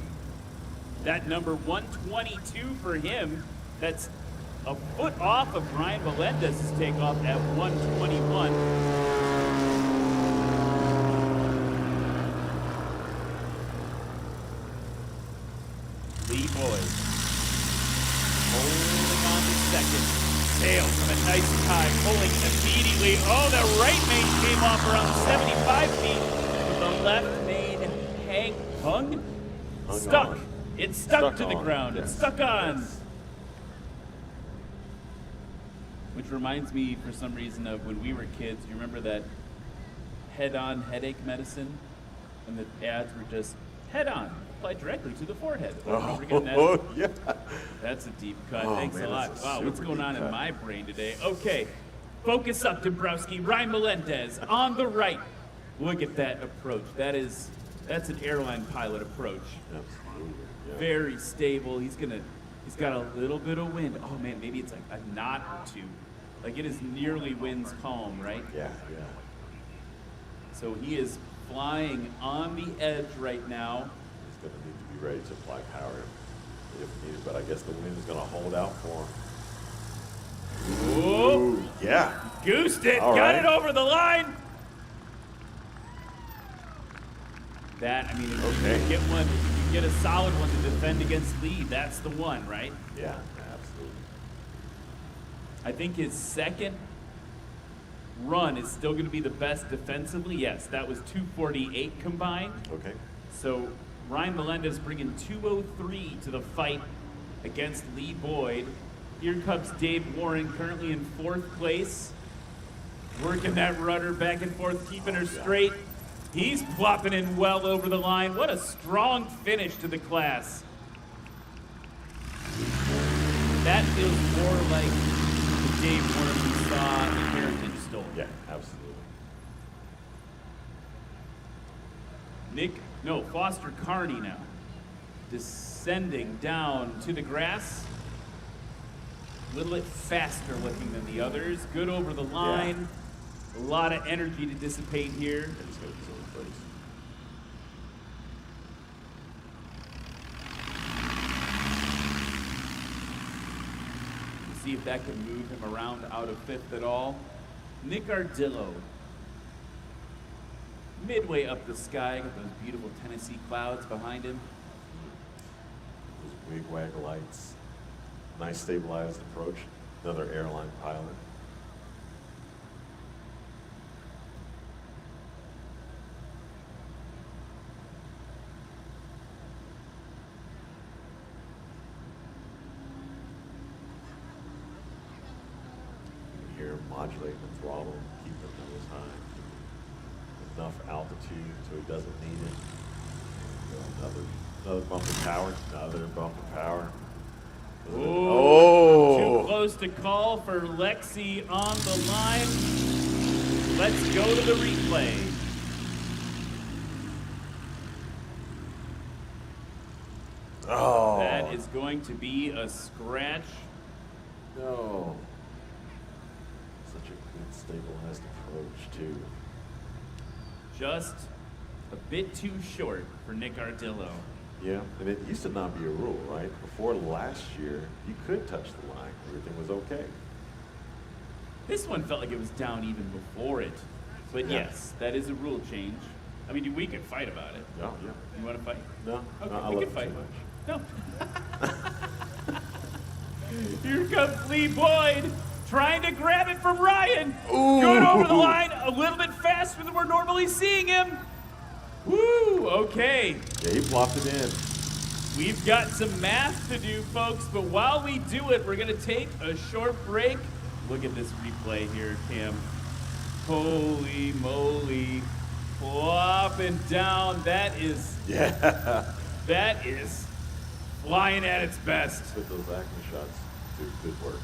A: That number 122 for him. That's a foot off of Ryan Melendez's takeoff at 121. Lee Boyd holding on to second. Sails from a nice time, pulling immediately. Oh, the right main came off around 75 feet. The left main hung stuck.
C: On.
A: It's stuck to the
C: on.
A: ground.
C: Yes.
A: It's stuck on.
C: Yes.
A: Which reminds me, for some reason, of when we were kids. Do you remember that head-on headache medicine? And the ads were just head-on, apply directly to the forehead.
C: Yeah.
A: That's a deep cut.
C: Oh,
A: Thanks
C: man,
A: a lot.
C: that's a
A: Wow, what's
C: super
A: going
C: deep
A: on in
C: cut.
A: my brain today? Okay, focus up, Dombrowski. Ryan Melendez on the right. Look at that approach. That's an airline pilot approach.
C: Absolutely. Yeah.
A: Very stable. He's got a little bit of wind. Oh man, maybe it's like a knot or two. Like it is nearly wind's calm, right?
C: Yeah.
A: So he is flying on the edge right now.
C: He's going to need to be ready to apply power if needed, but I guess the wind is going to hold out for him.
A: Ooh,
C: Yeah.
A: goosed it,
C: All
A: got
C: right.
A: it over the line. That, I mean, if
C: Okay.
A: you get one, if you get a solid one to defend against Lee, that's the one, right?
C: Yeah, absolutely.
A: I think his second run is still going to be the best defensively. Yes, that was 248 combined.
C: Okay.
A: So Ryan Melendez bringing 203 to the fight against Lee Boyd. Here comes Dave Warren, currently in 4th place. Working that rudder back and forth, keeping her straight. He's plopping in well over the line. What a strong finish to the class. That feels more like the Dave Warren we saw in Heritage STOL.
C: Yeah, absolutely.
A: Foster Carney now. Descending down to the grass. A little bit faster looking than the others. Good over the line. A lot of energy to dissipate here. See if that can move him around out of fifth at all. Nick Ardillo. Midway up the sky, got those beautiful Tennessee clouds behind him.
C: Those wig-wag lights. Nice stabilized approach. Another airline pilot. You can hear him modulating the throttle, keeping the nose high. Enough altitude so he doesn't need it. Another bump of power. Another bump of power.
A: Too close to call for Lexi on the line. Let's go to the replay.
C: Oh.
A: That is going to be a scratch.
C: No. Such a good stabilized approach, too.
A: Just a bit too short for Nick Ardillo.
C: Yeah, and it used to not be a rule, right? Before last year, you could touch the line. Everything was okay.
A: This one felt like it was down even before it. But yes, that is a rule change. I mean, we could fight about it.
C: Yeah.
A: You want to fight?
C: No.
A: Okay,
C: No, I
A: we
C: love
A: can
C: it
A: fight.
C: too much.
A: No. Here comes Lee Boyd, trying to grab it from Ryan.
C: Ooh.
A: Good over the line, a little bit faster than we're normally seeing him. Woo, okay.
C: Yeah, he plopped it in.
A: We've got some math to do, folks, but while we do it, we're going to take a short break. Look at this replay here, Cam. Holy moly. Flopping down. That is flying at its best.
C: With those acting shots, good work.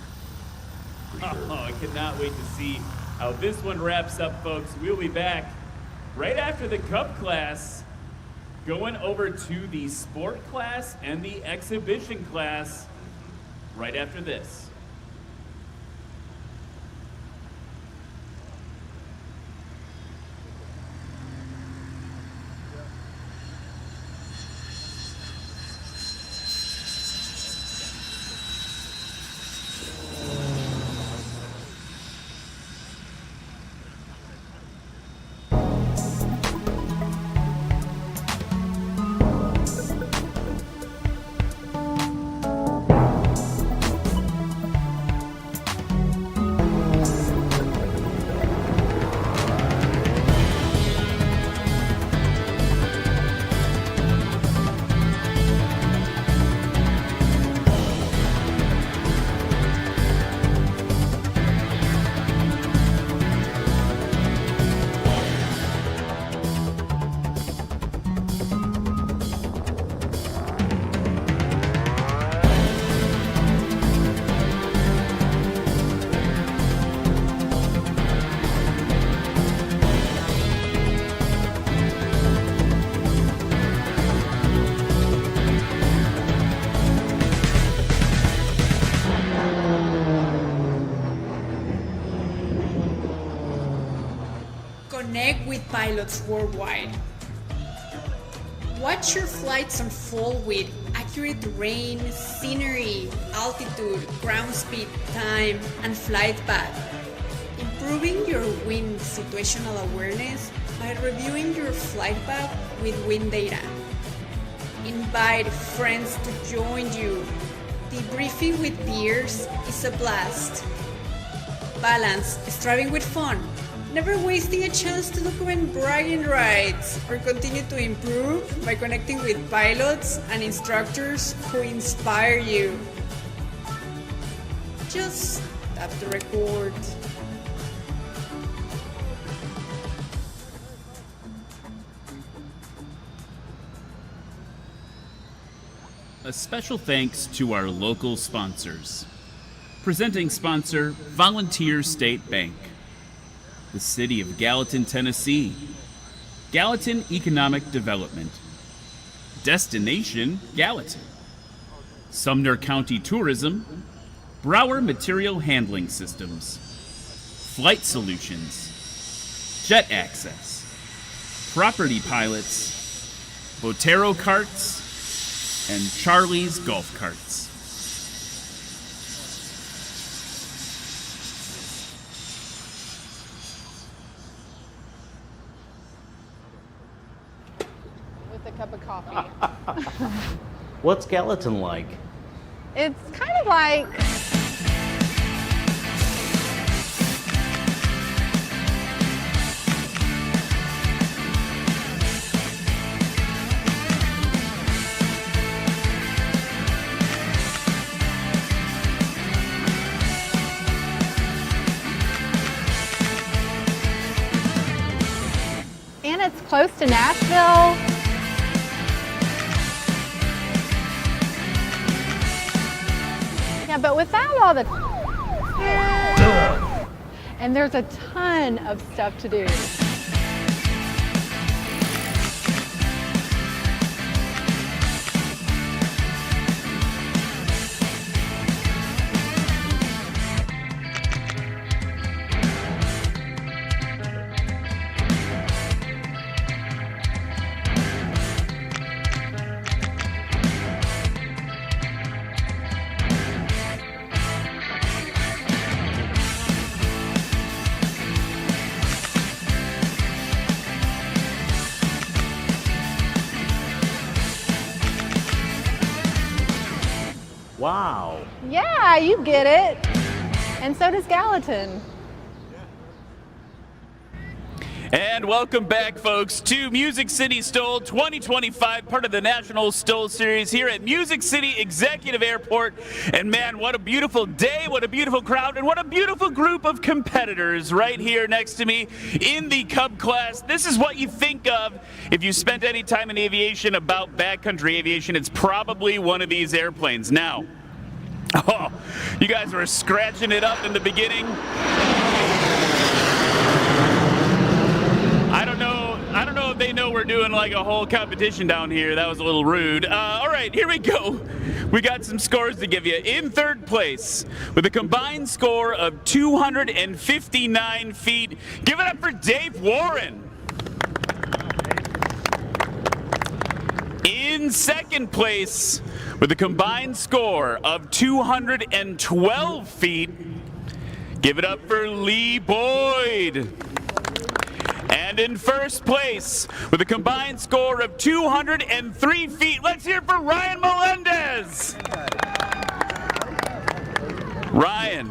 C: For sure.
A: Oh, I cannot wait to see how this one wraps up, folks. We'll be back right after the Cub Class, going over to the Sport Class and the Exhibition Class right after this.
Q: Connect with pilots worldwide. Watch your flights unfold with accurate terrain, scenery, altitude, ground speed, time, and flight path. Improving your wind situational awareness by reviewing your flight path with wind data. Invite friends to join you. Debriefing with peers is a blast. Balance striving with fun. Never wasting a chance to document bragging rights or continue to improve by connecting with pilots and instructors who inspire you. Just tap the record.
A: A special thanks to our local sponsors. Presenting sponsor, Volunteer State Bank. The City of Gallatin, Tennessee. Gallatin Economic Development. Destination, Gallatin. Sumner County Tourism. Brower Material Handling Systems. Flight Solutions. Jet Access. Property Pilots. Botero Carts. And Charlie's Golf Carts.
J: With a cup of coffee.
R: What's Gallatin like?
J: It's kind of like and it's close to Nashville. Yeah, but without all the and there's a ton of stuff to do.
R: Wow.
J: Yeah, you get it. And so does Gallatin.
A: And welcome back, folks, to Music City STOL 2025, part of the National STOL Series here at Music City Executive Airport. And man, what a beautiful day, what a beautiful crowd, and what a beautiful group of competitors right here next to me in the Cub Class. This is what you think of if you spent any time in aviation about backcountry aviation. It's probably one of these airplanes. Now, oh, you guys were scratching it up in the beginning. I don't know if they know we're doing like a whole competition down here. That was a little rude. All right, here we go. We got some scores to give you. In third place, with a combined score of 259 feet, give it up for Dave Warren. In second place, with a combined score of 212 feet, give it up for Lee Boyd. And in first place, with a combined score of 203 feet, let's hear it for Ryan Melendez. Ryan,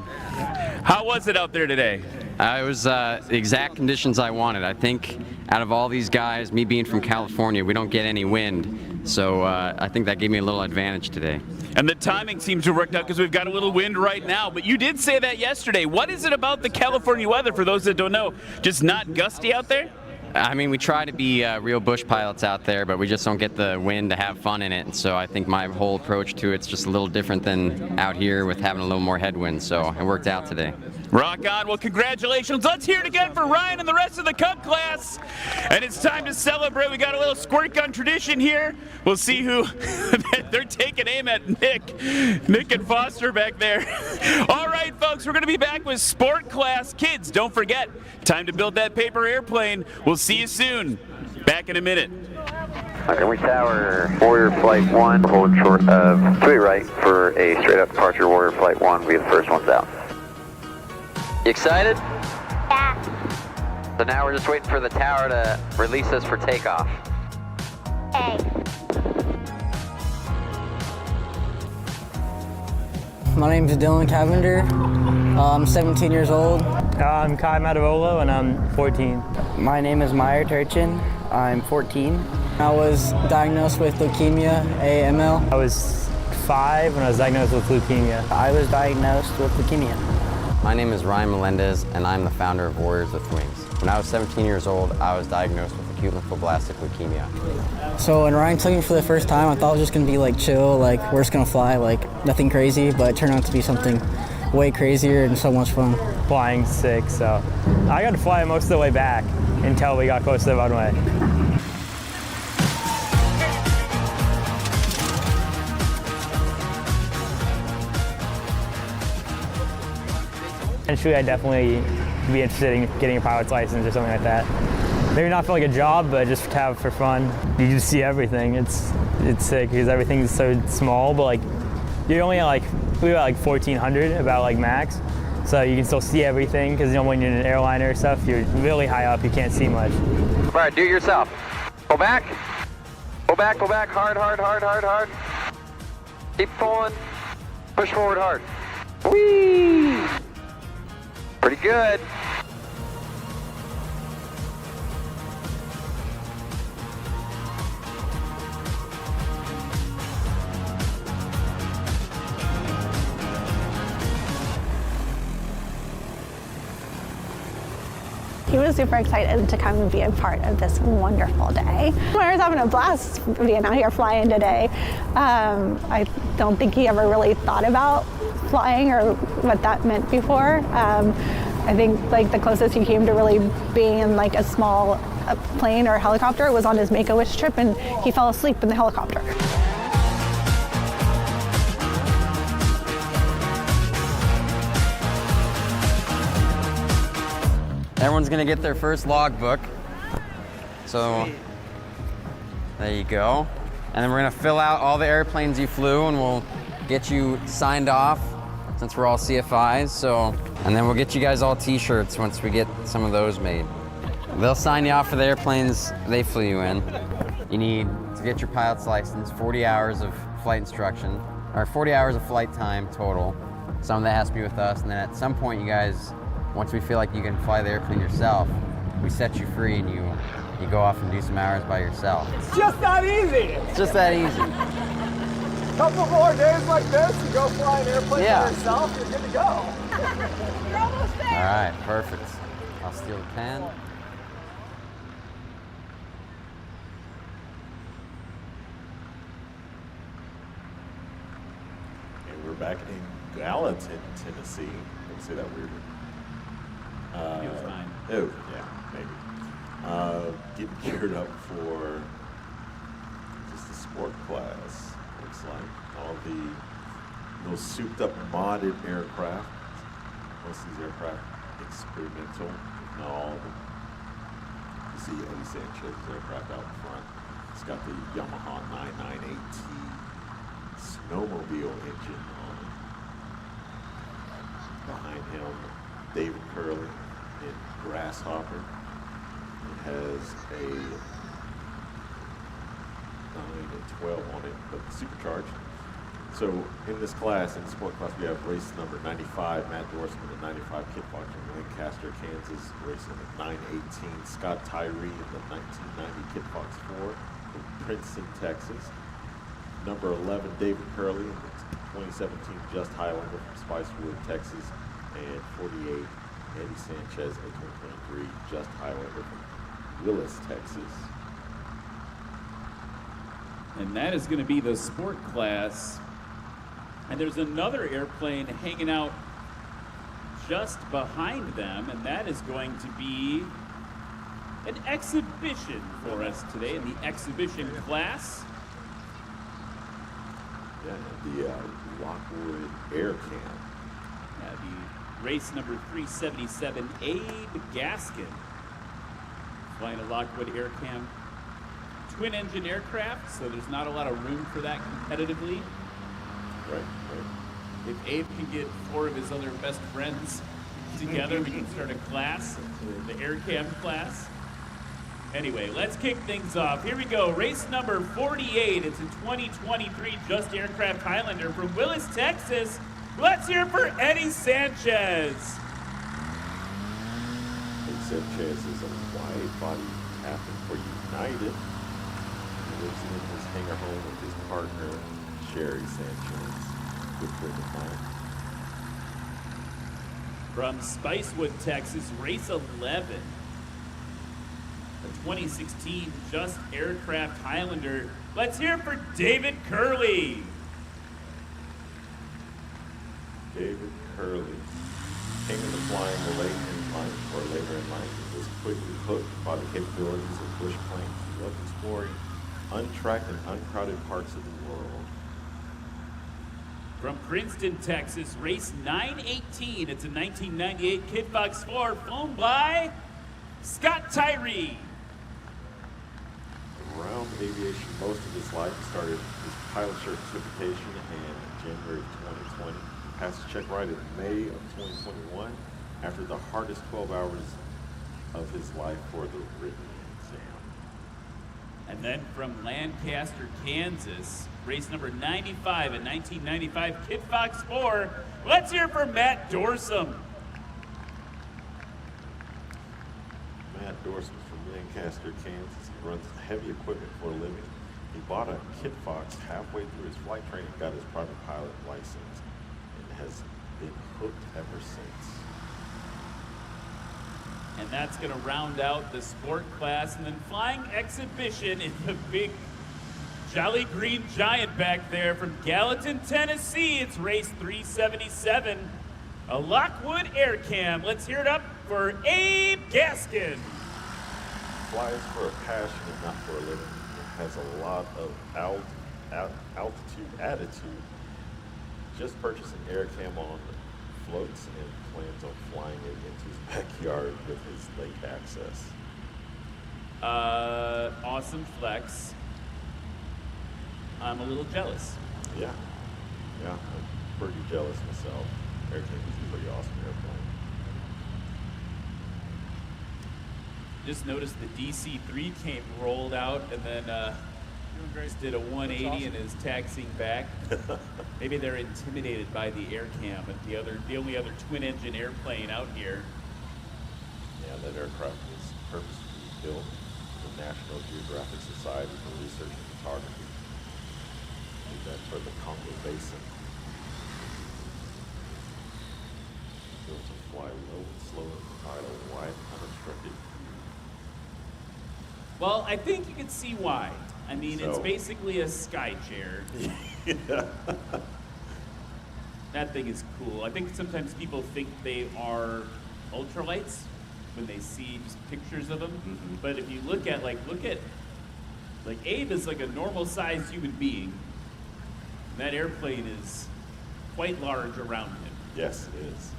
A: how was it out there today?
S: It was the exact conditions I wanted. I think out of all these guys, me being from California, we don't get any wind. So I think that gave me a little advantage today.
A: And the timing seems to have worked out because we've got a little wind right now. But you did say that yesterday. What is it about the California weather, for those that don't know, just not gusty out there?
S: I mean, we try to be real bush pilots out there, but we just don't get the wind to have fun in it. And so I think my whole approach to it's just a little different than out here with having a little more headwind. So it worked out today.
A: Rock on. Well, congratulations. Let's hear it again for Ryan and the rest of the Cub Class. And it's time to celebrate. We got a little squirt gun tradition here. We'll see who they're taking aim at. Nick and Foster back there. All right, folks, we're going to be back with Sport Class. Kids, don't forget, time to build that paper airplane. We'll see you soon. Back in a minute.
T: Montgomery Tower, Warrior Flight 1, hold short of 3 right for a straight up departure. Warrior Flight 1 will be the first ones out.
S: You excited? Yeah. So now we're just waiting for the tower to release us for takeoff.
F: Hey.
U: My name is Dylan Cavender. I'm 17 years old.
V: I'm Kai Matavolo and I'm 14.
U: My name is Meyer Turchin. I'm 14. I was diagnosed with leukemia, AML.
V: I was 5 when I was diagnosed with leukemia.
U: I was diagnosed with leukemia.
S: My name is Ryan Melendez, and I'm the founder of Warriors with Wings. When I was 17 years old, I was diagnosed with acute lymphoblastic leukemia.
U: So when Ryan took me for the first time, I thought it was just gonna be like chill, like we're just gonna fly, like nothing crazy, but it turned out to be something way crazier and so much fun.
V: Flying sick, so I got to fly most of the way back until we got close to the runway. Eventually, I'd definitely be interested in getting a pilot's license or something like that. Maybe not for like a job, but just to have for fun. You just see everything. It's sick because everything's so small, but like you're only at like, we were at like 1,400 about like max. So you can still see everything because when you're in an airliner or stuff, you're really high up, you can't see much.
T: All right, do it yourself. Go back. Go back, go back. Hard, hard, hard, hard, hard. Keep pulling. Push forward hard. Whee! Pretty good.
J: He was super excited to come and be a part of this wonderful day. I was having a blast being out here flying today. I don't think he ever really thought about flying or what that meant before. I think like the closest he came to really being in like a small plane or helicopter was on his Make-A-Wish trip, and he fell asleep in the helicopter.
S: Everyone's gonna get their first logbook. So there you go. And then we're gonna fill out all the airplanes you flew, and we'll get you signed off since we're all CFIs. So, and then we'll get you guys all t-shirts once we get some of those made. They'll sign you off for the airplanes they flew you in. You need to get your pilot's license, 40 hours of flight instruction, or 40 hours of flight time total. Some of that has to be with us, and then at some point you guys, once we feel like you can fly the airplane yourself, we set you free and you go off and do some hours by yourself.
B: It's just that easy.
S: It's just that easy.
B: Couple more days like this, you go fly an airplane
S: Yeah.
B: by yourself, you're good to go.
J: You're almost there.
S: All right, perfect. I'll steal the pen.
C: And we're back in Gallatin, Tennessee. Don't say that weird.
A: It was fine.
C: Oh, yeah, maybe. Getting geared up for just the sport class. Looks like all the little souped up modded aircraft. Most of these aircraft experimental, not all of them. You see Eddie Sanchez's aircraft out in front. It's got the Yamaha 998T snowmobile engine on it. Behind him, David Curley in Grasshopper. It has a 9 and 12 on it, but supercharged. So in this class, in the sport class, we have race number 95, Matt Dorsman, the 95 Kit Fox from Lancaster, Kansas, race number 918, Scott Tyree in the 1990 Kit Fox 4 from Princeton, Texas. Number 11, David Curley in the 2017 Just Highlander from Spicewood, Texas. And 48, Eddie Sanchez, a 2023 Just Highlander from Willis, Texas.
A: And that is going to be the sport class. And there's another airplane hanging out just behind them, and that is going to be an exhibition for us today in the exhibition class.
C: Yeah, the Lockwood Air Camp.
A: The race number 377, Abe Gaskin, flying a Lockwood Air Camp twin engine aircraft, so there's not a lot of room for that competitively.
C: Right.
A: If Abe can get 4 of his other best friends together, we can start a class, the Air Camp class. Anyway, let's kick things off. Here we go, race number 48. It's a 2023 Just Aircraft Highlander from Willis, Texas. Let's hear it for Eddie Sanchez.
C: Eddie Sanchez is a wide-body captain for United. He lives in his hangar home with his partner, Sherry Sanchez. Good friend of mine.
A: From Spicewood, Texas, race 11. A 2016 Just Aircraft Highlander. Let's hear it for David Curley.
C: David Curley came into flying late in life or later in life and was quickly hooked by the capabilities of bush planes. He loved exploring untracked and uncrowded parts of the world.
A: From Princeton, Texas, race 918. It's a 1998 Kit Fox 4 flown by Scott Tyree.
C: Around aviation most of his life, he started his pilot certification in January of 2020. He passed his check ride in May of 2021 after the hardest 12 hours of his life for the written exam.
A: And then from Lancaster, Kansas, race number 95 in 1995 Kit Fox 4. Let's hear from Matt Dorsum.
C: Matt Dorsum from Lancaster, Kansas. He runs heavy equipment for a living. He bought a Kit Fox halfway through his flight training, got his private pilot license, and has been hooked ever since.
A: And that's going to round out the sport class. And then flying exhibition in the big Jolly Green Giant back there from Gallatin, Tennessee. It's race 377, a Lockwood Air Cam. Let's hear it up for Abe Gaskin.
C: Flies for a passion and not for a living. It has a lot of altitude attitude. Just purchased an Air Cam on floats and plans on flying it into his backyard with his lake access.
A: Awesome flex. I'm a little jealous.
C: Yeah, I'm pretty jealous myself. Air Cam is a pretty awesome airplane.
A: Just noticed the DC-3 came rolled out and then just did a 180 and is taxiing back. Maybe they're intimidated by the Air Cam, but the only other twin-engine airplane out here.
C: Yeah, that aircraft was purposely built for the National Geographic Society for Research and Photography. And that's for the Congo Basin. Built to fly low and slow and provide a wide, unobstructed view.
A: Well, I think you can see why. I mean, it's
C: So-
A: basically a sky chair.
C: Yeah.
A: That thing is cool. I think sometimes people think they are ultralights when they see just pictures of them.
C: Mm-hmm.
A: But if you look at Abe is like a normal sized human being. That airplane is quite large around him.
C: Yes, it is.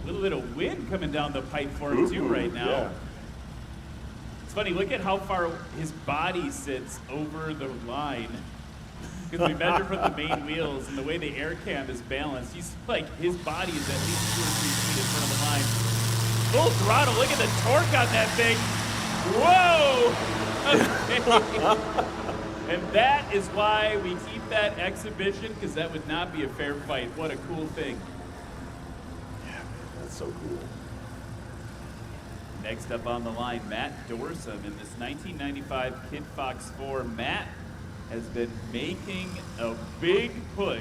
A: A little bit of wind coming down the pipe for him too right now.
C: Yeah.
A: It's funny, look at how far his body sits over the line. Because we measure from the main wheels and the way the air cam is balanced, his body is at least 2 or 3 feet in front of the line. Full throttle, look at the torque on that thing. Whoa! And that is why we keep that exhibition, because that would not be a fair fight. What a cool thing.
C: Yeah, man, that's so cool.
A: Next up on the line, Matt Dorsum in this 1995 Kit Fox 4. Matt has been making a big push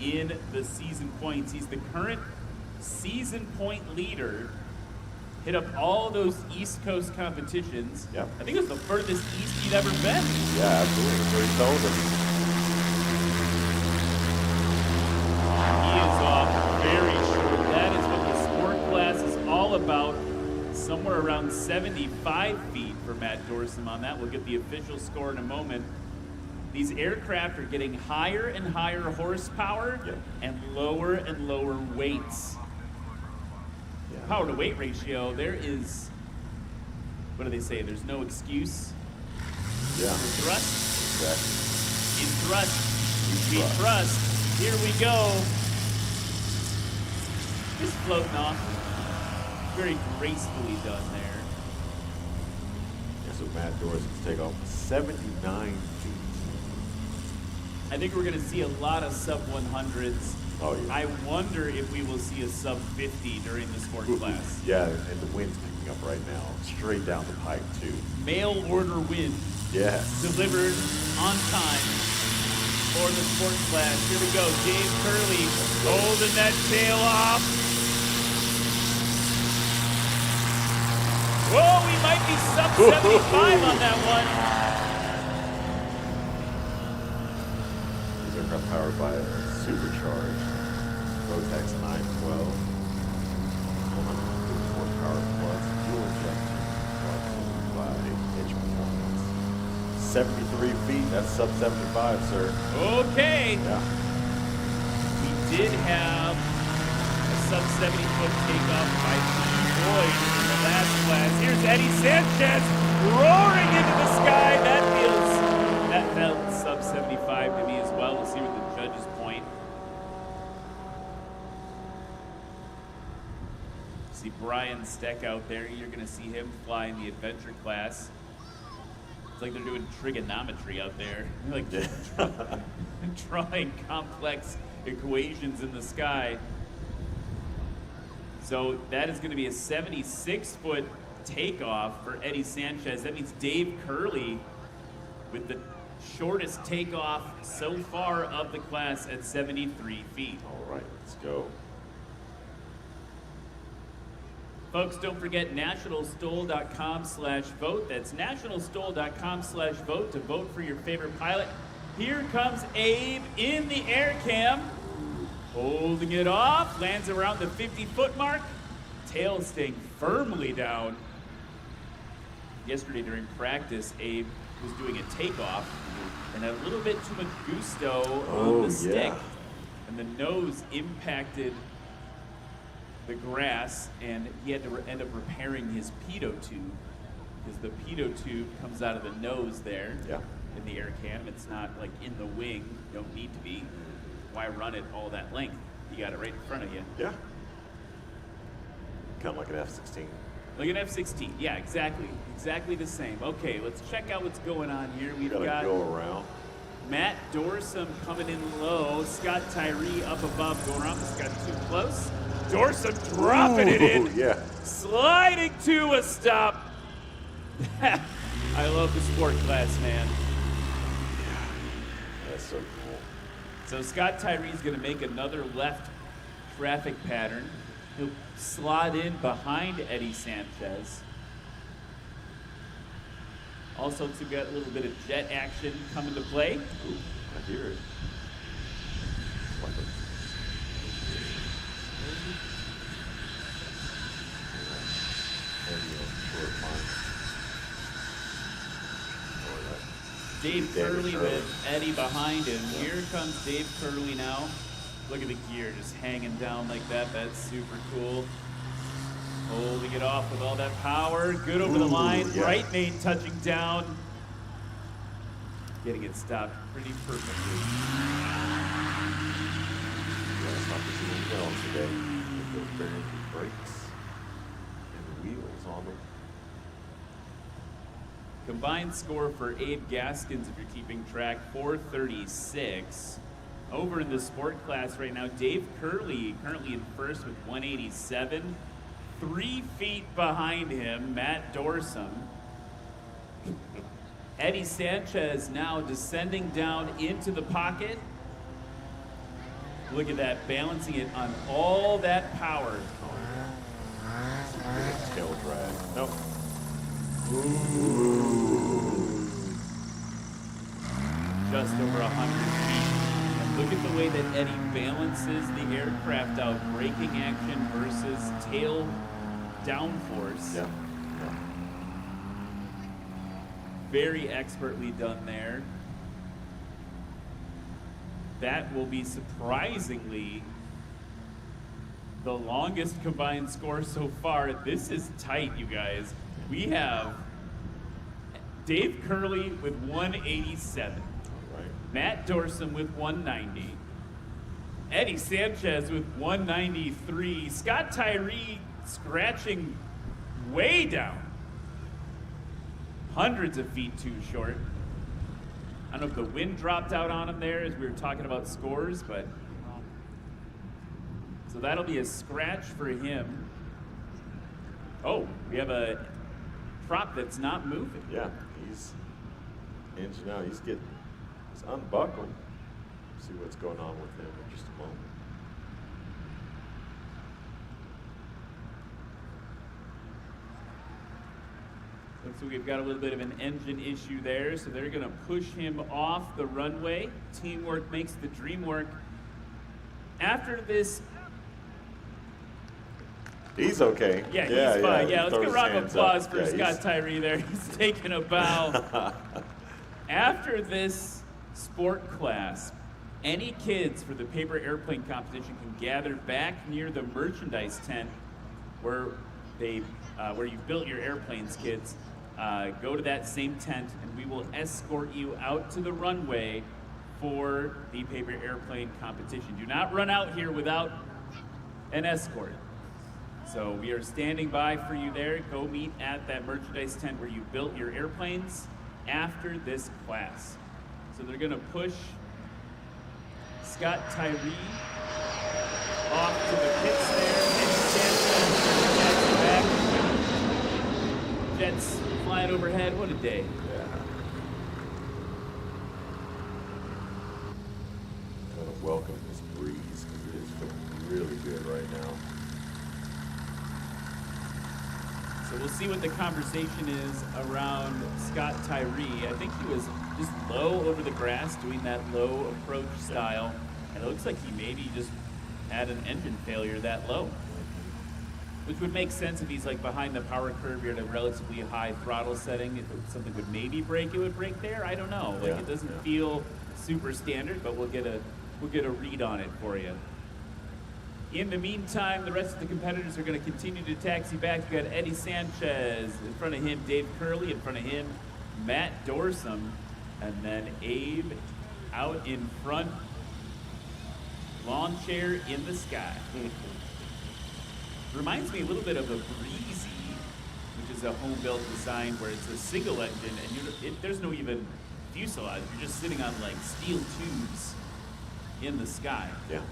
A: in the season points. He's the current season point leader. Hit up all those East Coast competitions.
C: Yep.
A: I think it was the furthest east he'd ever been.
C: Yeah, absolutely. Where he told him.
A: He is off very short. That is what the sport class is all about. Somewhere around 75 feet for Matt Dorsum on that. We'll get the official score in a moment. These aircraft are getting higher and higher horsepower and lower weights. Power to weight ratio, there is, what do they say? There's no excuse.
C: Yeah.
A: For thrust.
C: Exactly.
A: In thrust, we trust. Here we go. Just floating off. Very gracefully done there.
C: Yeah, so Matt Dorsum's takeoff 79 feet.
A: I think we're going to see a lot of sub 100s.
C: Oh, yeah.
A: I wonder if we will see a sub 50 during the sport class.
C: Yeah, and the wind's picking up right now, straight down the pipe too.
A: Mail order wind.
C: Yes.
A: Delivered on time for the sport class. Here we go. James Curley holding that tail off. Whoa, we might be sub 75 on that one.
C: These aircraft powered by a supercharged Rotax 912, 150 horsepower plus fuel injection, by inch performance. 73 feet, that's sub 75, sir.
A: Okay.
C: Yeah.
A: We did have a sub 70-foot takeoff by Lee Boyd in the last class. Here's Eddie Sanchez roaring into the sky. That felt sub 75 to me as well. We'll see what the judges point. See Brian Steck out there. You're going to see him fly in the adventure class. It's like they're doing trigonometry out there. Like drawing complex equations in the sky. So that is going to be a 76-foot takeoff for Eddie Sanchez. That means Dave Curley with the shortest takeoff so far of the class at 73 feet.
C: All right, let's go.
A: Folks, don't forget nationalstol.com/vote. That's nationalstol.com/vote to vote for your favorite pilot. Here comes Abe in the air cam, holding it off, lands around the 50-foot mark, tail staying firmly down. Yesterday during practice, Abe was doing a takeoff and had a little bit too much gusto on the stick, and the nose impacted the grass, and he had to end up repairing his pitot tube, because the pitot tube comes out of the nose there in the air cam. It's not like in the wing. You don't need to be. Why run it all that length? You got it right in front of you.
C: Yeah. Kind of like an F-16.
A: Like an F-16. Yeah, exactly. Exactly the same. Okay, let's check out what's going on here. We've got
C: go around.
A: Matt Dorsum coming in low. Scott Tyree up above. Go around. This got too close. Dorsum dropping it in.
C: Yeah.
A: Sliding to a stop. I love the sport class, man.
C: That's so cool.
A: So Scott Tyree's going to make another left traffic pattern. He'll slide in behind Eddie Sanchez. Also, to get a little bit of jet action come into play.
C: Ooh, I hear it.
A: Dave Curley with Eddie behind him. Here comes Dave Curley now. Look at the gear just hanging down like that. That's super cool. Holding it off with all that power. Good over the line. Right main touching down. Getting it stopped pretty perfectly.
C: It's not just doing well today. With those very brakes and the wheels on them.
A: Combined score for Abe Gaskins, if you're keeping track, 436. Over in the sport class right now, Dave Curley currently in first with 187. 3 feet behind him, Matt Dorsum. Eddie Sanchez now descending down into the pocket. Look at that, balancing it on all that power.
C: Tail drag. Nope.
A: Just over 100 feet. And look at the way that Eddie balances the aircraft out. Braking action versus tail downforce.
C: Yeah.
A: Very expertly done there. That will be surprisingly the longest combined score so far. This is tight, you guys. We have Dave Curley with 187. Matt Dorsum with 190. Eddie Sanchez with 193. Scott Tyree scratching way down. Hundreds of feet too short. I don't know if the wind dropped out on him there as we were talking about scores, but so that'll be a scratch for him. Oh, we have a prop that's not moving.
C: Yeah, he's engine out. He's unbuckled. See what's going on with him in just a moment.
A: Looks like we've got a little bit of an engine issue there, so they're going to push him off the runway. Teamwork makes the dream work. After this
C: He's okay.
A: Yeah, he's fine. Yeah, let's
C: throw
A: give a
C: his
A: round of
C: hands up.
A: applause for
C: Yeah,
A: Scott Tyree there. He's taking a bow. After this sport class, any kids for the paper airplane competition can gather back near the merchandise tent where you built your airplanes, kids. Go to that same tent, and we will escort you out to the runway for the paper airplane competition. Do not run out here without an escort. So we are standing by for you there. Go meet at that merchandise tent where you built your airplanes after this class. So they're gonna push Scott Tyree off to the pits there. And Jets flying overhead. What a day.
C: Kind of welcome this breeze because it is feeling really good right now.
A: So we'll see what the conversation is around Scott Tyree. I think he was just low over the grass doing that low approach style. And it looks like he maybe just had an engine failure that low. Which would make sense if he's like behind the power curve, you're at a relatively high throttle setting. If something would maybe break, it would break there. I don't know. Like it doesn't feel super standard, but we'll get a read on it for you. In the meantime, the rest of the competitors are going to continue to taxi back. You got Eddie Sanchez in front of him, Dave Curley in front of him, Matt Dorsum, and then Abe out in front. Lawn chair in the sky. Reminds me a little bit of a Breezy, which is a home-built design where it's a single engine and there's no even fuselage. You're just sitting on like steel tubes in the sky.
C: Yeah.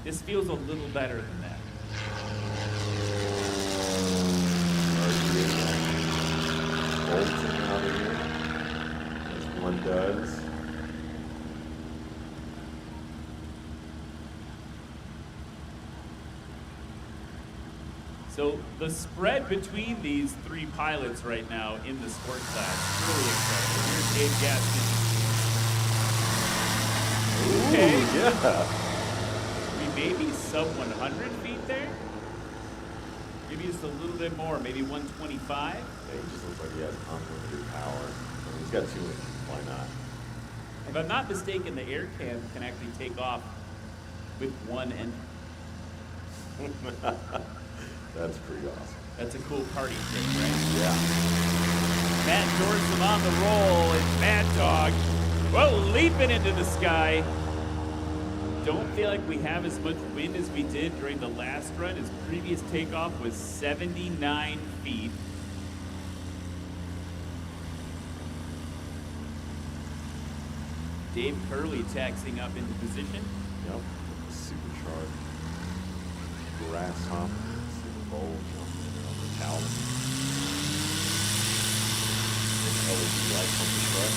A: This feels a little better than that.
C: Bolting out of here, as one does.
A: So the spread between these three pilots right now in the sport class is really incredible. Here's Dave Gaskin. Okay.
C: Ooh, yeah.
A: We may be sub 100 feet there. Maybe just a little bit more, maybe 125.
C: Yeah, he just looks like he has unlimited power. I mean, he's got 2 engines, why not?
A: If I'm not mistaken, the air cam can actually take off with one engine.
C: That's pretty awesome.
A: That's a cool party trick, right?
C: Yeah.
A: Matt Dorsum on the roll and Mad Dog, well, leaping into the sky. Don't feel like we have as much wind as we did during the last run. His previous takeoff was 79 feet. Dave Curley taxiing up into position.
C: Yep. Supercharged. Grasshopper. Super Bowl jumping on the Calvin. LED lights on the front.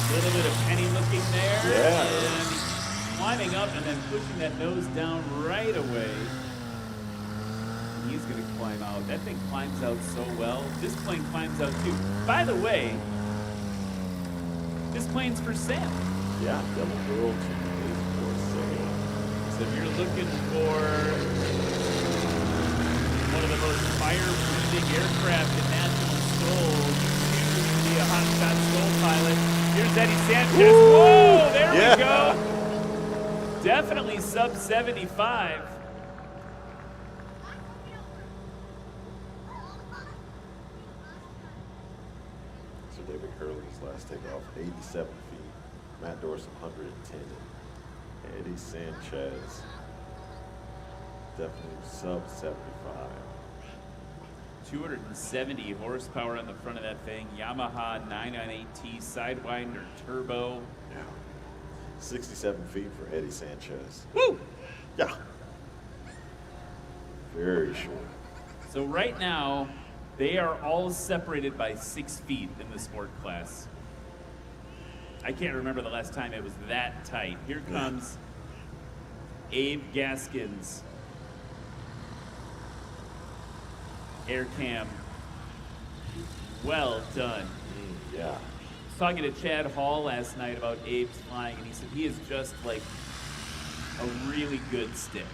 A: A little bit of penny looking there.
C: Yeah.
A: And climbing up and then pushing that nose down right away. He's going to climb out. That thing climbs out so well. This plane climbs out too. By the way, this plane's for sale.
C: Yeah, Devil World is for sale.
A: So if you're looking for one of the most fire-breathing aircraft in National STOL, you can be a hotshot STOL pilot. Here's Eddie Sanchez. Whoa, there we go. Definitely sub 75.
C: So David Curley's last takeoff, 87 feet. Matt Dorsum, 110. Eddie Sanchez, definitely sub 75.
A: 270 horsepower on the front of that thing. Yamaha 998T Sidewinder turbo.
C: Yeah. 67 feet for Eddie Sanchez.
A: Woo!
C: Yeah. Very short.
A: So right now, they are all separated by 6 feet in the sport class. I can't remember the last time it was that tight. Here comes Abe Gaskins. Air cam. Well done.
C: Yeah.
A: talking to Chad Hall last night about Abe's flying, and he said he is just like a really good stick.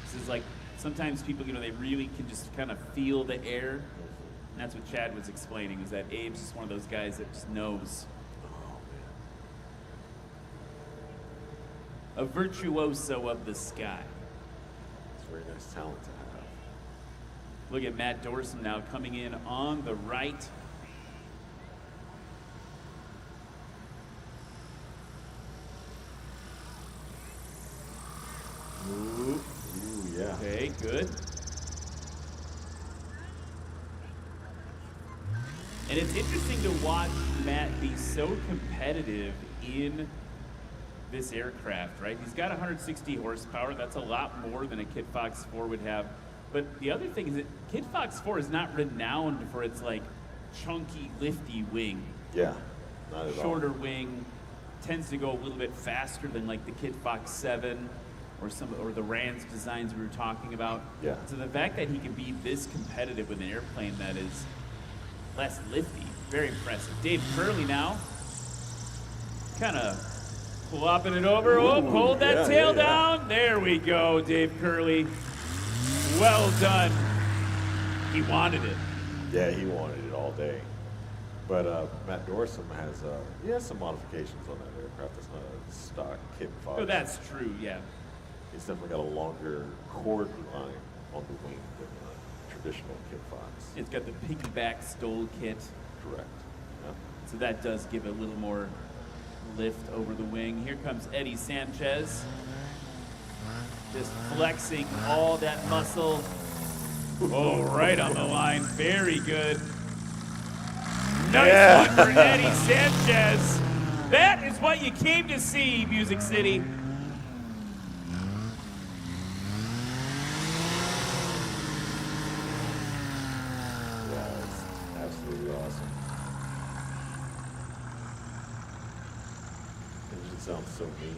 A: This is like, sometimes people, they really can just kind of feel the air. And that's what Chad was explaining, is that Abe's just one of those guys that just knows. A virtuoso of the sky.
C: It's a very nice talent to have.
A: Look at Matt Dorson now coming in on the right.
C: Ooh, yeah.
A: Okay, good. And it's interesting to watch Matt be so competitive in this aircraft, right? He's got 160 horsepower. That's a lot more than a Kit Fox 4 would have. But the other thing is that Kit Fox 4 is not renowned for its like chunky, lifty wing.
C: Yeah, not at all.
A: Shorter wing, tends to go a little bit faster than like the Kit Fox 7 or the Rand's designs we were talking about.
C: Yeah.
A: So the fact that he can be this competitive with an airplane that is less lifty, very impressive. Dave Curley now, kind of flopping it over. Oh, hold that tail down. There we go, Dave Curley. Well done. He wanted it.
C: Yeah, he wanted it all day. But Matt Dorson has some modifications on that aircraft. It's not a stock Kit Fox.
A: Oh, that's true, yeah.
C: It's definitely got a longer cord line on the wing than a traditional Kit Fox.
A: It's got the piggyback STOL kit.
C: Correct. Yeah.
A: So that does give it a little more lift over the wing. Here comes Eddie Sanchez. Just flexing all that muscle. Oh, right on the line. Very good. Nice one for Eddie Sanchez. That is what you came to see, Music City.
C: Yeah, it's absolutely awesome. It just sounds so mean.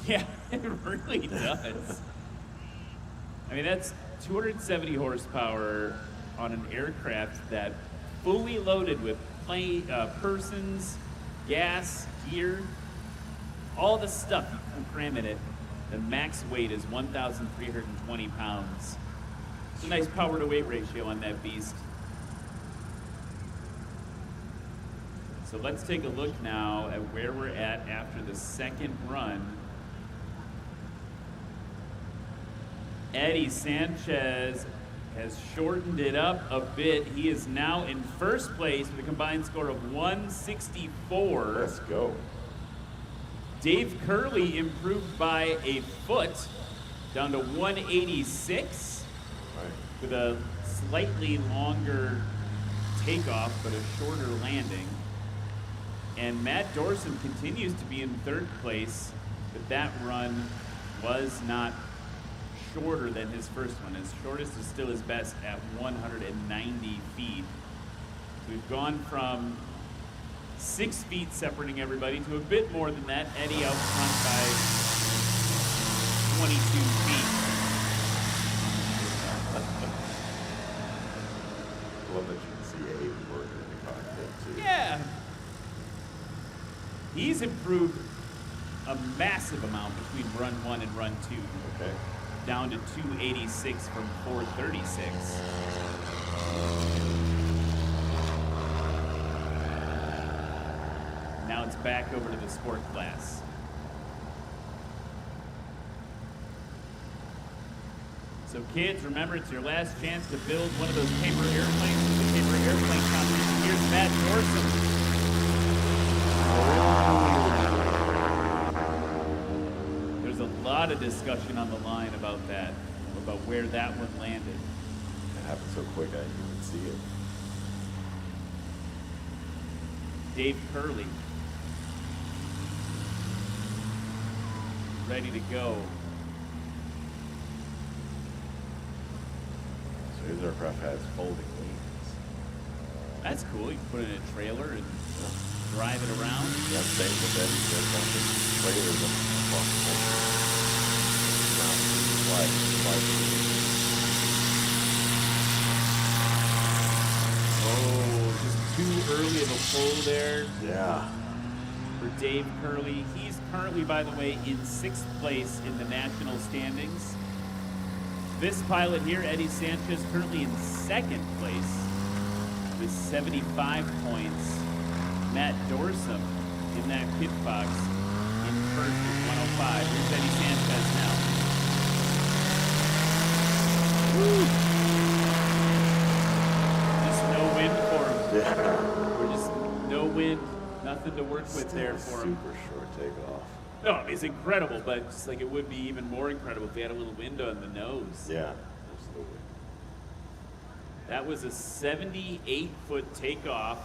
A: Yeah, it really does. I mean, that's 270 horsepower on an aircraft that fully loaded with persons, gas, gear, all the stuff you can cram in it. The max weight is 1,320 pounds. It's a nice power to weight ratio on that beast. So let's take a look now at where we're at after the second run. Eddie Sanchez has shortened it up a bit. He is now in first place with a combined score of 164.
C: Let's go.
A: Dave Curley improved by a foot, down to 186, with a slightly longer takeoff but a shorter landing. And Matt Dorson continues to be in third place, but that run was not shorter than his first one. His shortest is still his best at 190 feet. So we've gone from 6 feet separating everybody to a bit more than that. Eddie out front by 22 feet.
C: I love that you can see Abe working in the cockpit too.
A: Yeah. He's improved a massive amount between run 1 and run 2.
C: Okay.
A: Down to 286 from 436. Now it's back over to the sport class. So kids, remember, it's your last chance to build one of those paper airplanes for the paper airplane competition. Here's Matt Dorson. There's a lot of discussion on the line about that, about where that one landed.
C: It happened so quick I didn't even see it.
A: Dave Curley, ready to go.
C: So his aircraft has folding wings.
A: That's cool. You can put it in a trailer and drive it around.
C: Yeah, same with that. There's one of the trailers across the country.
A: Oh, just 2 early of a pull there.
C: Yeah.
A: For Dave Curley. He's currently, by the way, in 6th place in the national standings. This pilot here, Eddie Sanchez, currently in 2nd place with 75 points. Matt Dorsum in that pit box in 1st with 105. Here's Eddie Sanchez now. Woo! Just no wind for him.
C: Yeah.
A: We're just no wind, nothing to work with there for him.
C: Super short takeoff.
A: No, it's incredible, but just like it would be even more incredible if they had a little window in the nose.
C: Yeah, absolutely.
A: That was a 78-foot takeoff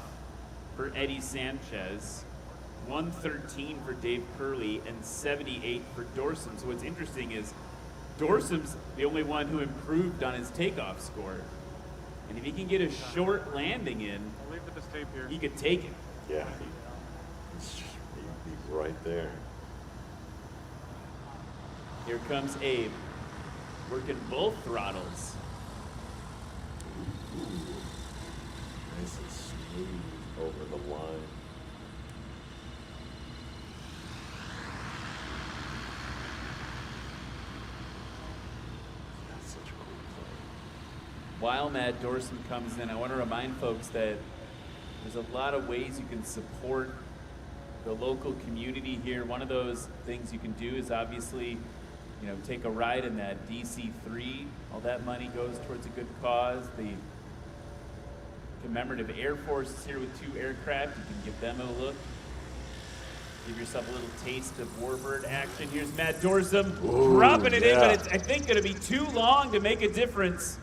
A: for Eddie Sanchez, 113 for Dave Curley, and 78 for Dorsum. So what's interesting is Dorsum's the only one who improved on his takeoff score. And if he can get a short landing in, he could take it.
C: Yeah, he's right there.
A: Here comes Abe, working both throttles.
C: Nice and smooth over the line. That's such a cool plane.
A: While Matt Dorsum comes in, I want to remind folks that there's a lot of ways you can support the local community here. One of those things you can do is obviously, take a ride in that DC-3. All that money goes towards a good cause. The commemorative Air Force is here with 2 aircraft. You can give them a look. Give yourself a little taste of Warbird action. Here's Matt Dorsum dropping it in, but it's, I think, going to be too long to make a difference.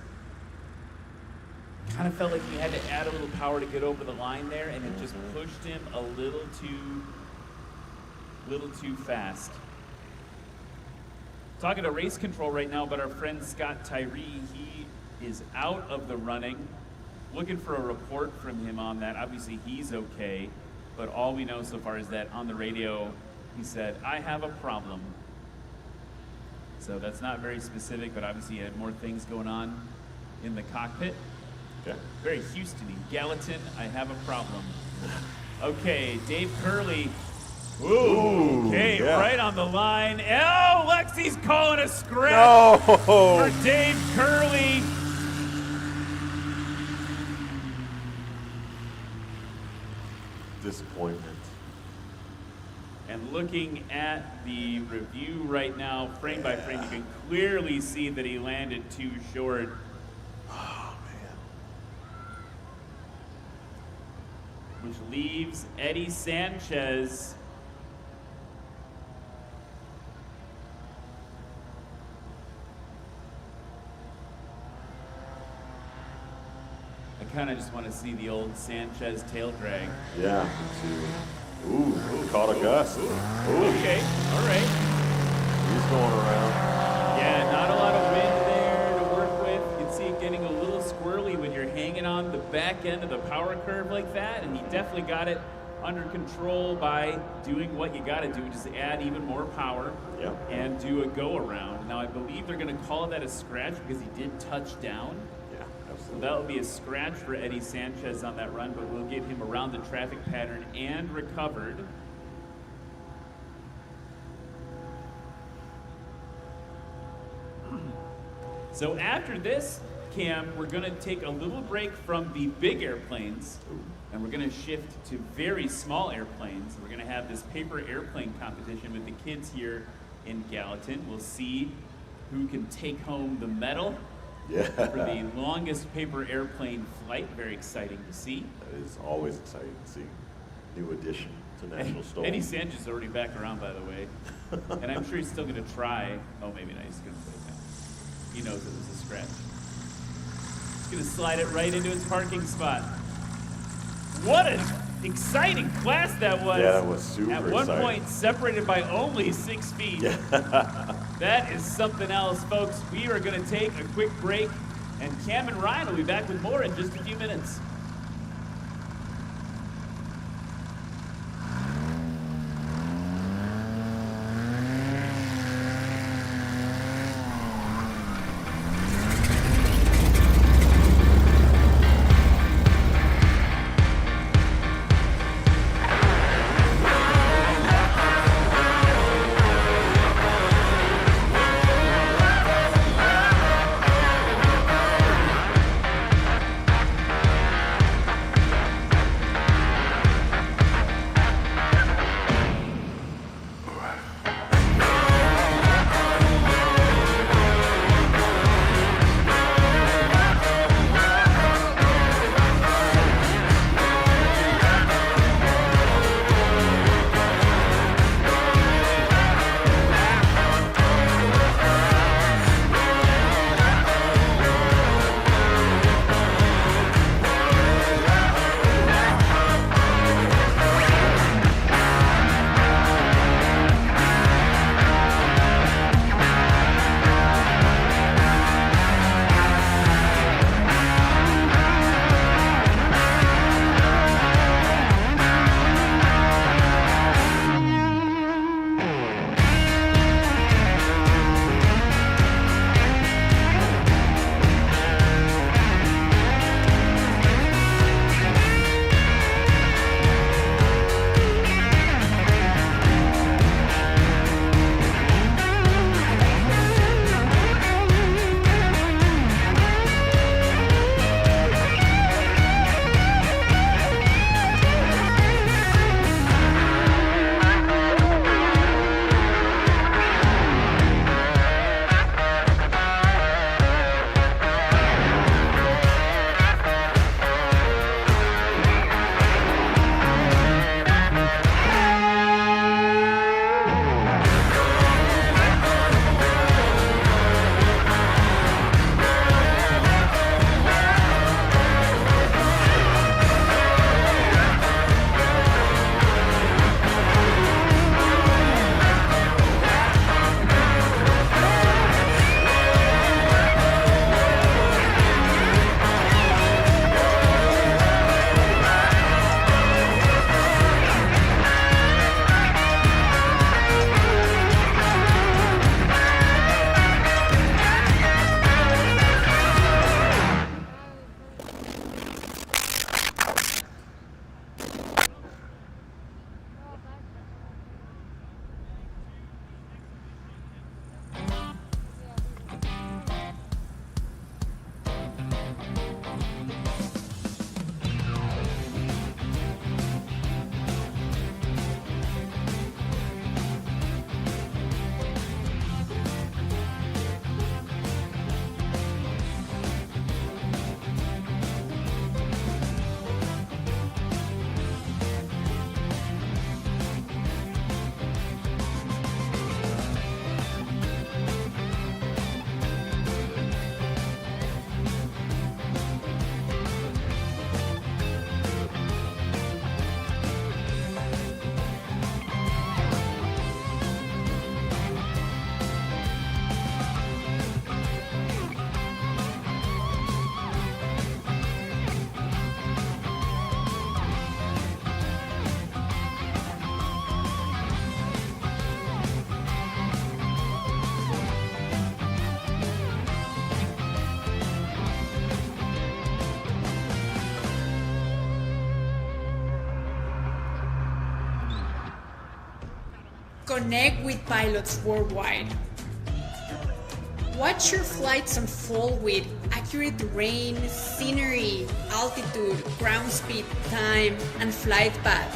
A: Kind of felt like he had to add a little power to get over the line there, and it just pushed him a little too fast. Talking to race control right now, but our friend Scott Tyree, he is out of the running. Looking for a report from him on that. Obviously, he's okay, but all we know so far is that on the radio, he said, "I have a problem." So that's not very specific, but obviously he had more things going on in the cockpit.
C: Okay.
A: Very Houston-y. Gallatin, I have a problem. Okay, Dave Curley. Ooh, okay,
C: yeah.
A: Right on the line. Oh, Lexi's calling a scratch for Dave Curley.
C: Disappointment.
A: And looking at the review right now, frame by frame, you can clearly see that he landed too short.
C: Oh, man.
A: Which leaves Eddie Sanchez I kind of just want to see the old Sanchez tail drag.
C: Yeah. Ooh, caught a gust. Ooh.
A: Okay, all right.
C: He's going around.
A: Yeah, not a lot of wind there to work with. You can see it getting a little squirrely when you're hanging on the back end of the power curve like that, and he definitely got it under control by doing what you got to do, just add even more power and do a go-around. Now, I believe they're going to call that a scratch because he did touch down.
C: Yeah, absolutely.
A: So that will be a scratch for Eddie Sanchez on that run, but we'll get him around the traffic pattern and recovered. So after this, Cam, we're going to take a little break from the big airplanes, and we're going to shift to very small airplanes. We're going to have this paper airplane competition with the kids here in Gallatin. We'll see who can take home the medal for the longest paper airplane flight. Very exciting to see.
C: That is always exciting to see. New addition to National STOL.
A: Eddie Sanchez is already back around, by the way. And I'm sure he's still going to try. Oh, maybe not. He's going to put it down. He knows it was a scratch. He's going to slide it right into his parking spot. What an exciting class that was.
C: Yeah, that was super
A: At one
C: exciting.
A: point, separated by only 6 feet. That is something else, folks. We are going to take a quick break, and Cam and Ryan will be back with more in just a few minutes.
Q: Connect with pilots worldwide. Watch your flights unfold with accurate terrain, scenery, altitude, ground speed, time, and flight path.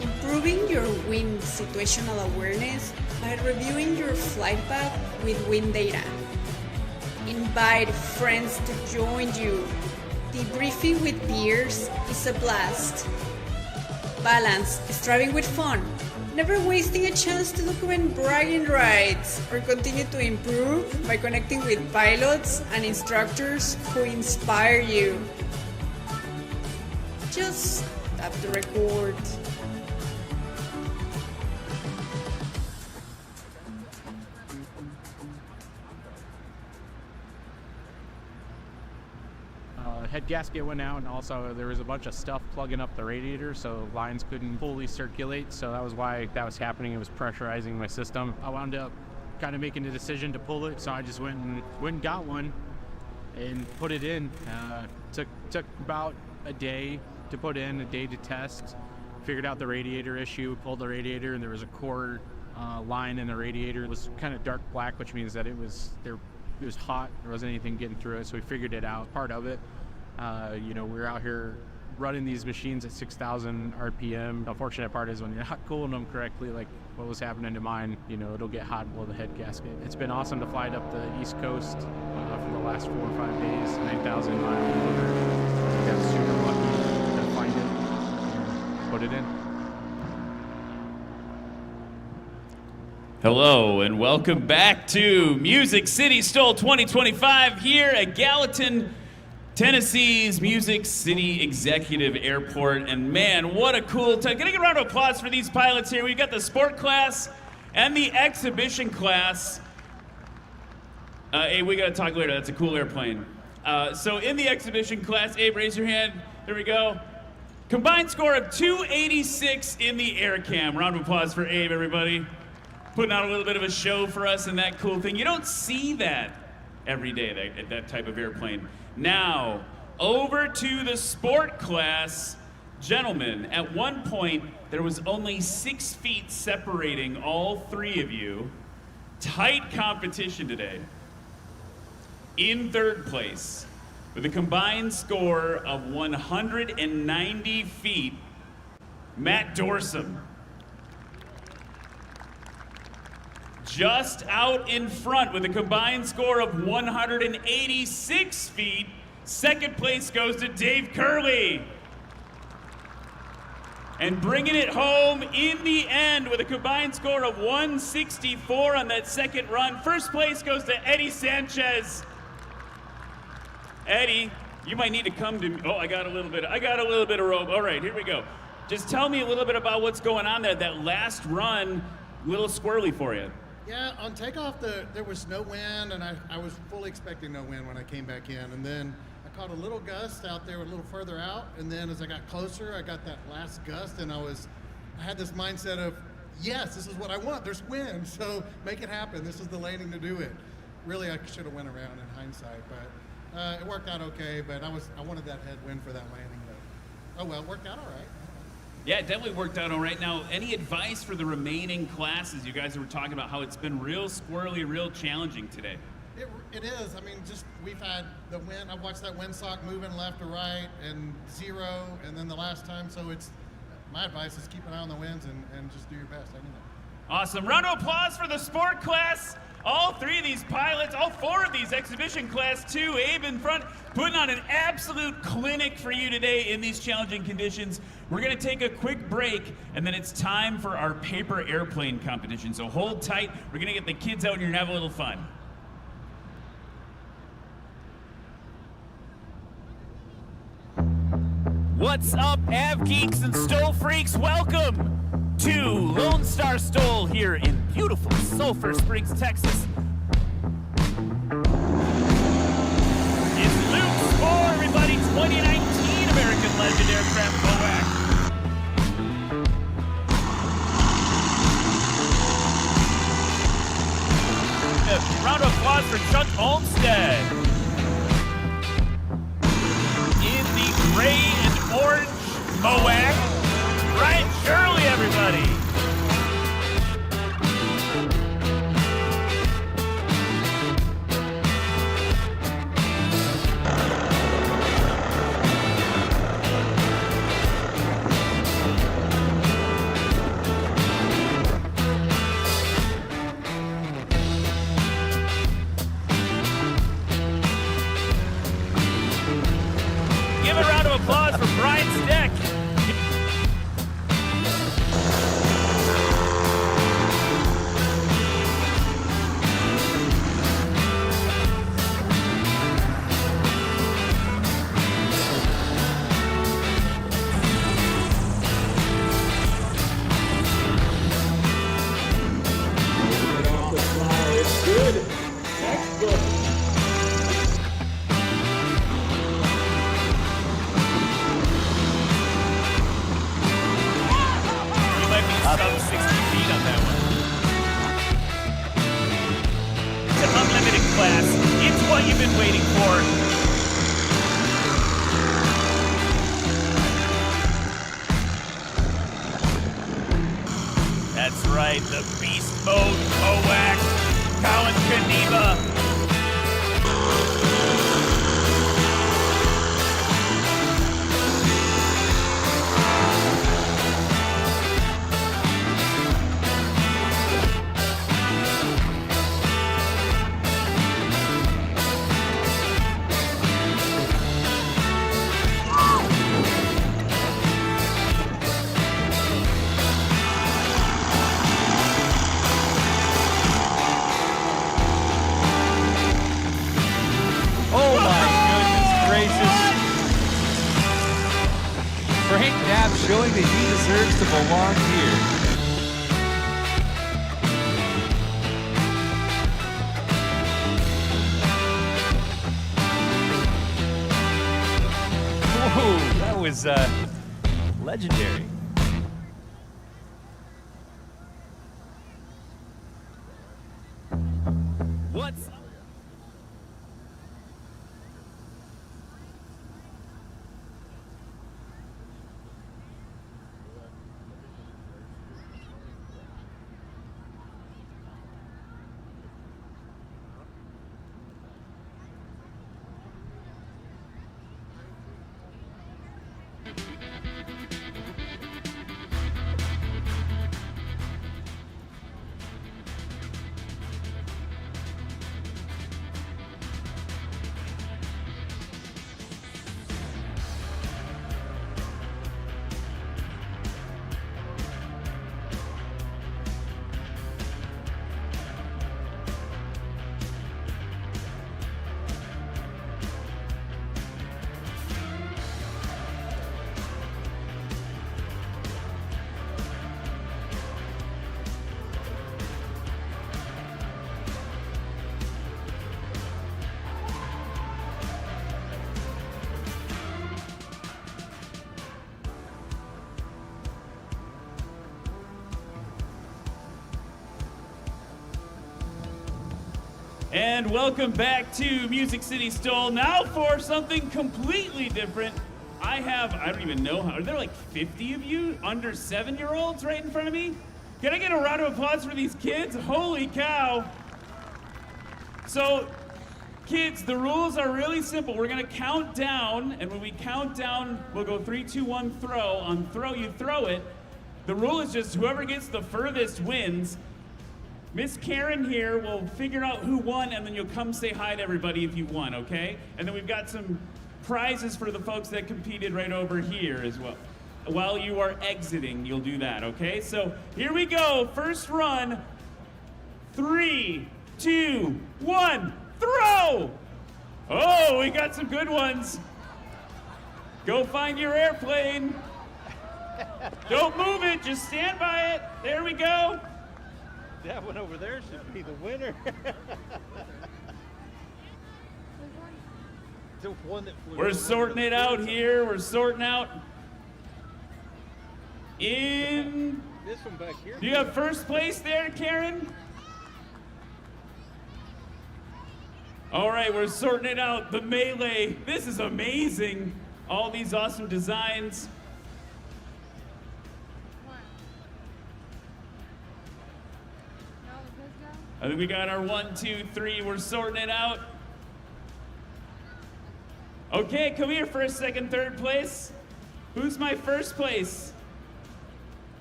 Q: Improving your wind situational awareness by reviewing your flight path with wind data. Invite friends to join you. Debriefing with peers is a blast. Balance striving with fun, never wasting a chance to document bragging rights or continue to improve by connecting with pilots and instructors who inspire you. Just tap the record.
D: Head gasket went out, and also there was a bunch of stuff plugging up the radiator, so lines couldn't fully circulate, so that was why that was happening. It was pressurizing my system. I wound up kind of making the decision to pull it, so I just went and got one and put it in. Took about a day to put in, a day to test. Figured out the radiator issue, pulled the radiator, and there was a core line in the radiator. It was kind of dark black, which means that it was hot. There wasn't anything getting through it, so we figured it out. Part of it. We're out here running these machines at 6,000 RPM. The unfortunate part is when you're not cooling them correctly, like what was happening to mine, it'll get hot below the head gasket. It's been awesome to fly it up the East Coast for the last 4 or 5 days, 9,000 mile motor. Got super lucky to find it, put it in.
A: Hello and welcome back to Music City STOL 2025 here at Gallatin, Tennessee's Music City Executive Airport. And man, what a cool time. Can I get a round of applause for these pilots here? We've got the sport class and the exhibition class. Hey, we gotta talk later. That's a cool airplane. So in the exhibition class, Abe, raise your hand. There we go. Combined score of 286 in the air cam. Round of applause for Abe, everybody. Putting out a little bit of a show for us and that cool thing. You don't see that every day, that type of airplane. Now, over to the sport class. Gentlemen, at one point, there was only 6 feet separating all 3 of you. Tight competition today. In 3rd place, with a combined score of 190 feet, Matt Dorsum. Just out in front with a combined score of 186 feet. 2nd place goes to Dave Curley. And bringing it home in the end with a combined score of 164 on that 2nd run. 1st place goes to Eddie Sanchez. Eddie, you might need to come to me. Oh, I got a little bit of rope. All right, here we go. Just tell me a little bit about what's going on there. That last run, a little squirrely for you.
E: Yeah, on takeoff, there was no wind, and I was fully expecting no wind when I came back in. And then I caught a little gust out there a little further out, and then as I got closer, I got that last gust, and I had this mindset of, yes, this is what I want. There's wind, so make it happen. This is the landing to do it. Really, I should have went around in hindsight, but it worked out okay. But I wanted that headwind for that landing, but oh well, it worked out all right.
A: Yeah, it definitely worked out all right. Now, any advice for the remaining classes? You guys were talking about how it's been real squirrely, real challenging today.
E: It is. I mean, just we've had the wind. I've watched that windsock moving left to right and 0, and then the last time. So my advice is keep an eye on the winds and just do your best. I know.
A: Awesome. Round of applause for the sport class. All 3 of these pilots, all 4 of these exhibition class 2, Abe in front, putting on an absolute clinic for you today in these challenging conditions. We're gonna take a quick break, and then it's time for our paper airplane competition. So hold tight. We're gonna get the kids out and you're gonna have a little fun. What's up, Av Geeks and Stol Freaks? Welcome to Lone Star Stol here in beautiful Sulphur Springs, Texas. It's Luke Spore, everybody, 2019 American Legend Aircraft Boac. Round of applause for Chuck Olmstead. In the gray and orange Boac, Ryan Shirley, everybody. what you've been waiting for. That's right, the beast mode coax, Colin Kaniba.
G: Showing that he deserves to belong here. Whoa, that was legendary.
A: What's And welcome back to Music City STOL. Now for something completely different. I don't even know how, are there like 50 of you under 7-year-olds right in front of me? Can I get a round of applause for these kids? Holy cow. So, kids, the rules are really simple. We're gonna count down, and when we count down, we'll go 3, 2, 1, throw. On throw, you throw it. The rule is just whoever gets the furthest wins. Miss Karen here will figure out who won, and then you'll come say hi to everybody if you won, okay? And then we've got some prizes for the folks that competed right over here as well. While you are exiting, you'll do that, okay? So here we go, first run. 3, 2, 1, throw! Oh, we got some good ones. Go find your airplane. Don't move it, just stand by it. There we go.
H: That one over there should be the winner. The one that flew.
A: We're sorting it out here. We're sorting out. In.
H: This one back here.
A: Do you have first place there, Karen? All right, we're sorting it out. The melee. This is amazing. All these awesome designs. I think we got our 1, 2, 3. We're sorting it out. Okay, come here, first, second, third place. Who's my first place?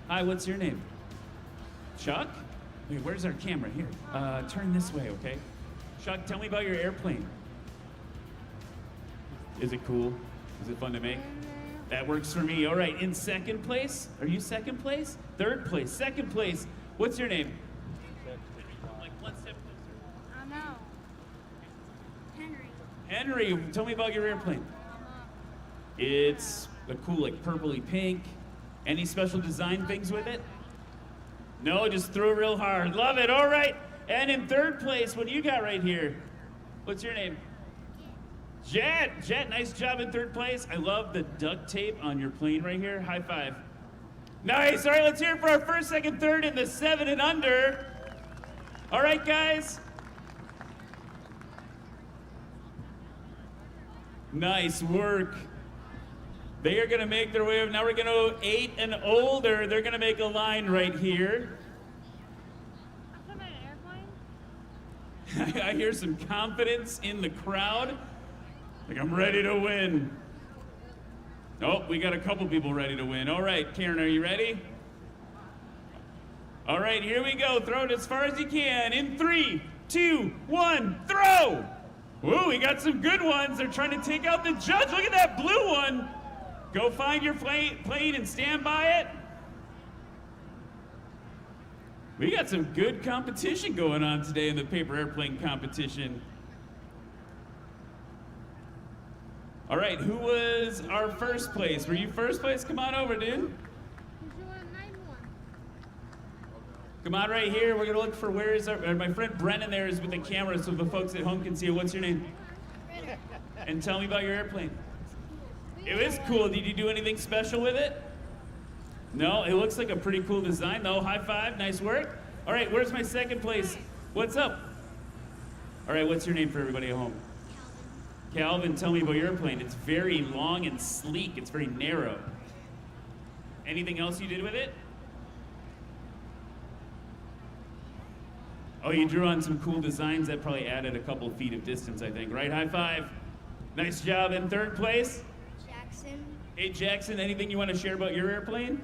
A: Hi, what's your name? Chuck? Wait, where's our camera? Here, turn this way, okay? Chuck, tell me about your airplane. Is it cool? Is it fun to make? That works for me. All right, in second place? Are you second place? Third place, second place. What's your name? One step closer.
F: I know. Henry.
A: Henry, tell me about your airplane. It's a cool, like purpley pink. Any special design things with it? No, just throw it real hard. Love it, all right. And in third place, what do you got right here? What's your name? Jet. Jet, nice job in third place. I love the duct tape on your plane right here. High five. Nice, all right, let's hear it for our first, second, third in the 7 and under. All right, guys. Nice work. They are gonna make their way up. Now we're gonna go 8 and older. They're gonna make a line right here. I hear some confidence in the crowd. Like I'm ready to win. Oh, we got a couple people ready to win. All right, Karen, are you ready? All right, here we go. Throw it as far as you can. In 3, 2, 1, throw! Ooh, we got some good ones. They're trying to take out the judge. Look at that blue one. Go find your plane and stand by it. We got some good competition going on today in the paper airplane competition. All right, who was our first place? Were you first place? Come on over, dude. Come on right here. We're gonna look for where is my friend Brennan there is with the camera so the folks at home can see it. What's your name? And tell me about your airplane. It was cool. Did you do anything special with it? No, it looks like a pretty cool design though. High five, nice work. All right, where's my second place? What's up? All right, what's your name for everybody at home? Calvin, tell me about your airplane. It's very long and sleek. It's very narrow. Anything else you did with it? Oh, you drew on some cool designs that probably added a couple feet of distance, I think, right? High five. Nice job. In third place?
F: Jackson.
A: Hey, Jackson, anything you want to share about your airplane?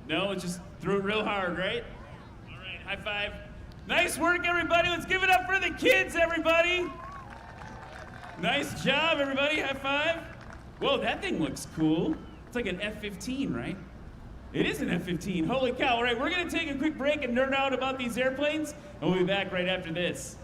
A: No, it just threw it real hard, right? All right, high five. Nice work, everybody. Let's give it up for the kids, everybody. Nice job, everybody. High five. Whoa, that thing looks cool. It's like an F-15, right? It is an F-15. Holy cow. All right, we're going to take a quick break and nerd out about these airplanes, and we'll be back right after this.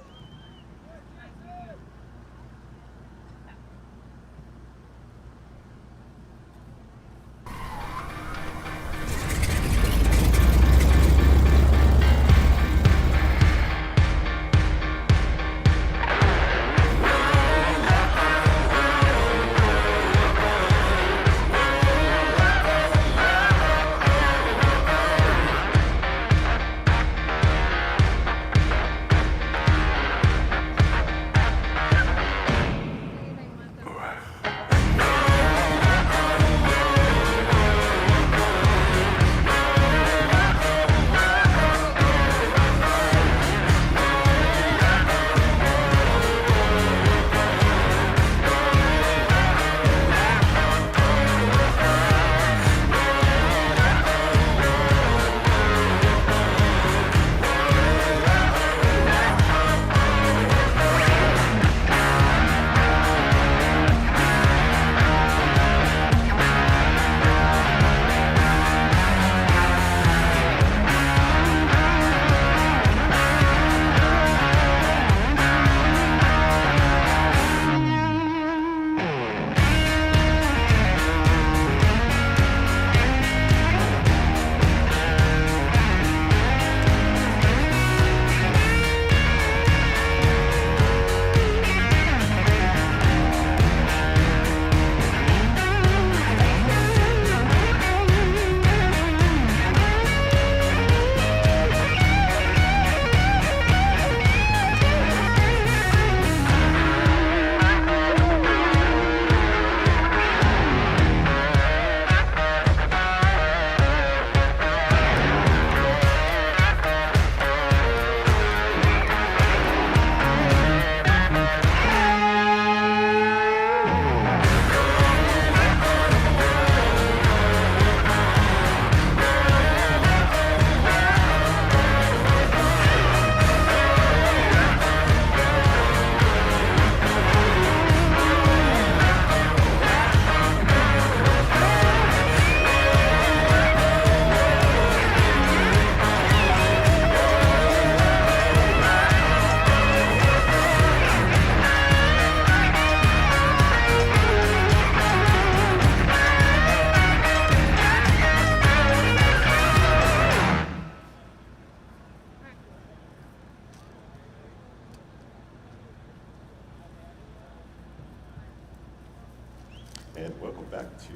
C: And welcome back to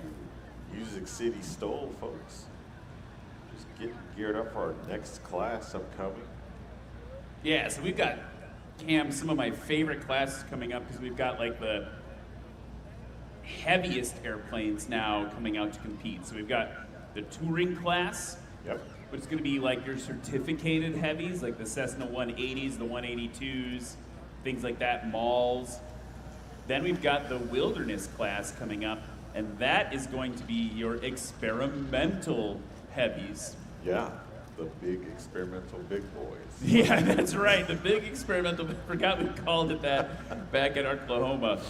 C: Music City STOL, folks. Just getting geared up for our next class upcoming.
A: Yeah, so we've got, Cam, some of my favorite classes coming up because we've got like the heaviest airplanes now coming out to compete. So we've got the touring class, which is going to be like your certificated heavies, like the Cessna 180s, the 182s, things like that, Mauls. Then we've got the wilderness class coming up, and that is going to be your experimental heavies.
C: Yeah, the big experimental big boys.
A: Yeah, that's right. The big experimental. Forgot we called it that back in Oklahoma.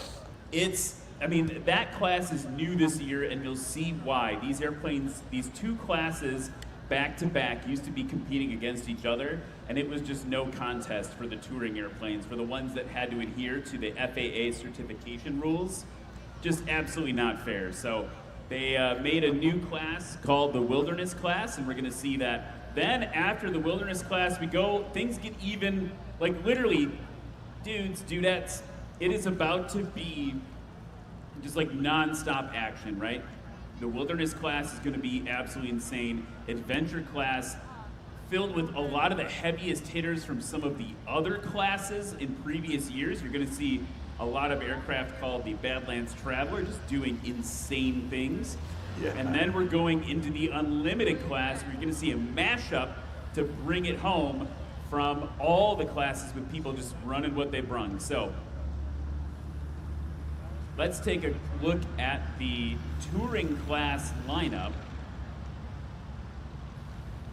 A: That class is new this year, and you'll see why. These airplanes, these two classes back to back used to be competing against each other, and it was just no contest for the touring airplanes, for the ones that had to adhere to the FAA certification rules. Just absolutely not fair. So they made a new class called the wilderness class, and we're going to see that. Then after the wilderness class, things get even, like literally, dudes, dudettes, it is about to be just like non-stop action, right? The wilderness class is going to be absolutely insane. Adventure class filled with a lot of the heaviest hitters from some of the other classes in previous years. You're going to see a lot of aircraft called the Badlands Traveler just doing insane things. Yeah. And then we're going into the unlimited class where you're going to see a mashup to bring it home from all the classes with people just running what they brung. So let's take a look at the touring class lineup.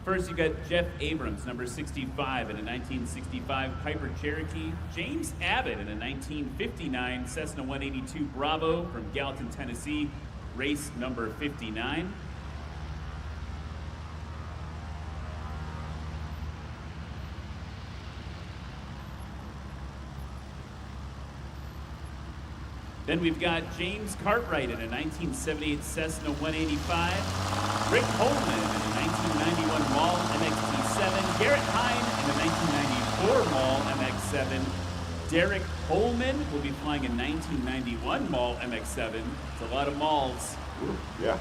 A: First, you got Jeff Abrams, number 65 in a 1965 Piper Cherokee. James Abbott in a 1959 Cessna 182 Bravo from Gallatin, Tennessee, race number 59. Then we've got James Cartwright in a 1978 Cessna 185. Rick Holman in a 1991 Maul MXT-7. Garrett Hine in a 1994 Maul MX-7. Derek Holman will be flying a 1991 Maul MX-7. It's a lot of Mauls.
C: Ooh, yeah.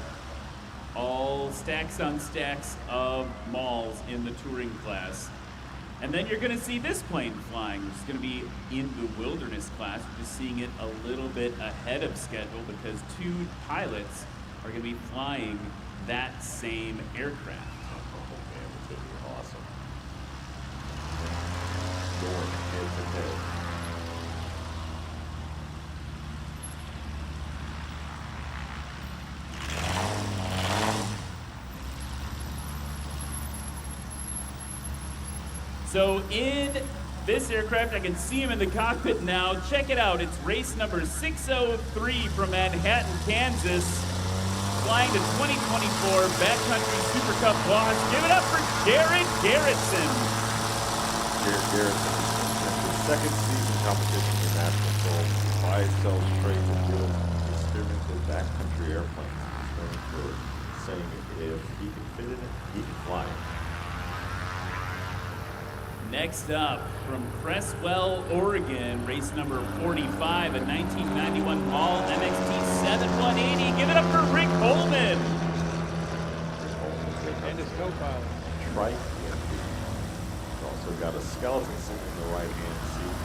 A: All stacks on stacks of Mauls in the touring class. And then you're going to see this plane flying, which is going to be in the wilderness class. We're just seeing it a little bit ahead of schedule because two pilots are going to be flying that same aircraft.
C: Oh man, it's going to be awesome. Going head to head.
A: So in this aircraft, I can see him in the cockpit now. Check it out. It's race number 603 from Manhattan, Kansas. Flying the 2024 Backcountry Super Cup Class. Give it up for Jared Garrison.
C: Jared Garrison is the second season competition in national soul. Buys, sells, trades, and deals experimental backcountry airplanes. He's known for saying if he can fit in it, he can fly it.
A: Next up, from Cresswell, Oregon, race number 45, a 1991 Maul MXT-7 180. Give it up for Rick Holman.
H: And his co-pilot.
C: Trike. He's also got a skeleton sitting in the right-hand seat.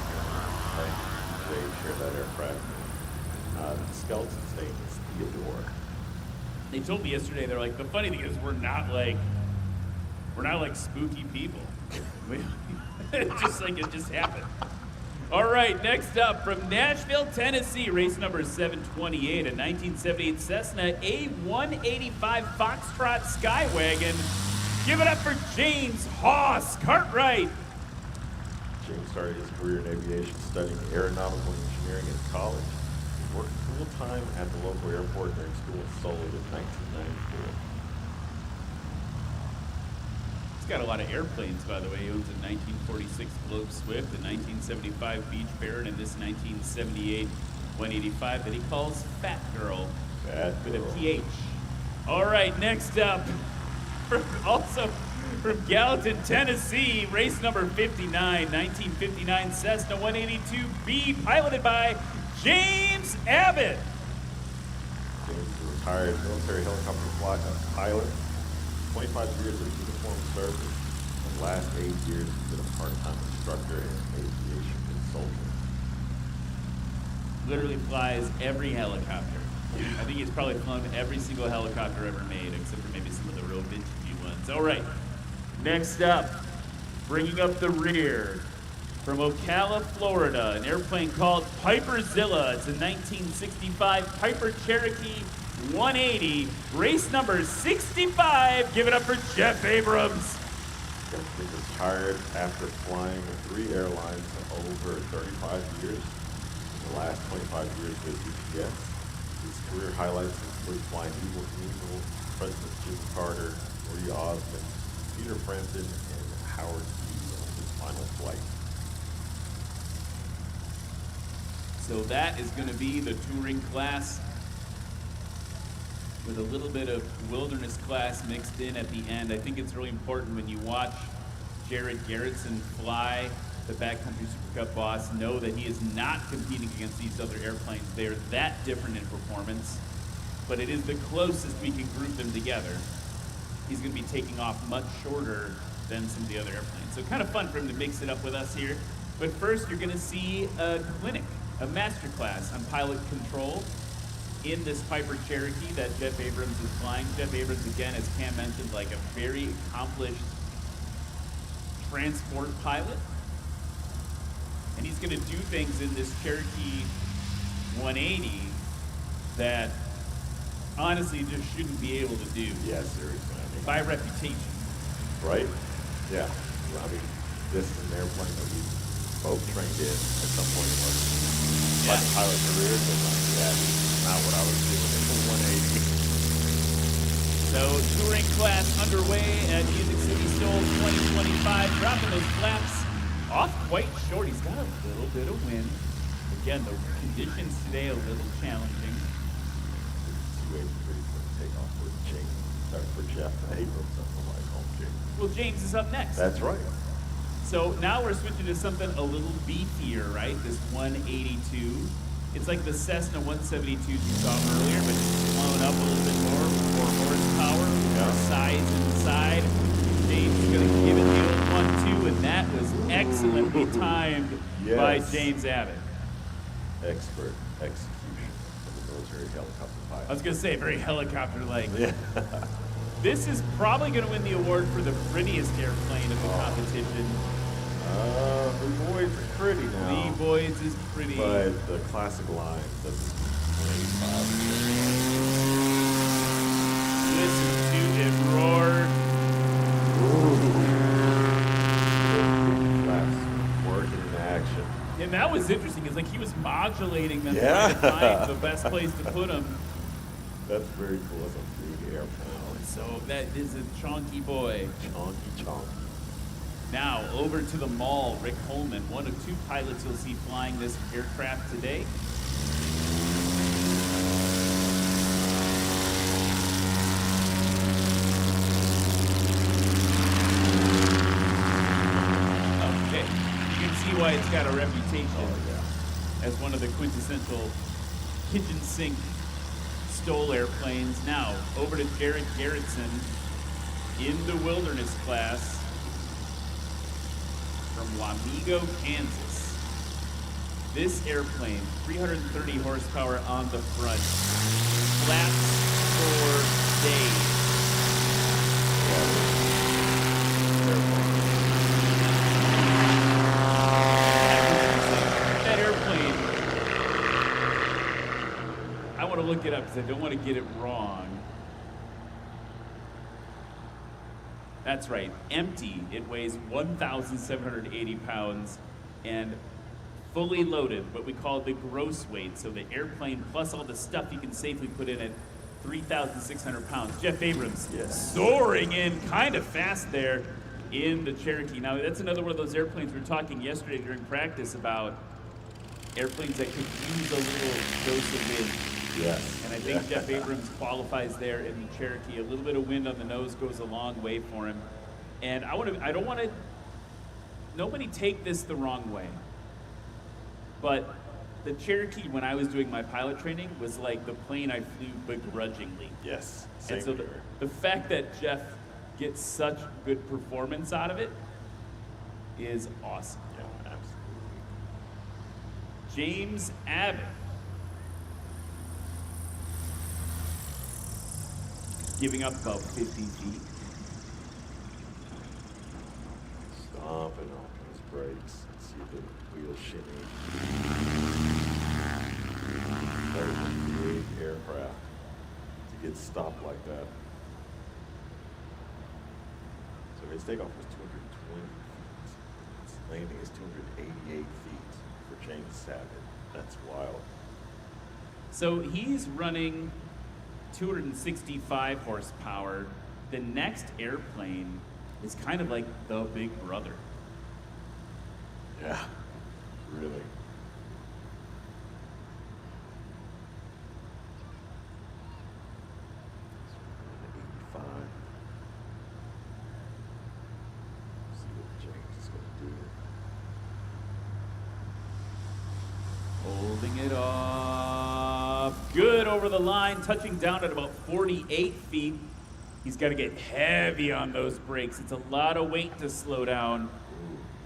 C: They share that aircraft. The skeleton's name is Theodore.
A: They told me yesterday, they're like, the funny thing is we're not like spooky people. It just happened. All right, next up from Nashville, Tennessee, race number 728, a 1978 Cessna A185 Foxtrot Skywagon. Give it up for James Hoss Cartwright.
C: James started his career in aviation studying aeronautical engineering in college. He worked full-time at the local airport during school and sold in 1994.
A: Got a lot of airplanes, by the way. He owns a 1946 Globe Swift, a 1975 Beach Baron, and this 1978 185 that he calls Fat Girl with a PH. All right, next up, also from Gallatin, Tennessee, race number 59, 1959 Cessna 182B, piloted by James Abbott.
C: James is a retired military helicopter pilot. 25 years of uniform service. The last 8 years, he's been a part-time instructor and aviation consultant.
A: Literally flies every helicopter. I think he's probably flown every single helicopter ever made, except for maybe some of the real vintage ones. All right, next up, bringing up the rear, from Ocala, Florida, an airplane called Piperzilla. It's a 1965 Piper Cherokee 180, race number 65. Give it up for Jeff Abrams.
C: Jeff is retired after flying with 3 airlines over 35 years. The last 25 years with UPS. His career highlights include flying Eagle, President Jimmy Carter, Marie Osmond, Peter Frampton, and Howard Hughes on his final flight.
A: So that is going to be the touring class with a little bit of wilderness class mixed in at the end. I think it's really important when you watch Jared Garrettson fly the Backcountry Super Cup boss, know that he is not competing against these other airplanes. They are that different in performance, but it is the closest we can group them together. He's going to be taking off much shorter than some of the other airplanes. So kind of fun for him to mix it up with us here. But first, you're going to see a clinic, a master class on pilot control in this Piper Cherokee that Jeff Abrams is flying. Jeff Abrams, again, as Cam mentioned, like a very accomplished transport pilot. And he's going to do things in this Cherokee 180 that honestly just shouldn't be able to do.
C: Yeah, seriously. I mean,
A: by reputation.
C: Right? Yeah. I mean, this is an airplane that we both trained in at some point in our pilot careers, and that's not what I was doing in the 180.
A: So touring class underway at Music City STOL 2025, dropping those flaps off quite short. He's got a little bit of wind. Again, the conditions today a little challenging.
C: 283 for takeoff for James, or for Jeff Abrams, I'm like, okay.
A: Well, James is up next.
C: That's right.
A: So now we're switching to something a little beefier, right? This 182. It's like the Cessna 172s you saw earlier, but blown up a little bit more horsepower, more size inside. James is going to give it the old 1-2, and that was excellently timed by James Abbott.
C: Expert execution of the military helicopter pilot.
A: I was going to say, very helicopter-like.
C: Yeah.
A: This is probably going to win the award for the prettiest airplane of the competition.
C: The Boys is pretty now.
A: The Boys is pretty.
C: But the classic line, the 25.
A: Listen to it roar.
C: That's working in action.
A: And that was interesting, because like he was modulating them
C: Yeah.
A: trying to find the best place to put them.
C: That's very cool. It's a big airplane.
A: So that is a chonky boy.
C: Chonky chonk.
A: Now, over to the mall, Rick Holman, one of 2 pilots you'll see flying this aircraft today. Okay, you can see why it's got a reputation as one of the quintessential kitchen sink STOL airplanes. Now, over to Jared Garrettson in the wilderness class. From Wamego, Kansas. This airplane, 330 horsepower on the front, flaps for days. That airplane, I want to look it up because I don't want to get it wrong. That's right, empty. It weighs 1,780 pounds and fully loaded, what we call the gross weight. So the airplane plus all the stuff you can safely put in it, 3,600 pounds. Jeff Abrams soaring in kind of fast there in the Cherokee. Now that's another one of those airplanes we were talking yesterday during practice about airplanes that could use a little dose of wind.
C: Yes.
A: And I think Jeff Abrams qualifies there in the Cherokee. A little bit of wind on the nose goes a long way for him. And I don't want to, nobody take this the wrong way. But the Cherokee, when I was doing my pilot training, was like the plane I flew begrudgingly.
C: Yes.
A: And so the fact that Jeff gets such good performance out of it is awesome.
C: Yeah, absolutely.
A: James Abbott. giving up about 50 feet.
C: Stomping on those brakes. See the wheels shimmy. There's a big aircraft to get stopped like that. So his takeoff was 220 feet. His landing is 288 feet for James Savage. That's wild.
A: So he's running 265 horsepower. The next airplane is kind of like the big brother.
C: Yeah, really.
A: Holding it off. Good over the line, touching down at about 48 feet. He's got to get heavy on those brakes. It's a lot of weight to slow down.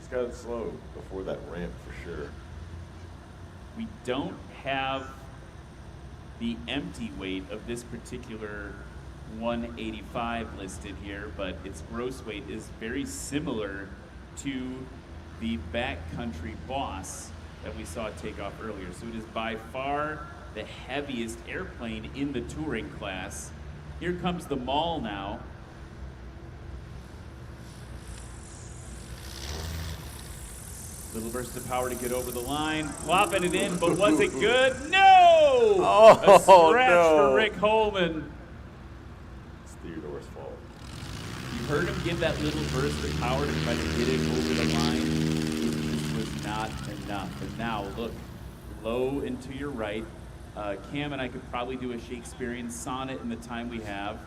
C: He's got to slow before that ramp for sure.
A: We don't have the empty weight of this particular 185 listed here, but its gross weight is very similar to the Backcountry Boss that we saw take off earlier. So it is by far the heaviest airplane in the touring class. Here comes the Mall now. Little burst of power to get over the line, plopping it in, but was it good? No! A scratch for Rick Holman.
C: It's Theodore's fault.
A: You heard him give that little burst of power to try to get it over the line. It just was not enough. And now look, low and to your right. Cam and I could probably do a Shakespearean sonnet in the time we have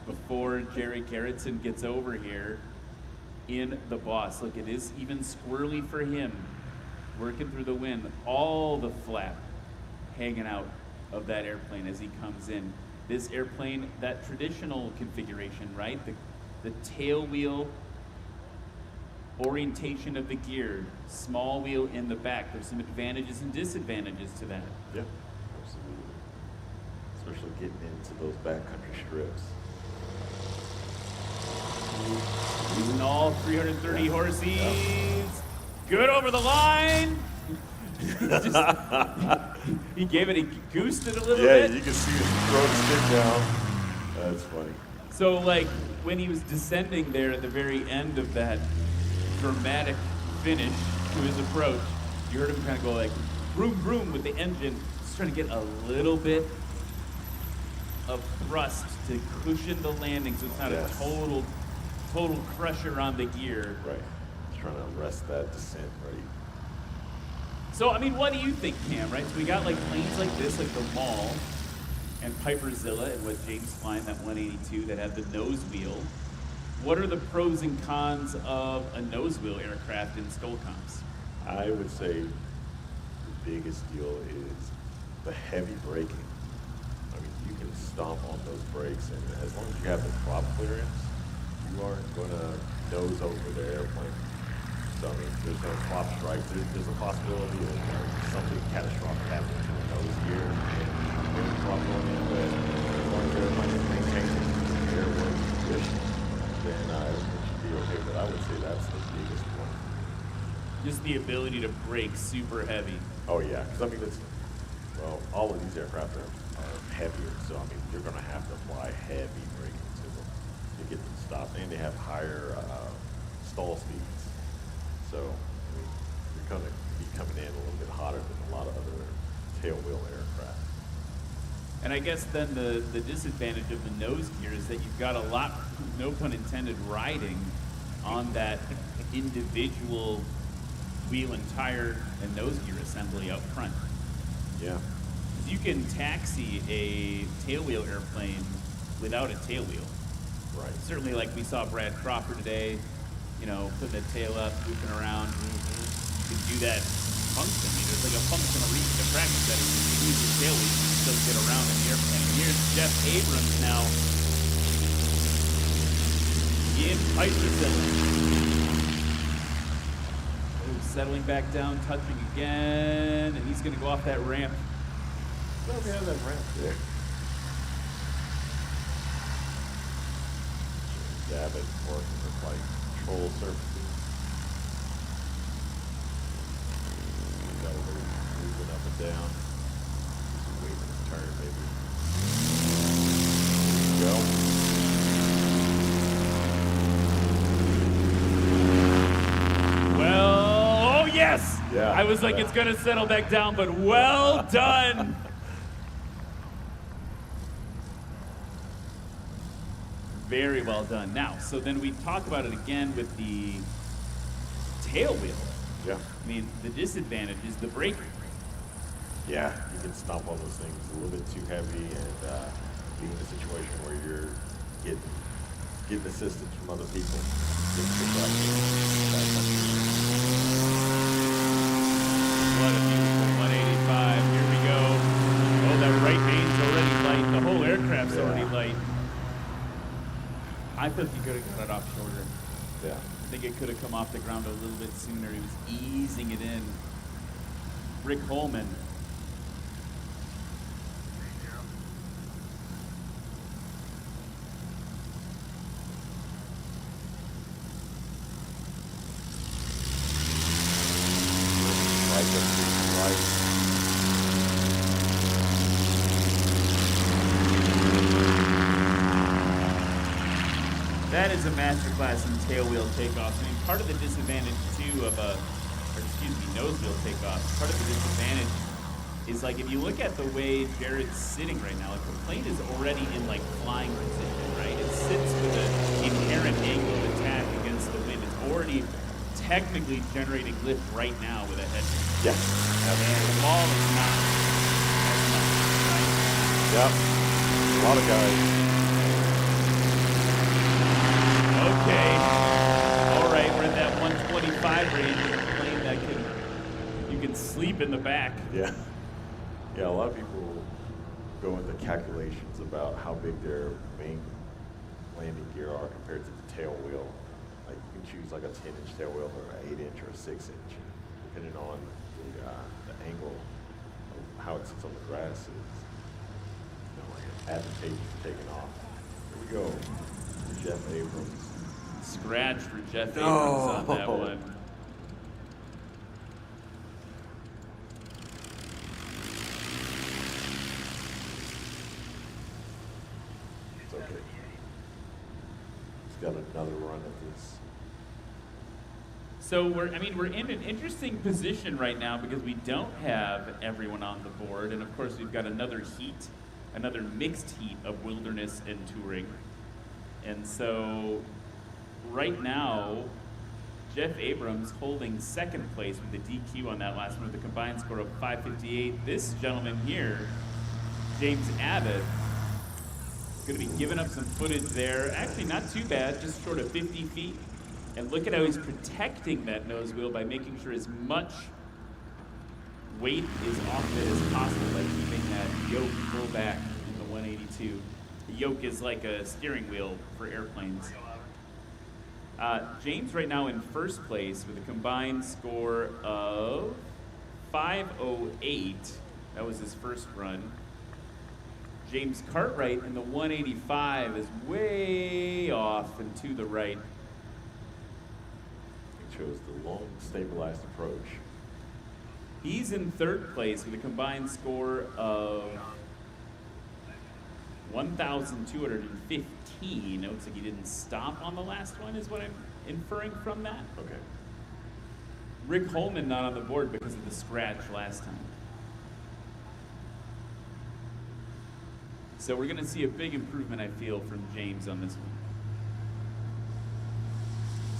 A: before Jerry Garrettson gets over here in the Boss. Look, it is even squirrely for him, working through the wind. All the flap hanging out of that airplane as he comes in. This airplane, that traditional configuration, right? The tail wheel orientation of the gear, small wheel in the back. There's some advantages and disadvantages to that.
C: Yeah, absolutely. Especially getting into those backcountry strips.
A: Using all 330 horses. Good over the line. He gave it, he goosed it a little bit.
C: Yeah, you can see him throw the stick down. That's funny.
A: So, like, when he was descending there at the very end of that dramatic finish to his approach, you heard him kind of go like, vroom, vroom with the engine, just trying to get a little bit of thrust to cushion the landing so it's not a total crusher on the gear.
C: Right. Just trying to arrest that descent right.
A: So, I mean, what do you think, Cam, right? So we got like planes like this, like the Mall and Piperzilla and what James flying that 182 that had the nose wheel. What are the pros and cons of a nose wheel aircraft in STOL comps?
C: I would say the biggest deal is the heavy braking. I mean, you can stomp on those brakes, and as long as you have the prop clearance, you aren't going to nose over the airplane. So, I mean, there's no flop strike. There's a possibility of something catastrophic happening to the nose gear and there's a flop going in, but as long as the airplane is maintaining airworthy position, then it should be okay. But I would say that's the biggest one.
A: Just the ability to brake super heavy.
C: Oh, yeah, because I mean, all of these aircraft are heavier, so I mean, you're going to have to apply heavy braking to them to get them stopped, and they have higher stall speeds. So, I mean, you're going to be coming in a little bit hotter than a lot of other tailwheel aircraft.
A: And I guess then the disadvantage of the nose gear is that you've got a lot, no pun intended, riding on that individual wheel and tire and nose gear assembly up front.
C: Yeah.
A: You can taxi a tailwheel airplane without a tail wheel.
C: Right.
A: Certainly, like we saw Brad Crawford today, you know, putting the tail up, moving around. You can do that functionally. There's like a functional reason to practice that. If you use your tail wheel, you can still get around in the airplane. Here's Jeff Abrams now in Piperzilla. Settling back down, touching again, and he's going to go off that ramp.
C: Well, we have that ramp there. Abbott working with like control surfaces. Got a little moving up and down. Just waiting his turn, maybe. There you go.
A: Well, oh yes!
C: Yeah.
A: I was like, it's gonna settle back down, but well done. Very well done. Now, so then we talk about it again with the tail wheel.
C: Yeah.
A: I mean, the disadvantage is the brake.
C: Yeah, you can stomp on those things a little bit too heavy and be in a situation where you're getting assistance from other people.
A: What a beautiful 185. Here we go. Oh, that right main's already light. The whole aircraft's already light. I thought you could have got it off shorter.
C: Yeah.
A: I think it could have come off the ground a little bit sooner. He was easing it in. Rick Holman. That is a masterclass in tail wheel takeoff. I mean, part of the disadvantage too of nose wheel takeoff. Part of the disadvantage is like if you look at the way Jared's sitting right now, like the plane is already in like flying position, right? It sits with an inherent angle of attack against the wind. It's already technically generating lift right now with a head.
C: Yes.
A: And the ball is not as much, right?
C: Yep. A lot of guys.
A: Okay. All right, we're in that 125 range of a plane that you can sleep in the back.
C: Yeah. Yeah, a lot of people go into calculations about how big their main landing gear are compared to the tail wheel. Like you can choose like a 10-inch tail wheel or an 8-inch or a 6-inch, depending on the angle of how it sits on the grass is advantageous for taking off. Here we go. Jeff Abrams.
A: Scratch for Jeff Abrams on that one.
C: It's okay. He's got another run at this.
A: So we're in an interesting position right now because we don't have everyone on the board, and of course we've got another heat, another mixed heat of wilderness and touring. And so right now, Jeff Abrams holding second place with the DQ on that last one with a combined score of 558. This gentleman here, James Abbott, is going to be giving up some footage there. Actually not too bad, just short of 50 feet. And look at how he's protecting that nose wheel by making sure as much weight is off it as possible by keeping that yoke full back in the 182. The yoke is like a steering wheel for airplanes. James right now in first place with a combined score of 508. That was his first run. James Cartwright in the 185 is way off and to the right.
C: He chose the long stabilized approach.
A: He's in third place with a combined score of 1,215. It looks like he didn't stop on the last one, is what I'm inferring from that.
C: Okay.
A: Rick Holman not on the board because of the scratch last time. So we're going to see a big improvement, I feel, from James on this one.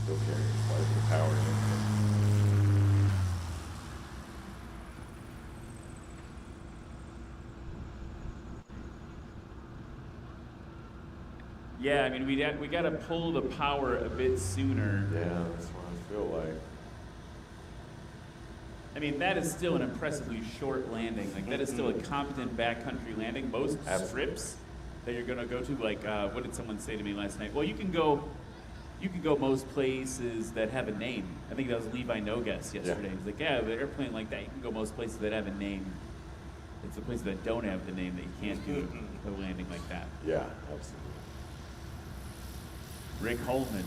C: Still carrying quite a bit of power in it.
A: Yeah, I mean, we got to pull the power a bit sooner.
C: Yeah, that's what I feel like.
A: I mean, that is still an impressively short landing. Like, that is still a competent backcountry landing. Most strips that you're going to go to, like, what did someone say to me last night? Well, you can go most places that have a name. I think that was Levi Nogues yesterday. He was like, yeah, the airplane like that, you can go most places that have a name. It's the places that don't have the name that you can't do a landing like that.
C: Yeah, absolutely.
A: Rick Holman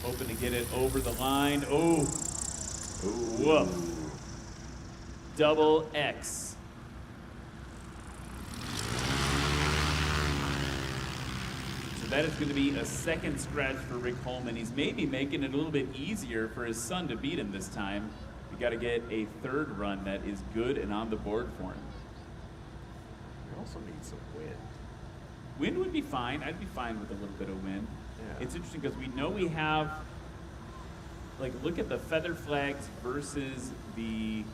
A: hoping to get it over the line. Oh, woof. Double X. So that is going to be a second scratch for Rick Holman. He's maybe making it a little bit easier for his son to beat him this time. We got to get a third run that is good and on the board for him.
C: We also need some wind.
A: Wind would be fine. I'd be fine with a little bit of wind.
C: Yeah.
A: It's interesting because we know we have, like, look at the feather flags versus the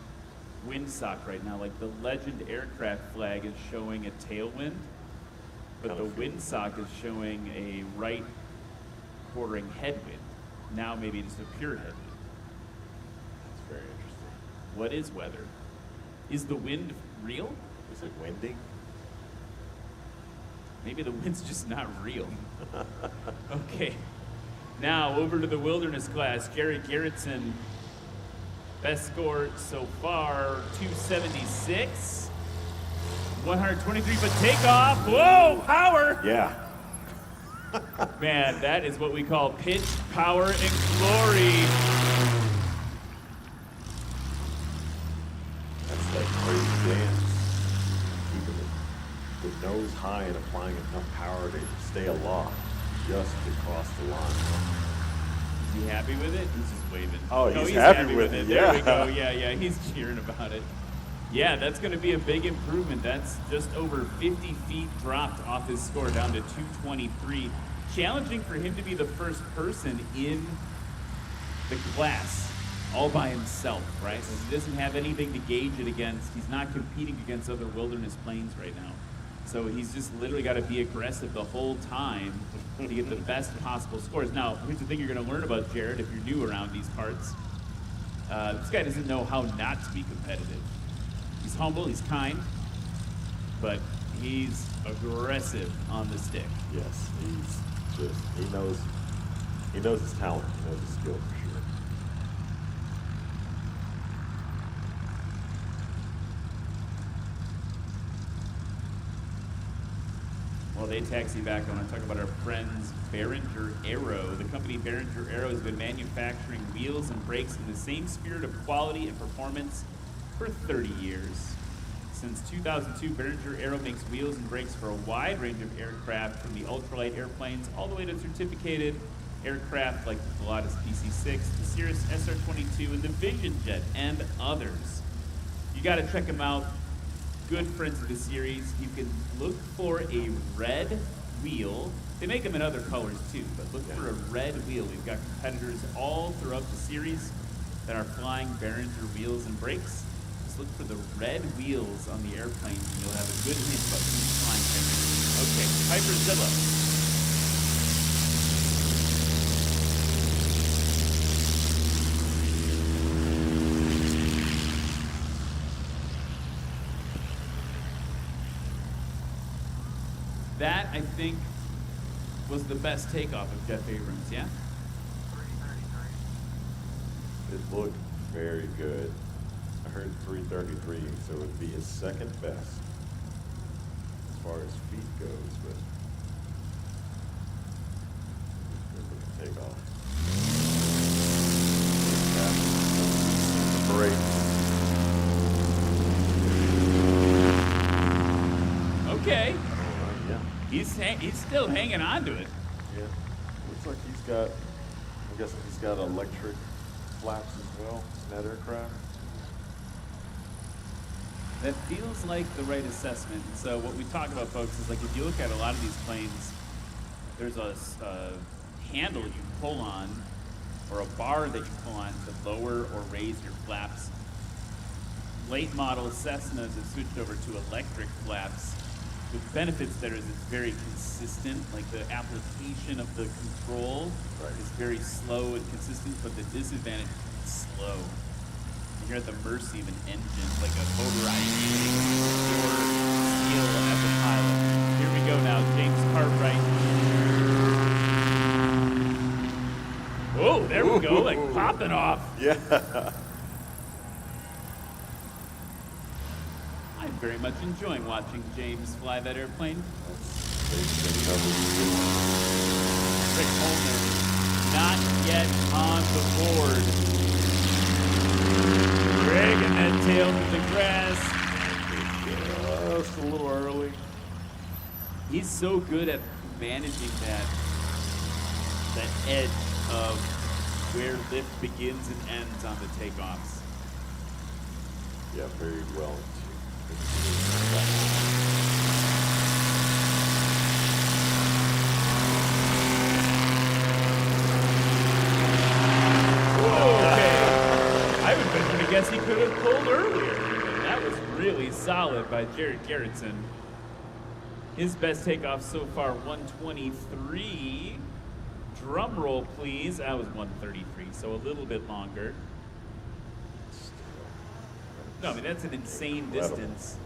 A: windsock right now. Like, the Legend aircraft flag is showing a tailwind, but the windsock is showing a right quartering headwind. Now maybe it's a pure headwind.
C: That's very interesting.
A: What is weather? Is the wind real?
C: Is it windy?
A: Maybe the wind's just not real. Okay. Now over to the wilderness class. Jerry Garrettson, best score so far, 276. 123 foot takeoff. Whoa, power!
C: Yeah.
A: Man, that is what we call pitch, power, and glory.
C: That's that crazy dance. Keeping the nose high and applying enough power to stay aloft just to cross the line.
A: Is he happy with it? He's just waving.
C: Oh, he's happy with it.
A: There we
C: Yeah.
A: go. Yeah, he's cheering about it. Yeah, that's going to be a big improvement. That's just over 50 feet dropped off his score down to 223. Challenging for him to be the first person in the class all by himself, right? So he doesn't have anything to gauge it against. He's not competing against other wilderness planes right now. So he's just literally got to be aggressive the whole time to get the best possible scores. Now, here's the thing you're going to learn about Jared if you're new around these parts. This guy doesn't know how not to be competitive. He's humble, he's kind, but he's aggressive on the stick.
C: Yes, he knows his talent, he knows his skill for sure.
A: While they taxi back, I want to talk about our friends Behringer Aero. The company Behringer Aero has been manufacturing wheels and brakes in the same spirit of quality and performance for 30 years. Since 2002, Behringer Aero makes wheels and brakes for a wide range of aircraft, from the ultralight airplanes all the way to certificated aircraft like the Pilatus PC-6, the Cirrus SR-22, and the Vision Jet, and others. You got to check them out. Good friends of the series. You can look for a red wheel. They make them in other colors too, but look for a red wheel. We've got competitors all throughout the series that are flying Behringer wheels and brakes. Just look for the red wheels on the airplane and you'll have a good hint about who's flying Behringer. Okay, Piperzilla. That, I think, was the best takeoff of Jeff Abrams, yeah?
C: It looked very good. I heard 333, so it would be his second best as far as feet goes, but good looking takeoff.
A: Okay.
C: Yeah.
A: He's still hanging on to it.
C: Yeah. Looks like I'm guessing he's got electric flaps as well in that aircraft.
A: That feels like the right assessment. So what we talk about, folks, is like if you look at a lot of these planes, there's a handle you pull on or a bar that you pull on to lower or raise your flaps. Late model Cessnas have switched over to electric flaps. The benefits there is it's very consistent, like the application of the control is very slow and consistent, but the disadvantage is it's slow. And you're at the mercy of an engine, like a motorized your skill as a pilot. Here we go now, James Cartwright. Oh, there we go, like popping off.
C: Yeah.
A: I'm very much enjoying watching James fly that airplane. Rick Holman not yet on the board. Dragging that tail to the grass.
C: Just a little early.
A: He's so good at managing that edge of where lift begins and ends on the takeoffs.
C: Yeah, very well.
A: I would venture to guess he could have pulled earlier. And that was really solid by Jared Garrettson. His best takeoff so far, 123. Drum roll, please. That was 133, so a little bit longer. No, I mean, that's an insane distance.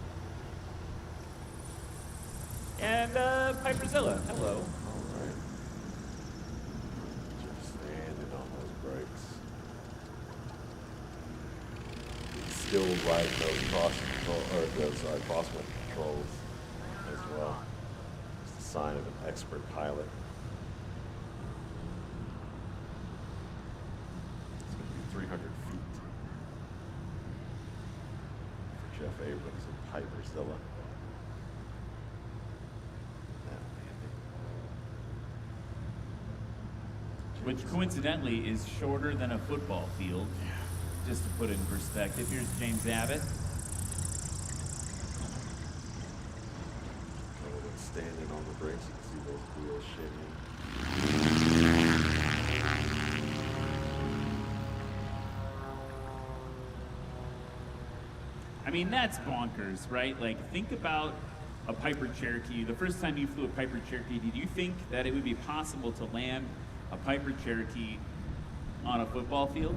A: And Piperzilla, hello.
C: Standing on those brakes. Still riding those crosswind controls as well. It's a sign of an expert pilot. It's going to be 300 feet for Jeff Abrams and Piperzilla.
A: Which coincidentally is shorter than a football field. Just to put it in perspective, here's James Abbott.
C: Standing on the brakes, you can see those wheels shaking.
A: I mean, that's bonkers, right? Like, think about a Piper Cherokee. The first time you flew a Piper Cherokee, did you think that it would be possible to land a Piper Cherokee on a football field?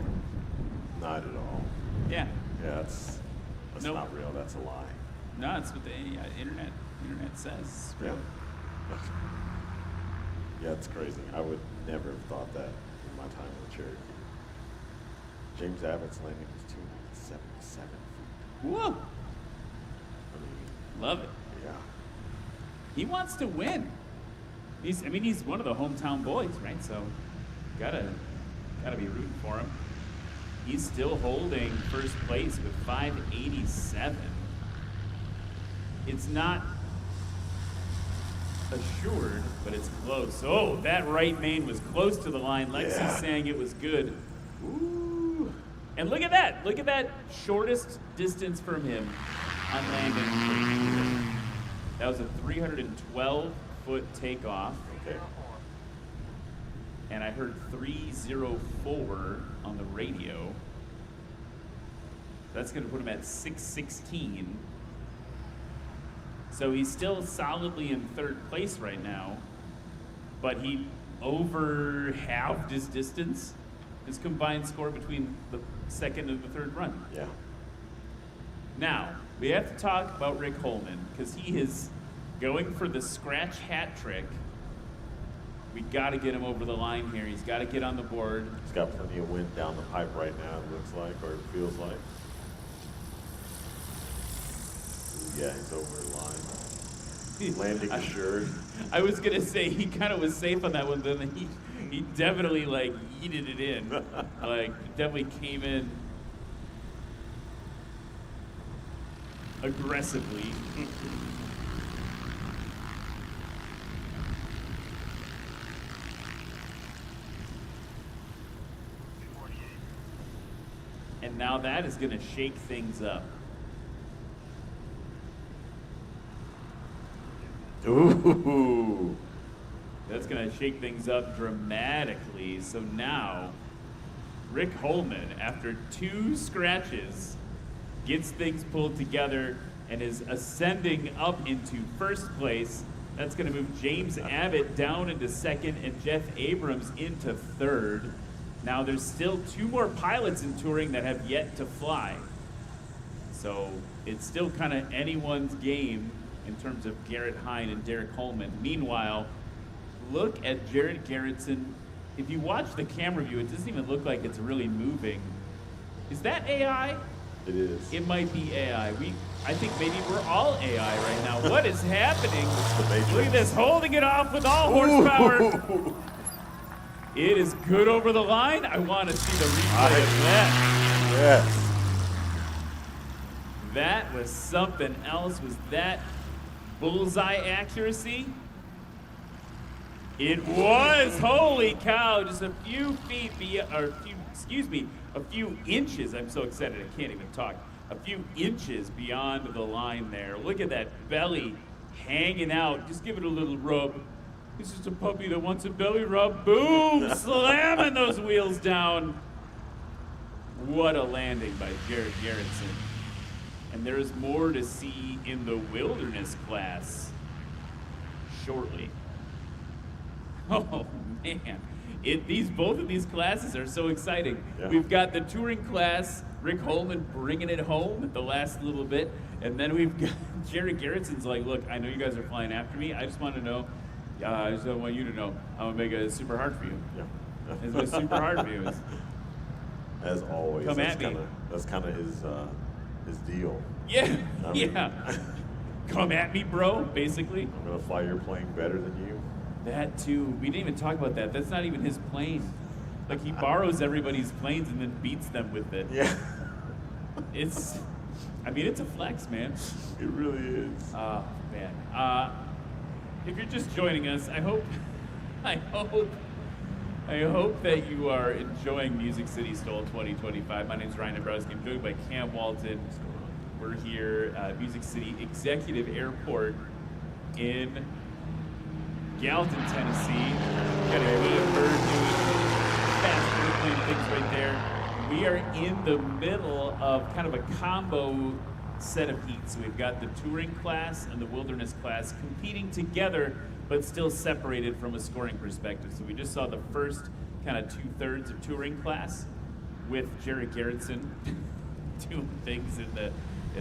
C: Not at all.
A: Yeah.
C: Yeah, that's not real. That's a lie.
A: No, it's what the internet says. It's real.
C: Yeah, it's crazy. I would never have thought that in my time with Cherokee. James Abbott's landing was 277 feet.
A: Whoa!
C: I mean,
A: love it.
C: Yeah.
A: He wants to win. He's one of the hometown boys, right? So, gotta be rooting for him. He's still holding first place with 587. It's not assured, but it's close. Oh, that right main was close to the line. Lexi's saying it was good. Ooh. And look at that. Look at that shortest distance from him on landing. That was a 312-foot takeoff.
C: Okay.
A: And I heard 304 on the radio. That's going to put him at 616. So he's still solidly in third place right now, but he over halved his distance, his combined score between the second and the third run.
C: Yeah.
A: Now, we have to talk about Rick Holman, because he is going for the scratch hat trick. We got to get him over the line here. He's got to get on the board.
C: He's got plenty of wind down the pipe right now, it looks like, or it feels like. Ooh, yeah, he's over the line. Landing assured.
A: I was going to say he kind of was safe on that one, but then he definitely, like, yeeted it in. Like, definitely came in aggressively. And now that is going to shake things up.
C: Ooh.
A: That's going to shake things up dramatically. So now, Rick Holman, after 2 scratches, gets things pulled together and is ascending up into first place. That's going to move James Abbott down into second and Jeff Abrams into third. Now there's still 2 more pilots in touring that have yet to fly. So it's still kind of anyone's game in terms of Garrett Hine and Derek Holman. Meanwhile, look at Jared Garrettson. If you watch the camera view, it doesn't even look like it's really moving. Is that AI?
C: It is.
A: It might be AI. I think maybe we're all AI right now. What is happening? Look at this, holding it off with all horsepower. It is good over the line. I want to see the replay of that.
C: Yes.
A: That was something else. Was that bullseye accuracy? It was. Holy cow! Just a few feet, a few inches. I'm so excited I can't even talk. A few inches beyond the line there. Look at that belly hanging out. Just give it a little rub. It's just a puppy that wants a belly rub. Boom! Slamming those wheels down. What a landing by Jared Garrettson. And there's more to see in the wilderness class shortly. Oh man, both of these classes are so exciting.
C: Yeah.
A: We've got the touring class, Rick Holman bringing it home at the last little bit, and then we've got Jared Garrettson's like, look, I know you guys are flying after me. I just want to know, I just want you to know, I'm gonna make it super hard for you.
C: Yeah.
A: It's what's super hard for you.
C: As always,
A: Come at me.
C: That's kind of his deal.
A: Yeah,
C: I mean,
A: yeah. Come at me, bro, basically.
C: I'm gonna fly your plane better than you.
A: That too. We didn't even talk about that. That's not even his plane. Like he borrows everybody's planes and then beats them with it.
C: Yeah.
A: It's a flex, man.
C: It really is.
A: Oh, man. If you're just joining us, I hope that you are enjoying Music City STOL 2025. My name is Ryan Dabrowski. I'm joined by Cam Walton. We're here at Music City Executive Airport in Gallatin, Tennessee. Got a good bird doing fast airplane things right there. We are in the middle of kind of a combo set of heats. So we've got the touring class and the wilderness class competing together, but still separated from a scoring perspective. So we just saw the first kind of 2/3 of touring class with Jared Garrettson doing things in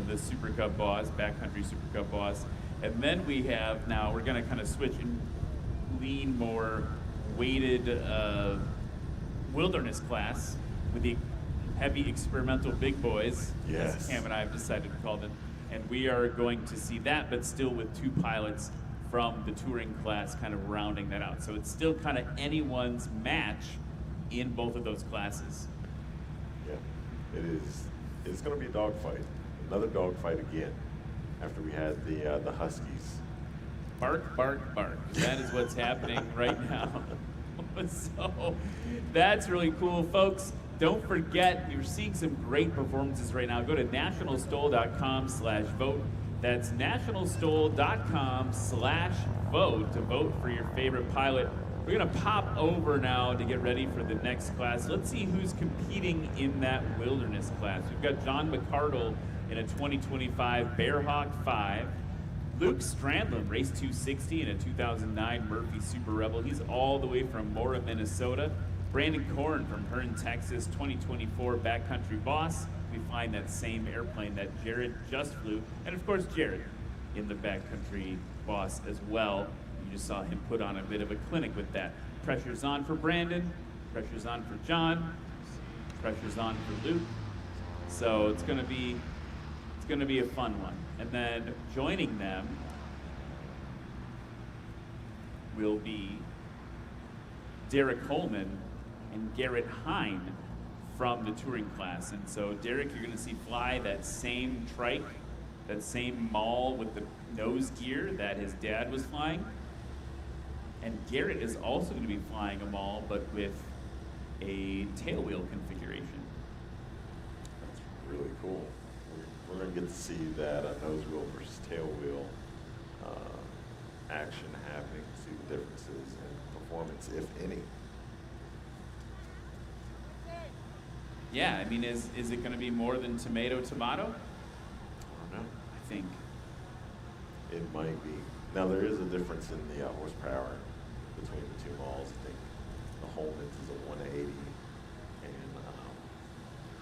A: the Super Cub Boss, Backcountry Super Cub Boss. And then we have now, we're gonna kind of switch and lean more weighted wilderness class with the heavy experimental big boys,
C: Yes.
A: as Cam and I have decided to call them. And we are going to see that, but still with two pilots from the touring class kind of rounding that out. So it's still kind of anyone's match in both of those classes.
C: Yeah, it is. It's going to be a dogfight. Another dogfight again after we had the Huskies.
A: Bark, bark, bark. That is what's happening right now. So that's really cool, folks. Don't forget, you're seeing some great performances right now. Go to nationalstol.com/vote. That's nationalstol.com/vote to vote for your favorite pilot. We're gonna pop over now to get ready for the next class. Let's see who's competing in that wilderness class. We've got John McCardle in a 2025 Bearhawk 5. Luke Strandlin, race 260 in a 2009 Murphy Super Rebel. He's all the way from Mora, Minnesota. Brandon Korn from Hearn, Texas, 2024 Backcountry Boss. We find that same airplane that Jared just flew. And of course, Jared in the Backcountry Boss as well. You just saw him put on a bit of a clinic with that. Pressure's on for Brandon, pressure's on for John, pressure's on for Luke. So it's gonna be a fun one. And then joining them will be Derek Coleman and Garrett Hine from the touring class. And so Derek, you're gonna see fly that same trike, that same maul with the nose gear that his dad was flying. And Garrett is also gonna be flying a maul, but with a tailwheel configuration.
C: That's really cool. We're going to get to see that nose wheel versus tail wheel action happening, see the differences in performance, if any.
A: Yeah, I mean, is it going to be more than tomato?
C: I don't know.
A: I think.
C: It might be. Now, there is a difference in the horsepower between the two mauls. I think the Holman's is a 180, and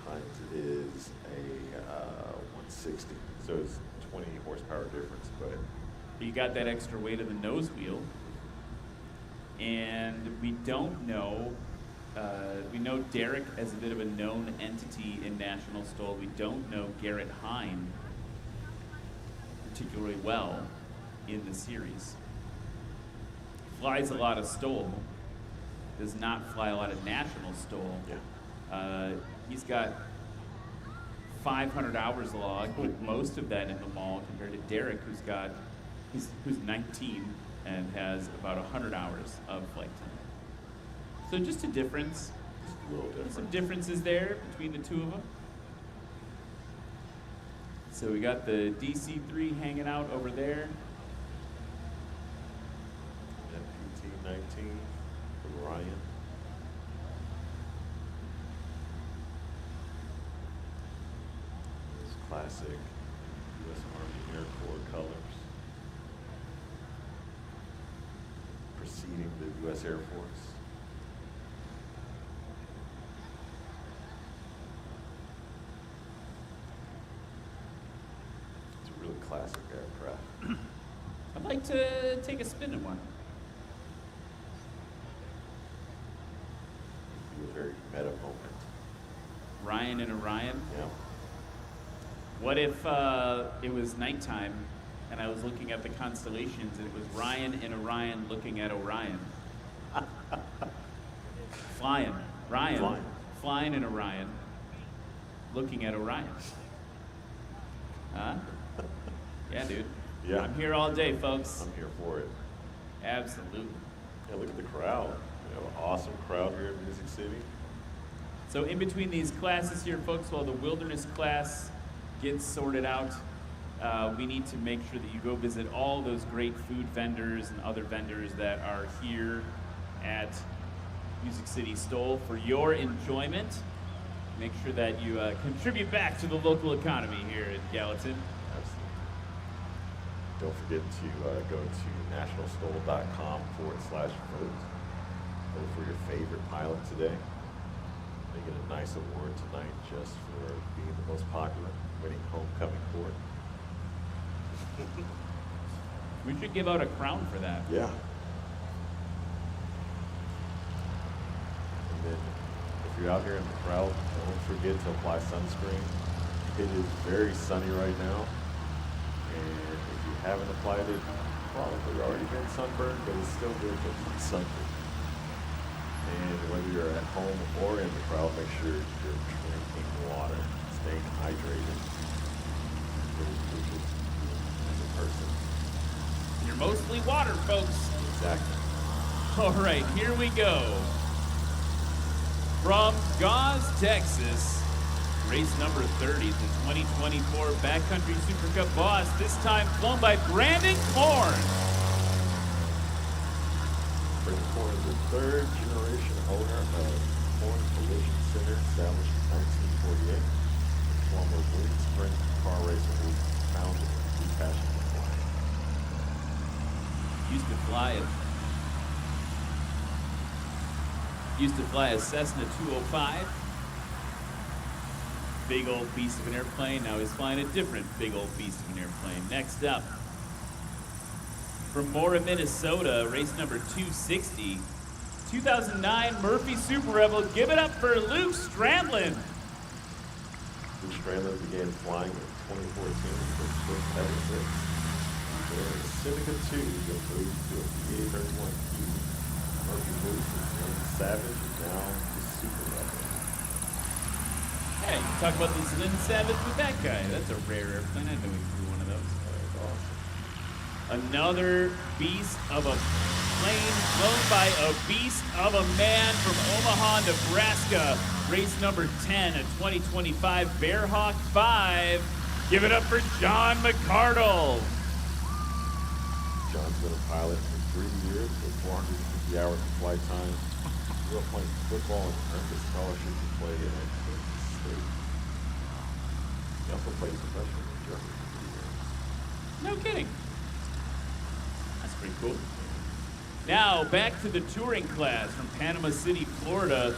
C: Hines is a 160. So it's 20 horsepower difference, but
A: You got that extra weight of the nose wheel. And we don't know, we know Derek as a bit of a known entity in National STOL. We don't know Garrett Hine particularly well in the series. Flies a lot of STOL, does not fly a lot of national STOL.
C: Yeah.
A: He's got 500 hours logged, with most of that in the mall, compared to Derek, who's 19 and has about 100 hours of flight time. So just a difference.
C: Just a little difference.
A: Some differences there between the two of them. So we got the DC-3 hanging out over there.
C: PT-19 from Ryan. It's classic U.S. Army Air Corps colors. Preceding the U.S. Air Force. It's a really classic aircraft.
A: I'd like to take a spin in one.
C: It'd be a very meta moment.
A: Ryan and Orion.
C: Yeah.
A: What if it was nighttime and I was looking at the constellations and it was Ryan and Orion looking at Orion? Flying. Ryan. Flying and Orion looking at Orion. Huh? Yeah, dude.
C: Yeah.
A: I'm here all day, folks.
C: I'm here for it.
A: Absolutely.
C: Yeah, look at the crowd. We have an awesome crowd here in Music City.
A: So in between these classes here, folks, while the wilderness class gets sorted out, we need to make sure that you go visit all those great food vendors and other vendors that are here at Music City STOL for your enjoyment. Make sure that you contribute back to the local economy here in Gallatin.
C: Don't forget to go to nationalstol.com/vote. Vote for your favorite pilot today. They get a nice award tonight just for being the most popular, winning homecoming court.
A: We should give out a crown for that.
C: Yeah. And then if you're out here in the crowd, don't forget to apply sunscreen. It is very sunny right now. And if you haven't applied it, you've probably already been sunburned, but it's still good to apply sunscreen. And whether you're at home or in the crowd, make sure you're drinking water, staying hydrated. Really crucial as a person.
A: You're mostly water, folks.
C: Exactly.
A: All right, here we go. From Gause, Texas, race number 30, the 2024 Backcountry Super Cup Boss, this time flown by Brandon Korn.
C: Brandon Korn is the third generation owner of Korn Collision Center, established in 1948. The former Wind Sprint car racer was founded in passion for flying.
A: Used to fly a Cessna 205. Big old beast of an airplane. Now he's flying a different big old beast of an airplane. Next up, from Mora, Minnesota, race number 260. 2009 Murphy Super Rebel. Give it up for Luke Strandlin.
C: Luke Strandlin began flying in 2014 for his first ever six. Then in Civica 2, he moved to a PA-31E. Murphy moved from young Savage and now to Super Rebel.
A: Hey, you talk about this Lynn Savage with that guy. That's a rare airplane. I know he flew one of those.
C: That's awesome.
A: Another beast of a plane flown by a beast of a man from Omaha, Nebraska. Race number 10, a 2025 Bearhawk 5. Give it up for John McCardle.
C: John's been a pilot for 3 years with 450 hours of flight time. He grew up playing football and earned a scholarship to play at Kansas State. He also played professionally in Germany for 3 years.
A: No kidding. That's pretty cool. Now, back to the touring class from Panama City, Florida.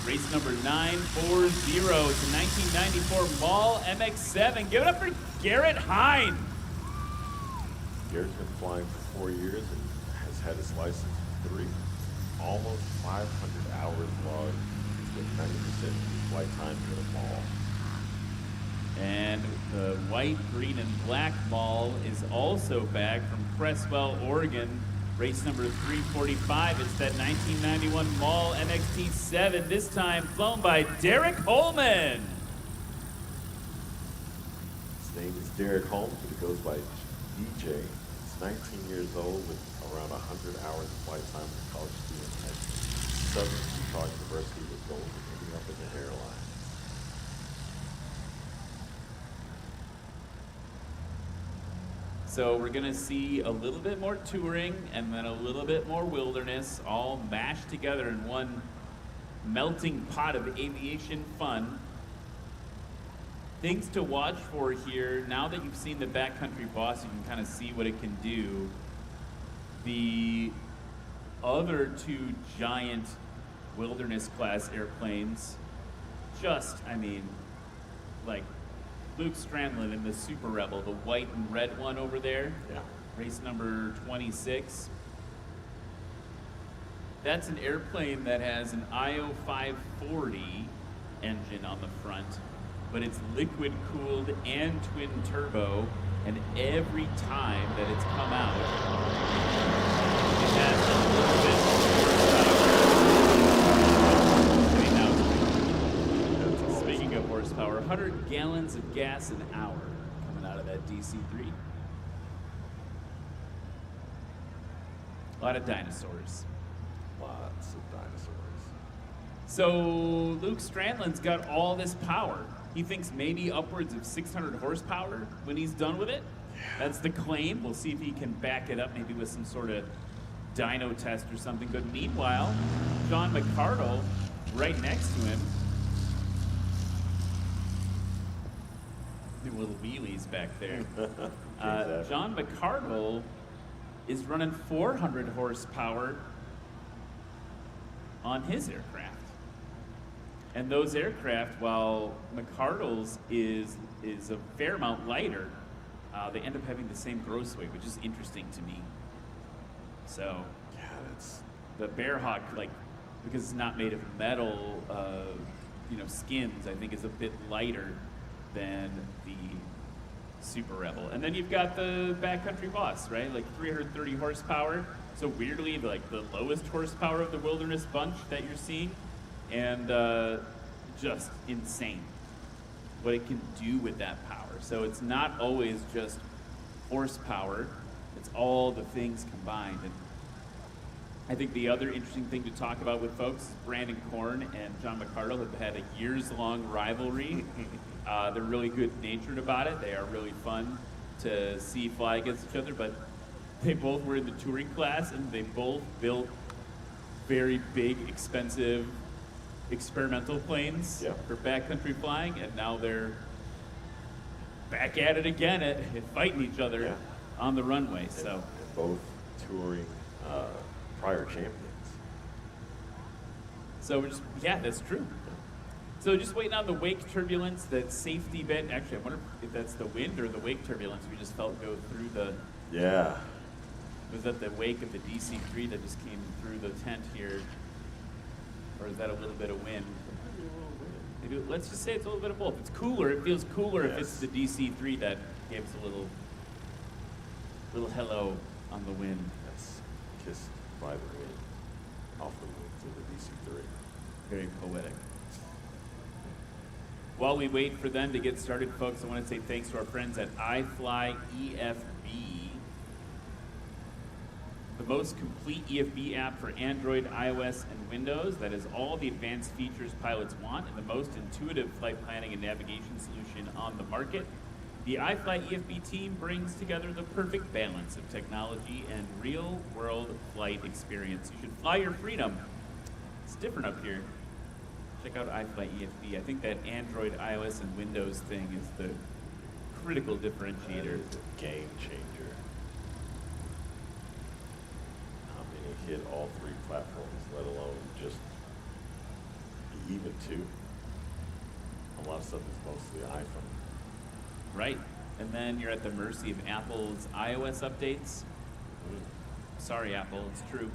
A: Race number 940. It's a 1994 Mall MX-7. Give it up for Garrett Hine.
C: Garrett's been flying for 4 years and has had his license for 3. Almost 500 hours logged with 90% flight time to the mall.
A: And the white, green, and black mall is also back from Cresswell, Oregon. Race number 345, it's that 1991 Mall MXT7, this time flown by Derek Holman.
C: His name is Derek Holmes, but it goes by DJ. He's 19 years old with around 100 hours of flight time as a college student at Southern Utah University with goals of ending up in the airline.
A: So we're gonna see a little bit more touring and then a little bit more wilderness, all mashed together in one melting pot of aviation fun. Things to watch for here, now that you've seen the Backcountry Boss, you can kind of see what it can do. The other two giant wilderness class airplanes, like Luke Strandlin in the Super Rebel, the white and red one over there.
C: Yeah.
A: Race number 26. That's an airplane that has an IO 540 engine on the front, but it's liquid cooled and twin turbo, and every time that it's come out, it has a little bit more horsepower. Speaking of horsepower, 100 gallons of gas an hour coming out of that DC-3. A lot of dinosaurs.
C: Lots of dinosaurs.
A: So Luke Strandlin's got all this power. He thinks maybe upwards of 600 horsepower when he's done with it. That's the claim. We'll see if he can back it up maybe with some sort of dyno test or something. But meanwhile, John McCardle right next to him, doing little wheelies back there. John McCardle is running 400 horsepower on his aircraft. And those aircraft, while McCardle's is a fair amount lighter, they end up having the same gross weight, which is interesting to me. So,
C: yeah, that's
A: the Bearhawk, because it's not made of metal, skins, I think is a bit lighter than the Super Rebel. And then you've got the Backcountry Boss, right? 330 horsepower. So weirdly, the lowest horsepower of the Wilderness bunch that you're seeing. And just insane what it can do with that power. So it's not always just horsepower, it's all the things combined. And I think the other interesting thing to talk about with folks is Brandon Korn and John McCardle have had a years-long rivalry. They're really good-natured about it. They are really fun to see fly against each other, but they both were in the touring class, and they both built very big, expensive experimental planes for backcountry flying, and now they're back at it again at fighting each other on the runway. And
C: both touring prior champions.
A: So we're just, that's true. So just waiting on the wake turbulence, that safety bit. Actually, I wonder if that's the wind or the wake turbulence we just felt go through the.
C: Yeah.
A: Was that the wake of the DC-3 that just came through the tent here? Or is that a little bit of wind? Maybe, let's just say it's a little bit of both. It's cooler. It feels cooler if it's the DC-3 that gave us a little hello on the wind.
C: That's kissed by the wind, off the wings of the DC-3.
A: Very poetic. While we wait for them to get started, folks, I want to say thanks to our friends at iFly EFB. The most complete EFB app for Android, iOS, and Windows that has all the advanced features pilots want and the most intuitive flight planning and navigation solution on the market. The iFly EFB team brings together the perfect balance of technology and real-world flight experience. You should fly your freedom. It's different up here. Check out iFly EFB. I think that Android, iOS, and Windows thing is the critical differentiator.
C: That is a game changer. Hit all three platforms, let alone just even two. A lot of stuff is mostly iPhone.
A: Right. And then you're at the mercy of Apple's iOS updates. Sorry, Apple, it's true.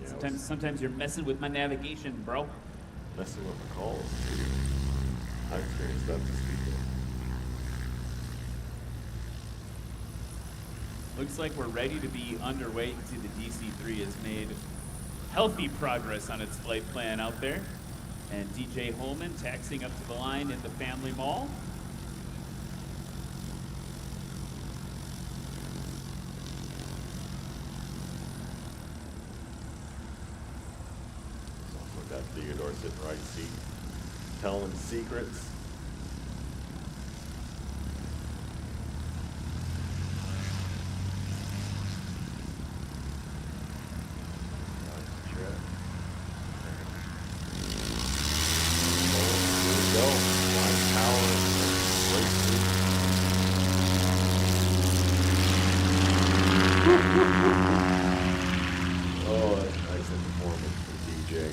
A: Yeah, sometimes you're messing with my navigation, bro.
C: Messing with the calls, too. I experienced that this weekend.
A: Looks like we're ready to be underway. You can see the DC-3 has made healthy progress on its flight plan out there. And DJ Holman taxiing up to the line in the Family Mall.
C: Also got Theodore sitting right seat, telling secrets. Oh, that's nice performance for DJ.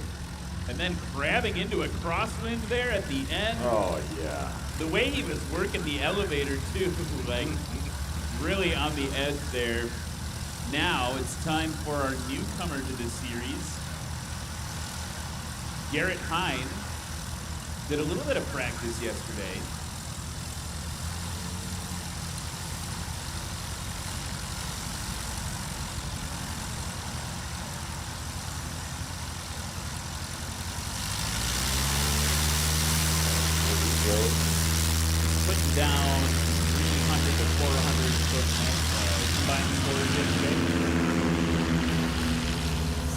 A: And then crabbing into a crosswind there at the end.
C: Oh, yeah.
A: The way he was working the elevator, too, like, really on the edge there. Now it's time for our newcomer to this series. Garrett Hine did a little bit of practice yesterday. Putting down 300 to 400 foot combined scores yesterday.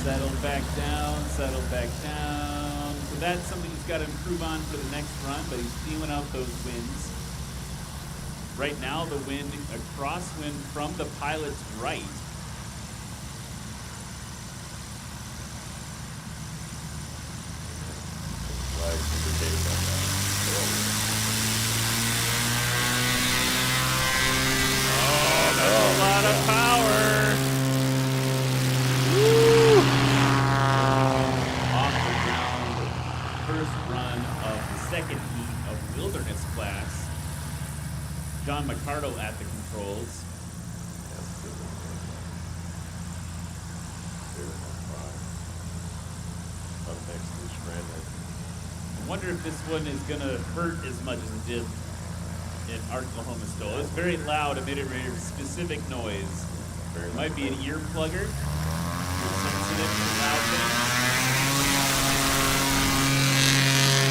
A: Settle back down, settle back down. So that's something he's got to improve on for the next run, but he's feeling out those winds. Right now, the wind, a crosswind from the pilot's right. That's a lot of power. Woo! Off the ground, first run of the second heat of Wilderness Class. John McCardle at the controls.
C: Up next to Stranded.
A: I wonder if this one is going to hurt as much as it did in Oklahoma STOL. It's very loud, emitted very specific noise. It might be an ear plugger. Sensitive to loud things.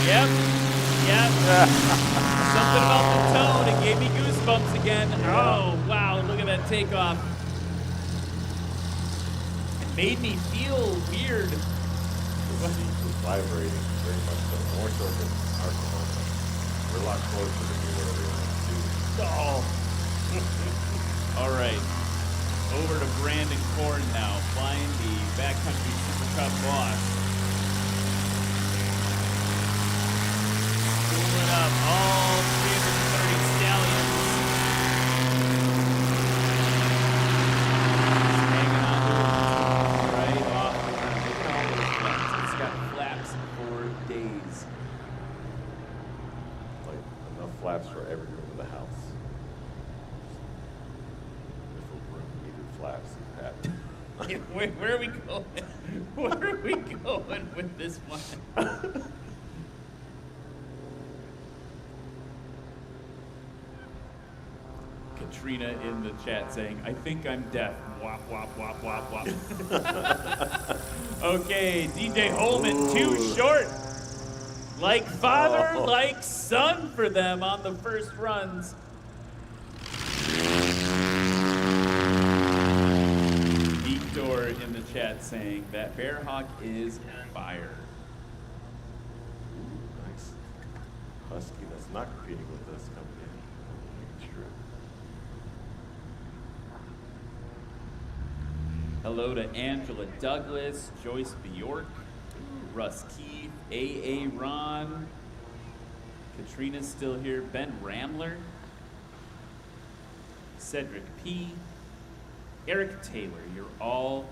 A: Yep. Something about the tone. It gave me goosebumps again. Oh, wow. Look at that takeoff. It made me feel weird.
C: The seat was vibrating very much so. More so than Oklahoma. We're a lot closer to me where we were too.
A: Oh. All right. Over to Brandon Korn now, flying the Backcountry Super Cup Boss. Pulling up all 330 stallions. Hanging on to it right off the ground. Look at all those flaps. It's got flaps for days.
C: Like enough flaps for every room of the house. Flaps
A: Where are we going? Where are we going with this one? Katrina in the chat saying, I think I'm deaf. Wop, wop, wop, wop, wop. Okay, DJ Holman, too short. Like father, like son for them on the first runs. Victor in the chat saying that Bearhawk is fire.
C: Nice. Husky that's not competing with us coming in. Sure.
A: Hello to Angela Douglas, Joyce Bjork, Russ Keith, A.A. Ron, Katrina's still here, Ben Ramler, Cedric P., Eric Taylor, you're all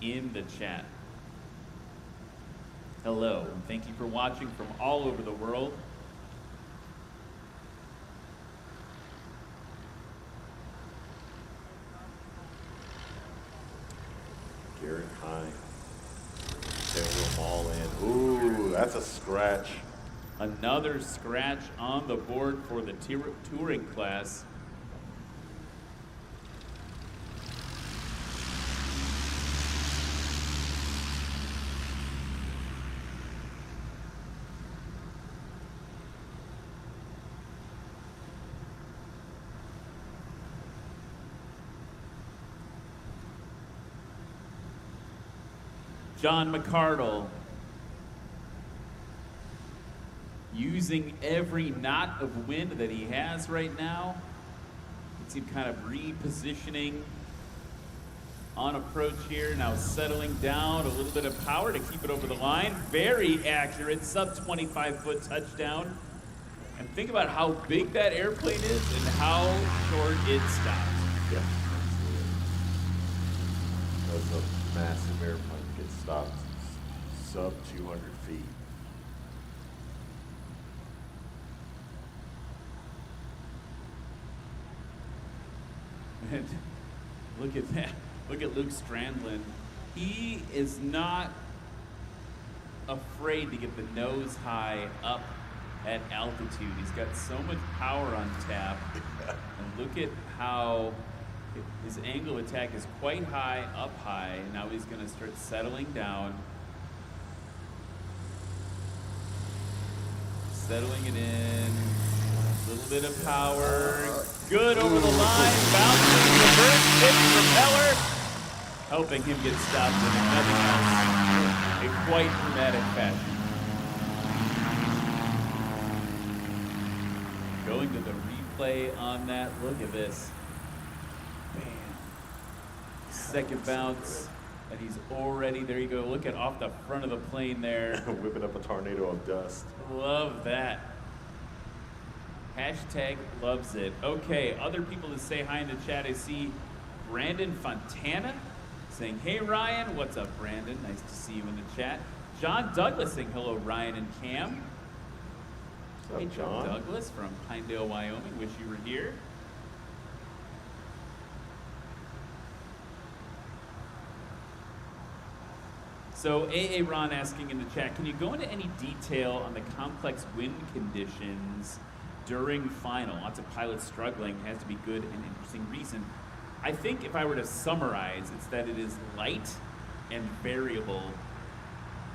A: in the chat. Hello, and thank you for watching from all over the world.
C: Garrett Hine. Tail them all in. Ooh, that's a scratch.
A: Another scratch on the board for the touring class. John McCardle, using every knot of wind that he has right now. You can see him kind of repositioning on approach here, now settling down, a little bit of power to keep it over the line. Very accurate, sub 25-foot touchdown. And think about how big that airplane is and how short it stopped.
C: Yeah. That's a massive airplane gets stopped sub 200 feet.
A: And look at that. Look at Luke Strandlin. He is not afraid to get the nose high up at altitude. He's got so much power on tap. And look at how his angle of attack is quite high, up high. And now he's going to start settling down. Settling it in. A little bit of power. Good over the line. Bouncing, reverse pitch propeller. Helping him get stopped in nothing else. A quite dramatic fashion. Going to the replay on that. Look at this. Bam. Second bounce. And he's already, there you go. Look at off the front of the plane there.
C: Whipping up a tornado of dust.
A: Love that. Hashtag loves it. Okay, other people to say hi in the chat. I see Brandon Fontana saying, hey Ryan. What's up, Brandon? Nice to see you in the chat. John Douglas saying hello, Ryan and Cam.
C: What's up,
A: hey,
C: John
A: Douglas from Pinedale, Wyoming. Wish you were here. So AA Ron asking in the chat, can you go into any detail on the complex wind conditions during final? Lots of pilots struggling, has to be good and interesting reason. I think if I were to summarize, it's that it is light and variable.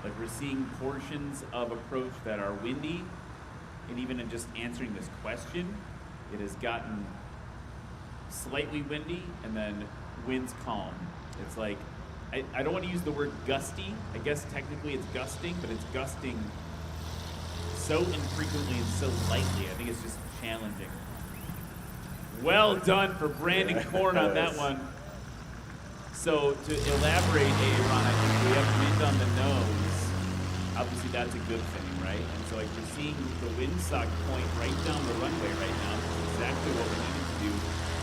A: Like we're seeing portions of approach that are windy, and even in just answering this question, it has gotten slightly windy and then winds calm. It's like, I don't want to use the word gusty. I guess technically it's gusting, but it's gusting so infrequently and so lightly. I think it's just challenging. Well done for Brandon Korn on that one. So to elaborate, Aaron, I think we have wind on the nose. Obviously that's a good thing, right? And so like we're seeing the windsock point right down the runway right now. That's exactly what we needed to do.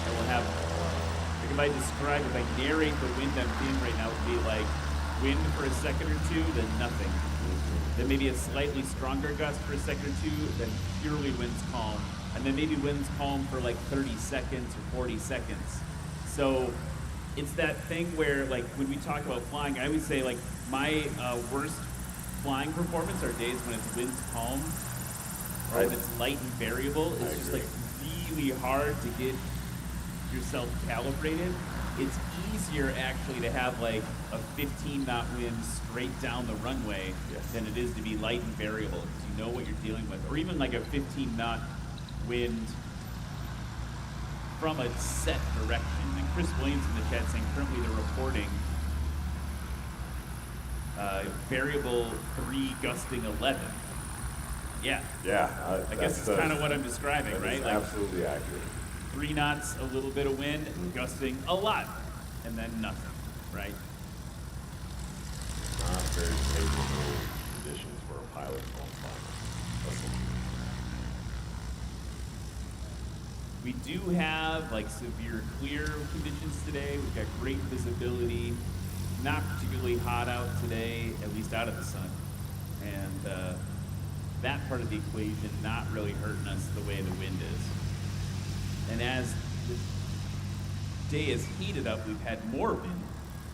A: And we'll have, like if I describe, if I narrate the wind I'm feeling right now, it would be like wind for a second or two, then nothing. Then maybe a slightly stronger gust for a second or two, then purely winds calm. And then maybe winds calm for like 30 seconds or 40 seconds. So it's that thing where like when we talk about flying, I always say like my worst flying performance are days when it's winds calm, or when it's light and variable. It's just like really hard to get yourself calibrated. It's easier actually to have like a 15-knot wind straight down the runway than it is to be light and variable, because you know what you're dealing with. Or even like a 15-knot wind from a set direction. And Chris Williams in the chat saying currently they're reporting variable 3 gusting 11. Yeah.
C: Yeah.
A: I guess it's kind of what I'm describing, right? Like
C: absolutely accurate.
A: 3 knots, a little bit of wind, gusting a lot, and then nothing, right?
C: Not very favorable conditions for a pilot on fire.
A: We do have like severe clear conditions today. We've got great visibility. Not particularly hot out today, at least out of the sun. And that part of the equation not really hurting us the way the wind is. And as the day has heated up, we've had more wind.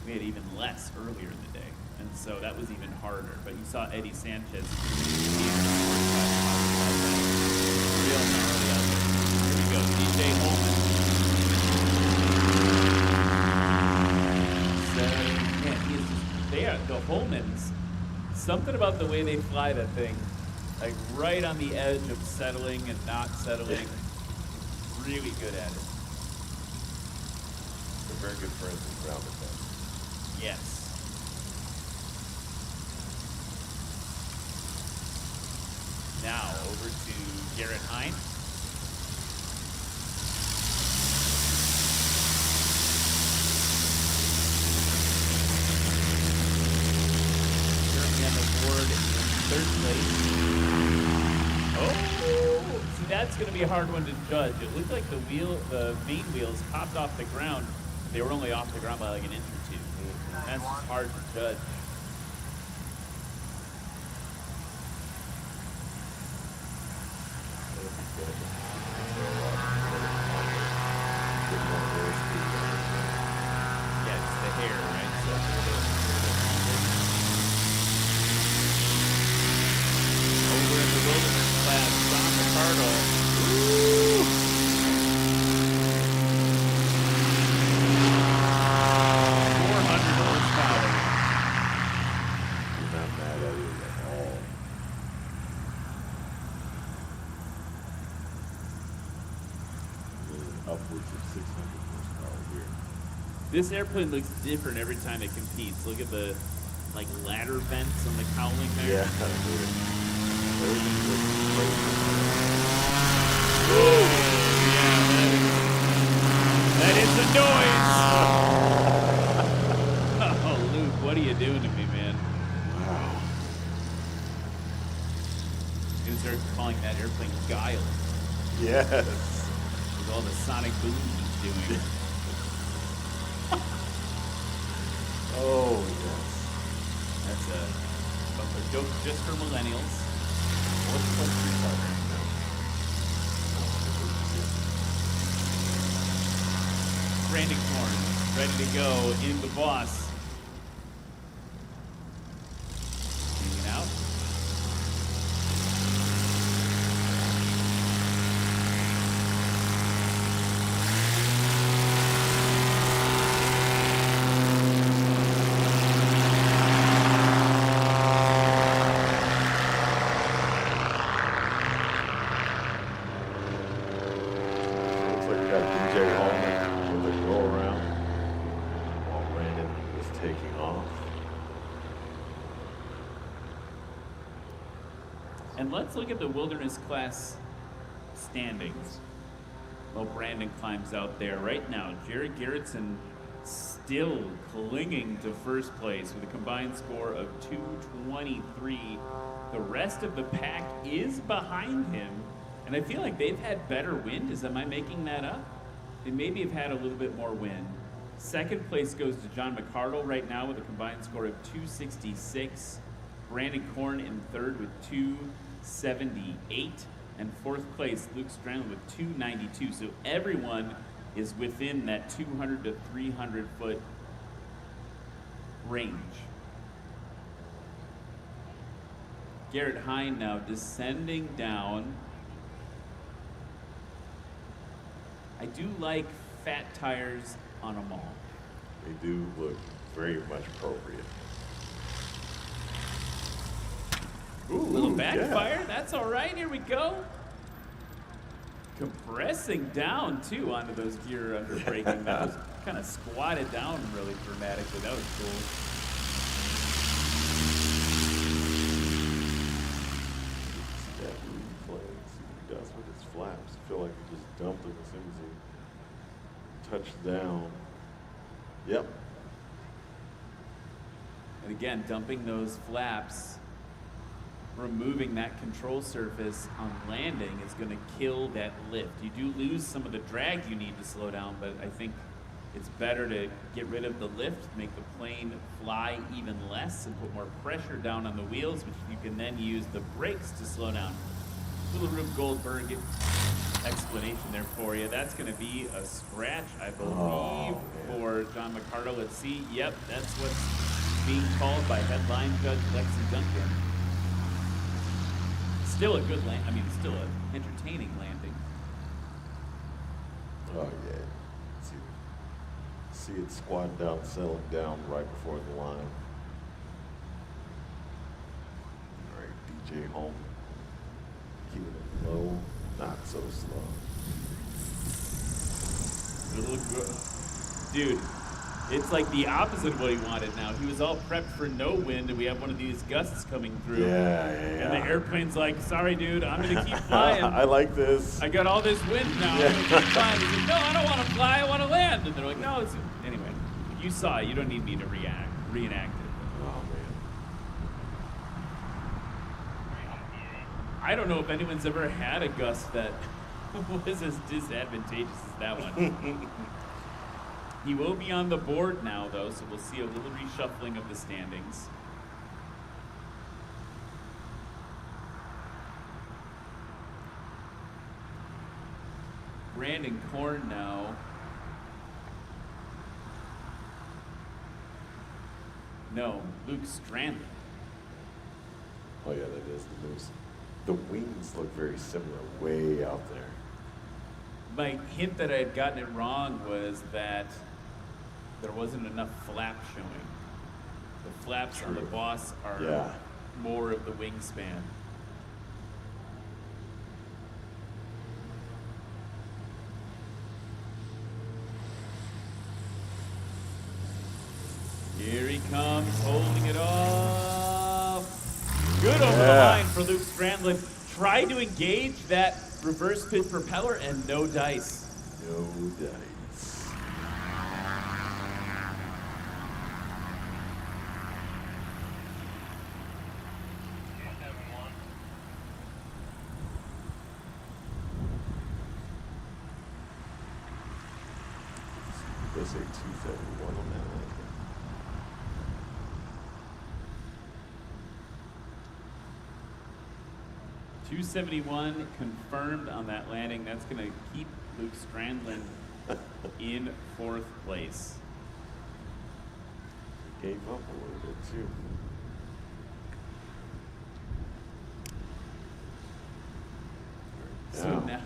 A: We had even less earlier in the day. And so that was even harder. But you saw Eddie Sanchez. Real gnarly out there. Here we go, DJ Holman. So, man, he is just, they are, the Holmans, something about the way they fly that thing, like right on the edge of settling and not settling. Really good at it.
C: They're very good friends with ground defense.
A: Yes. Now over to Garrett Hine. Currently on the board in third place. Oh, see, that's going to be a hard one to judge. It looked like the main wheels popped off the ground. They were only off the ground by like an inch or two. That's just hard to judge. Yeah, it's the hair, right? So over in the wilderness class, John McCardle. Woo! 400 horsepower.
C: You're not mad at it at all. Upwards of 600 horsepower here.
A: This airplane looks different every time it competes. Look at the like ladder vents on the cowling there.
C: Yeah, everything looks crazy.
A: Woo! Yeah, that is the noise. Oh, Luke, what are you doing to me, man?
C: Wow.
A: You start calling that airplane Guile.
C: Yes.
A: With all the sonic boom he's doing.
C: Oh, yes.
A: That's a joke just for millennials.
C: What's the
A: Brandon Korn, ready to go in the boss. Hanging out.
C: Looks like we got DJ Hallman with a go around while Brandon is taking off.
A: And let's look at the wilderness class standings. Well, Brandon climbs out there right now. Jared Garrettson still clinging to first place with a combined score of 223. The rest of the pack is behind him, and I feel like they've had better wind. Am I making that up? They maybe have had a little bit more wind. Second place goes to John McCardle right now with a combined score of 266. Brandon Korn in third with 278. And fourth place, Luke Strandland with 292. So everyone is within that 200 to 300 foot range. Garrett Hine now descending down. I do like fat tires on them all.
C: They do look very much appropriate.
A: Ooh, a little backfire. Yeah. That's all right. Here we go. Compressing down, too, onto those gear under braking. That was kind of squatted down really dramatically. That was cool.
C: That replay. See what he does with his flaps. I feel like he just dumped them as soon as he touched down. Yep.
A: And again, dumping those flaps, removing that control surface on landing is going to kill that lift. You do lose some of the drag you need to slow down, but I think it's better to get rid of the lift, make the plane fly even less, and put more pressure down on the wheels, which you can then use the brakes to slow down. Little Rube Goldberg explanation there for you. That's going to be a scratch, I believe, for John McCardle. Let's see. Yep, that's what's being called by headline judge Lexi Duncan. Still a good land. I mean, still an entertaining landing.
C: Oh yeah. See it squatting down, settling down right before the line. All right, DJ Home. Keeping it low, not so slow.
A: Dude, It's like the opposite of what he wanted now. He was all prepped for no wind, and we have one of these gusts coming through.
C: Yeah.
A: And the airplane's like, sorry, dude, I'm going to keep flying.
C: I like this.
A: I got all this wind now. I'm going to keep flying. He's like, no, I don't want to fly. I want to land. And they're like, no, it's... Anyway, you saw it. You don't need me to reenact it.
C: Oh, man.
A: I don't know if anyone's ever had a gust that was as disadvantageous as that one. He will be on the board now, though, so we'll see a little reshuffling of the standings. Brandon Korn now. No, Luke Strandlin.
C: Oh, yeah, that is the moose. The wings look very similar way out there.
A: My hint that I had gotten it wrong was that there wasn't enough flap showing. The flaps on the Boss are more of the wingspan. Here he comes, holding it off. Good over the line for Luke Strandlin. Tried to engage that reverse pit propeller and no dice.
C: No dice. They say 271 on that landing.
A: .271 confirmed on that landing. That's going to keep Luke Strandlin in 4th place.
C: Gave up a little bit too.
A: So now,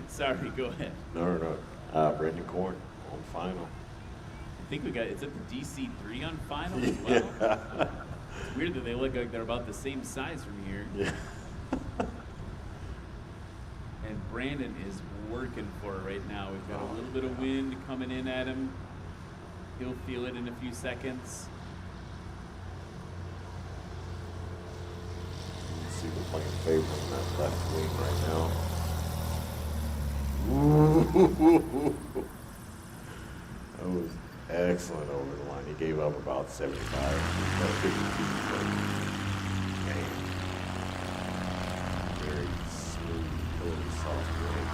A: sorry, go ahead.
C: No. Brandon Korn on final.
A: I think it's at the DC3 on final as well. It's weird that they look like they're about the same size from here.
C: Yeah.
A: And Brandon is working for it right now. We've got a little bit of wind coming in at him. He'll feel it in a few seconds.
C: You can see we're playing favor on that left wing right now. Ooh. That was excellent over the line. He gave up about 75, 50 feet. Very smooth, really soft wing.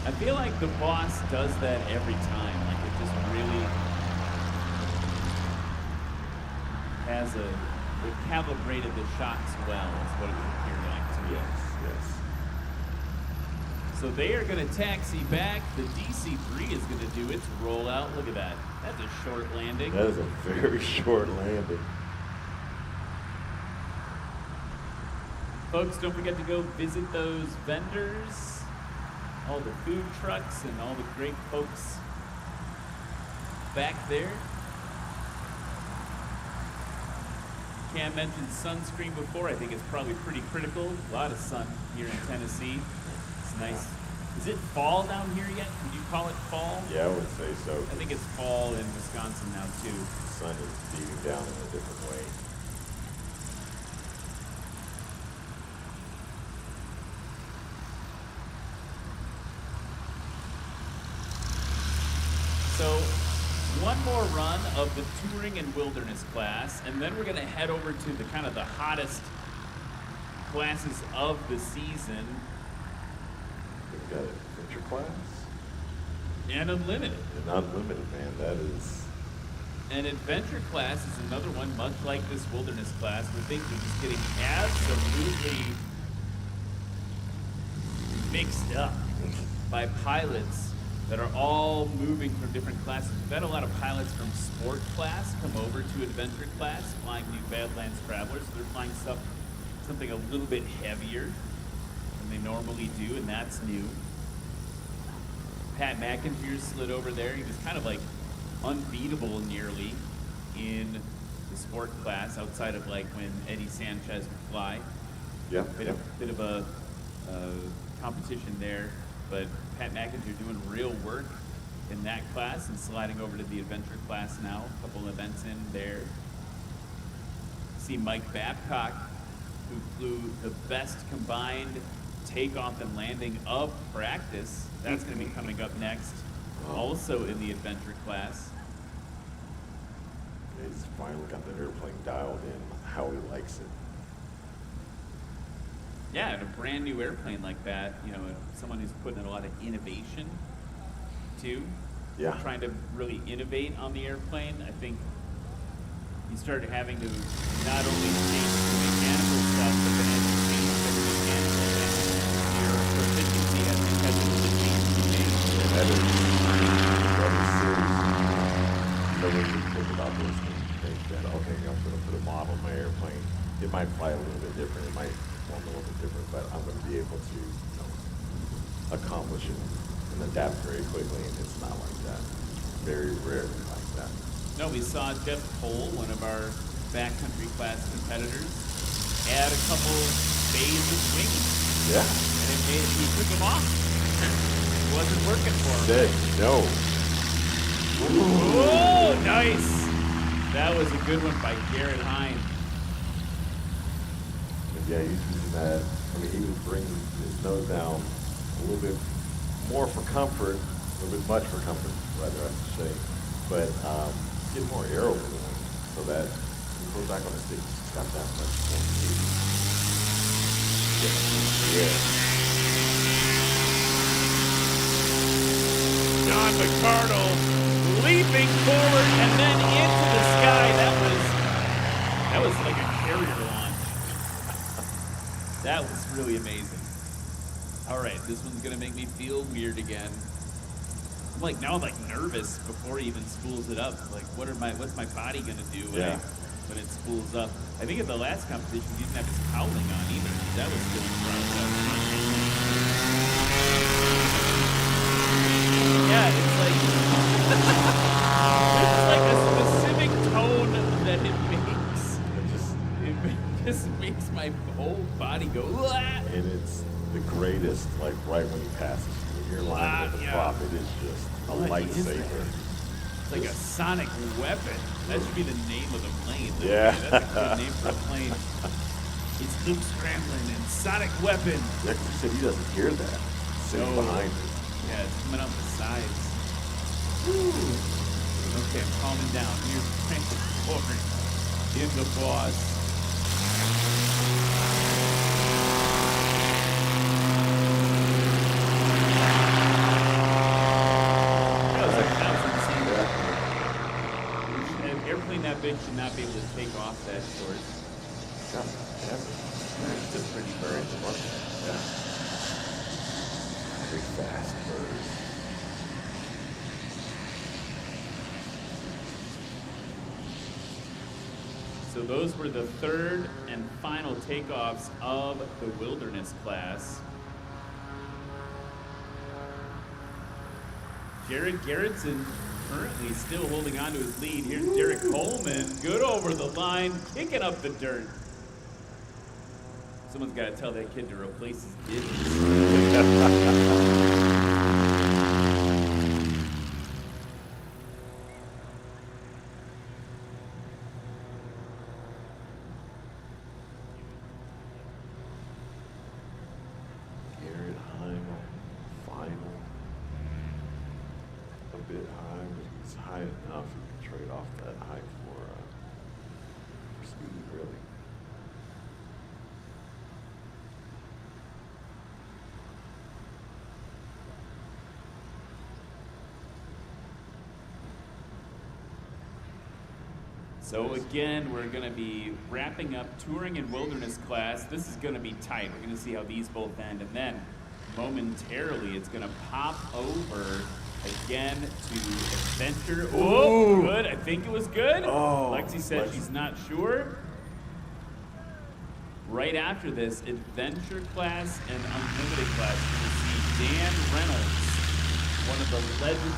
A: I feel like the Boss does that every time. Like it just really has it calibrated the shots well, is what it would appear like to me.
C: Yes.
A: So they are going to taxi back. The DC3 is going to do its rollout. Look at that. That's a short landing.
C: That is a very short landing.
A: Folks, don't forget to go visit those vendors, all the food trucks, and all the great folks back there. Cam mentioned sunscreen before. I think it's probably pretty critical. A lot of sun here in Tennessee. It's nice. Is it fall down here yet? Would you call it fall?
C: Yeah, I would say so.
A: I think it's fall in Wisconsin now, too.
C: The sun is beating down in a different way.
A: So, one more run of the touring and wilderness class, and then we're going to head over to the kind of the hottest classes of the season.
C: We've got adventure class.
A: And unlimited.
C: And unlimited, man, that is...
A: An adventure class is another one, much like this wilderness class, where things are just getting absolutely mixed up by pilots that are all moving from different classes. We've had a lot of pilots from sport class come over to adventure class, flying new Badlands Travelers. So they're flying something a little bit heavier than they normally do, and that's new. Pat McIntyre slid over there. He was kind of like unbeatable nearly in the sport class, outside of like when Eddie Sanchez would fly.
C: Yeah.
A: Bit of a competition there, but Pat McIntyre doing real work in that class and sliding over to the adventure class now. A couple events in there. See Mike Babcock, who flew the best combined takeoff and landing of practice. That's going to be coming up next, also in the adventure class.
C: He's finally got the airplane dialed in how he likes it.
A: Yeah, and a brand new airplane like that, you know, someone who's putting in a lot of innovation too.
C: Yeah.
A: Trying to really innovate on the airplane. I think you started having to not only change the mechanical stuff, but then as you change the mechanical and your proficiency has because of the change you made.
C: Yeah, that is serious. So when you think about those things, you think that, okay, I'm going to put a model in my airplane. It might fly a little bit different. It might perform a little bit different, but I'm going to be able to, you know, accomplish it and adapt very quickly, and it's not like that. Very rarely like that.
A: No, we saw Jeff Cole, one of our backcountry class competitors, add a couple bays of wings.
C: Yeah.
A: And he took them off. It wasn't working for him.
C: Said no.
A: Oh, nice. That was a good one by Garrett Hine.
C: Yeah, he's using that. I mean, he was bringing his nose down a little bit more for comfort, a little bit much for comfort, rather I should say. But get more air over the wing so that when he goes back on the stick, he's got that much more speed. Yeah.
A: John McCardle leaping forward and then into the sky. That was like a carrier launch. That was really amazing. All right, this one's gonna make me feel weird again. Now I'm like nervous before he even spools it up. Like, what's my body gonna do when it spools up? I think at the last competition he didn't have his cowling on either. That was still in front of him. Yeah, it's like it's like a specific tone that it makes. It just makes my whole body go. Wah!
C: And it's the greatest, like right when he passes the airline with the prop, it is just a lightsaber.
A: It's like a sonic weapon. That should be the name of the plane.
C: Yeah.
A: That's a good name for a plane. It's Luke scrambling and sonic weapon.
C: Yeah, 'cause he said he doesn't hear that. Sitting behind it.
A: Yeah, it's coming out the sides. Woo. Okay, I'm calming down. Here's Frank forward in the boss. That bitch should not be able to take off that short. It's a pretty bird.
C: Yeah. Big fast bird.
A: So those were the third and final takeoffs of the wilderness class. Jared Garrettson currently still holding on to his lead. Here's Derek Coleman, good over the line, kicking up the dirt. Someone's got to tell that kid to replace his digits. So again, we're going to be wrapping up touring and wilderness class. This is going to be tight. We're going to see how these both end. And then momentarily, it's going to pop over again to adventure. Oh, good. I think it was good.
C: Oh,
A: Lexi said she's not sure. Right after this, adventure class and unlimited class, we're going to see Dan Reynolds, one of the legends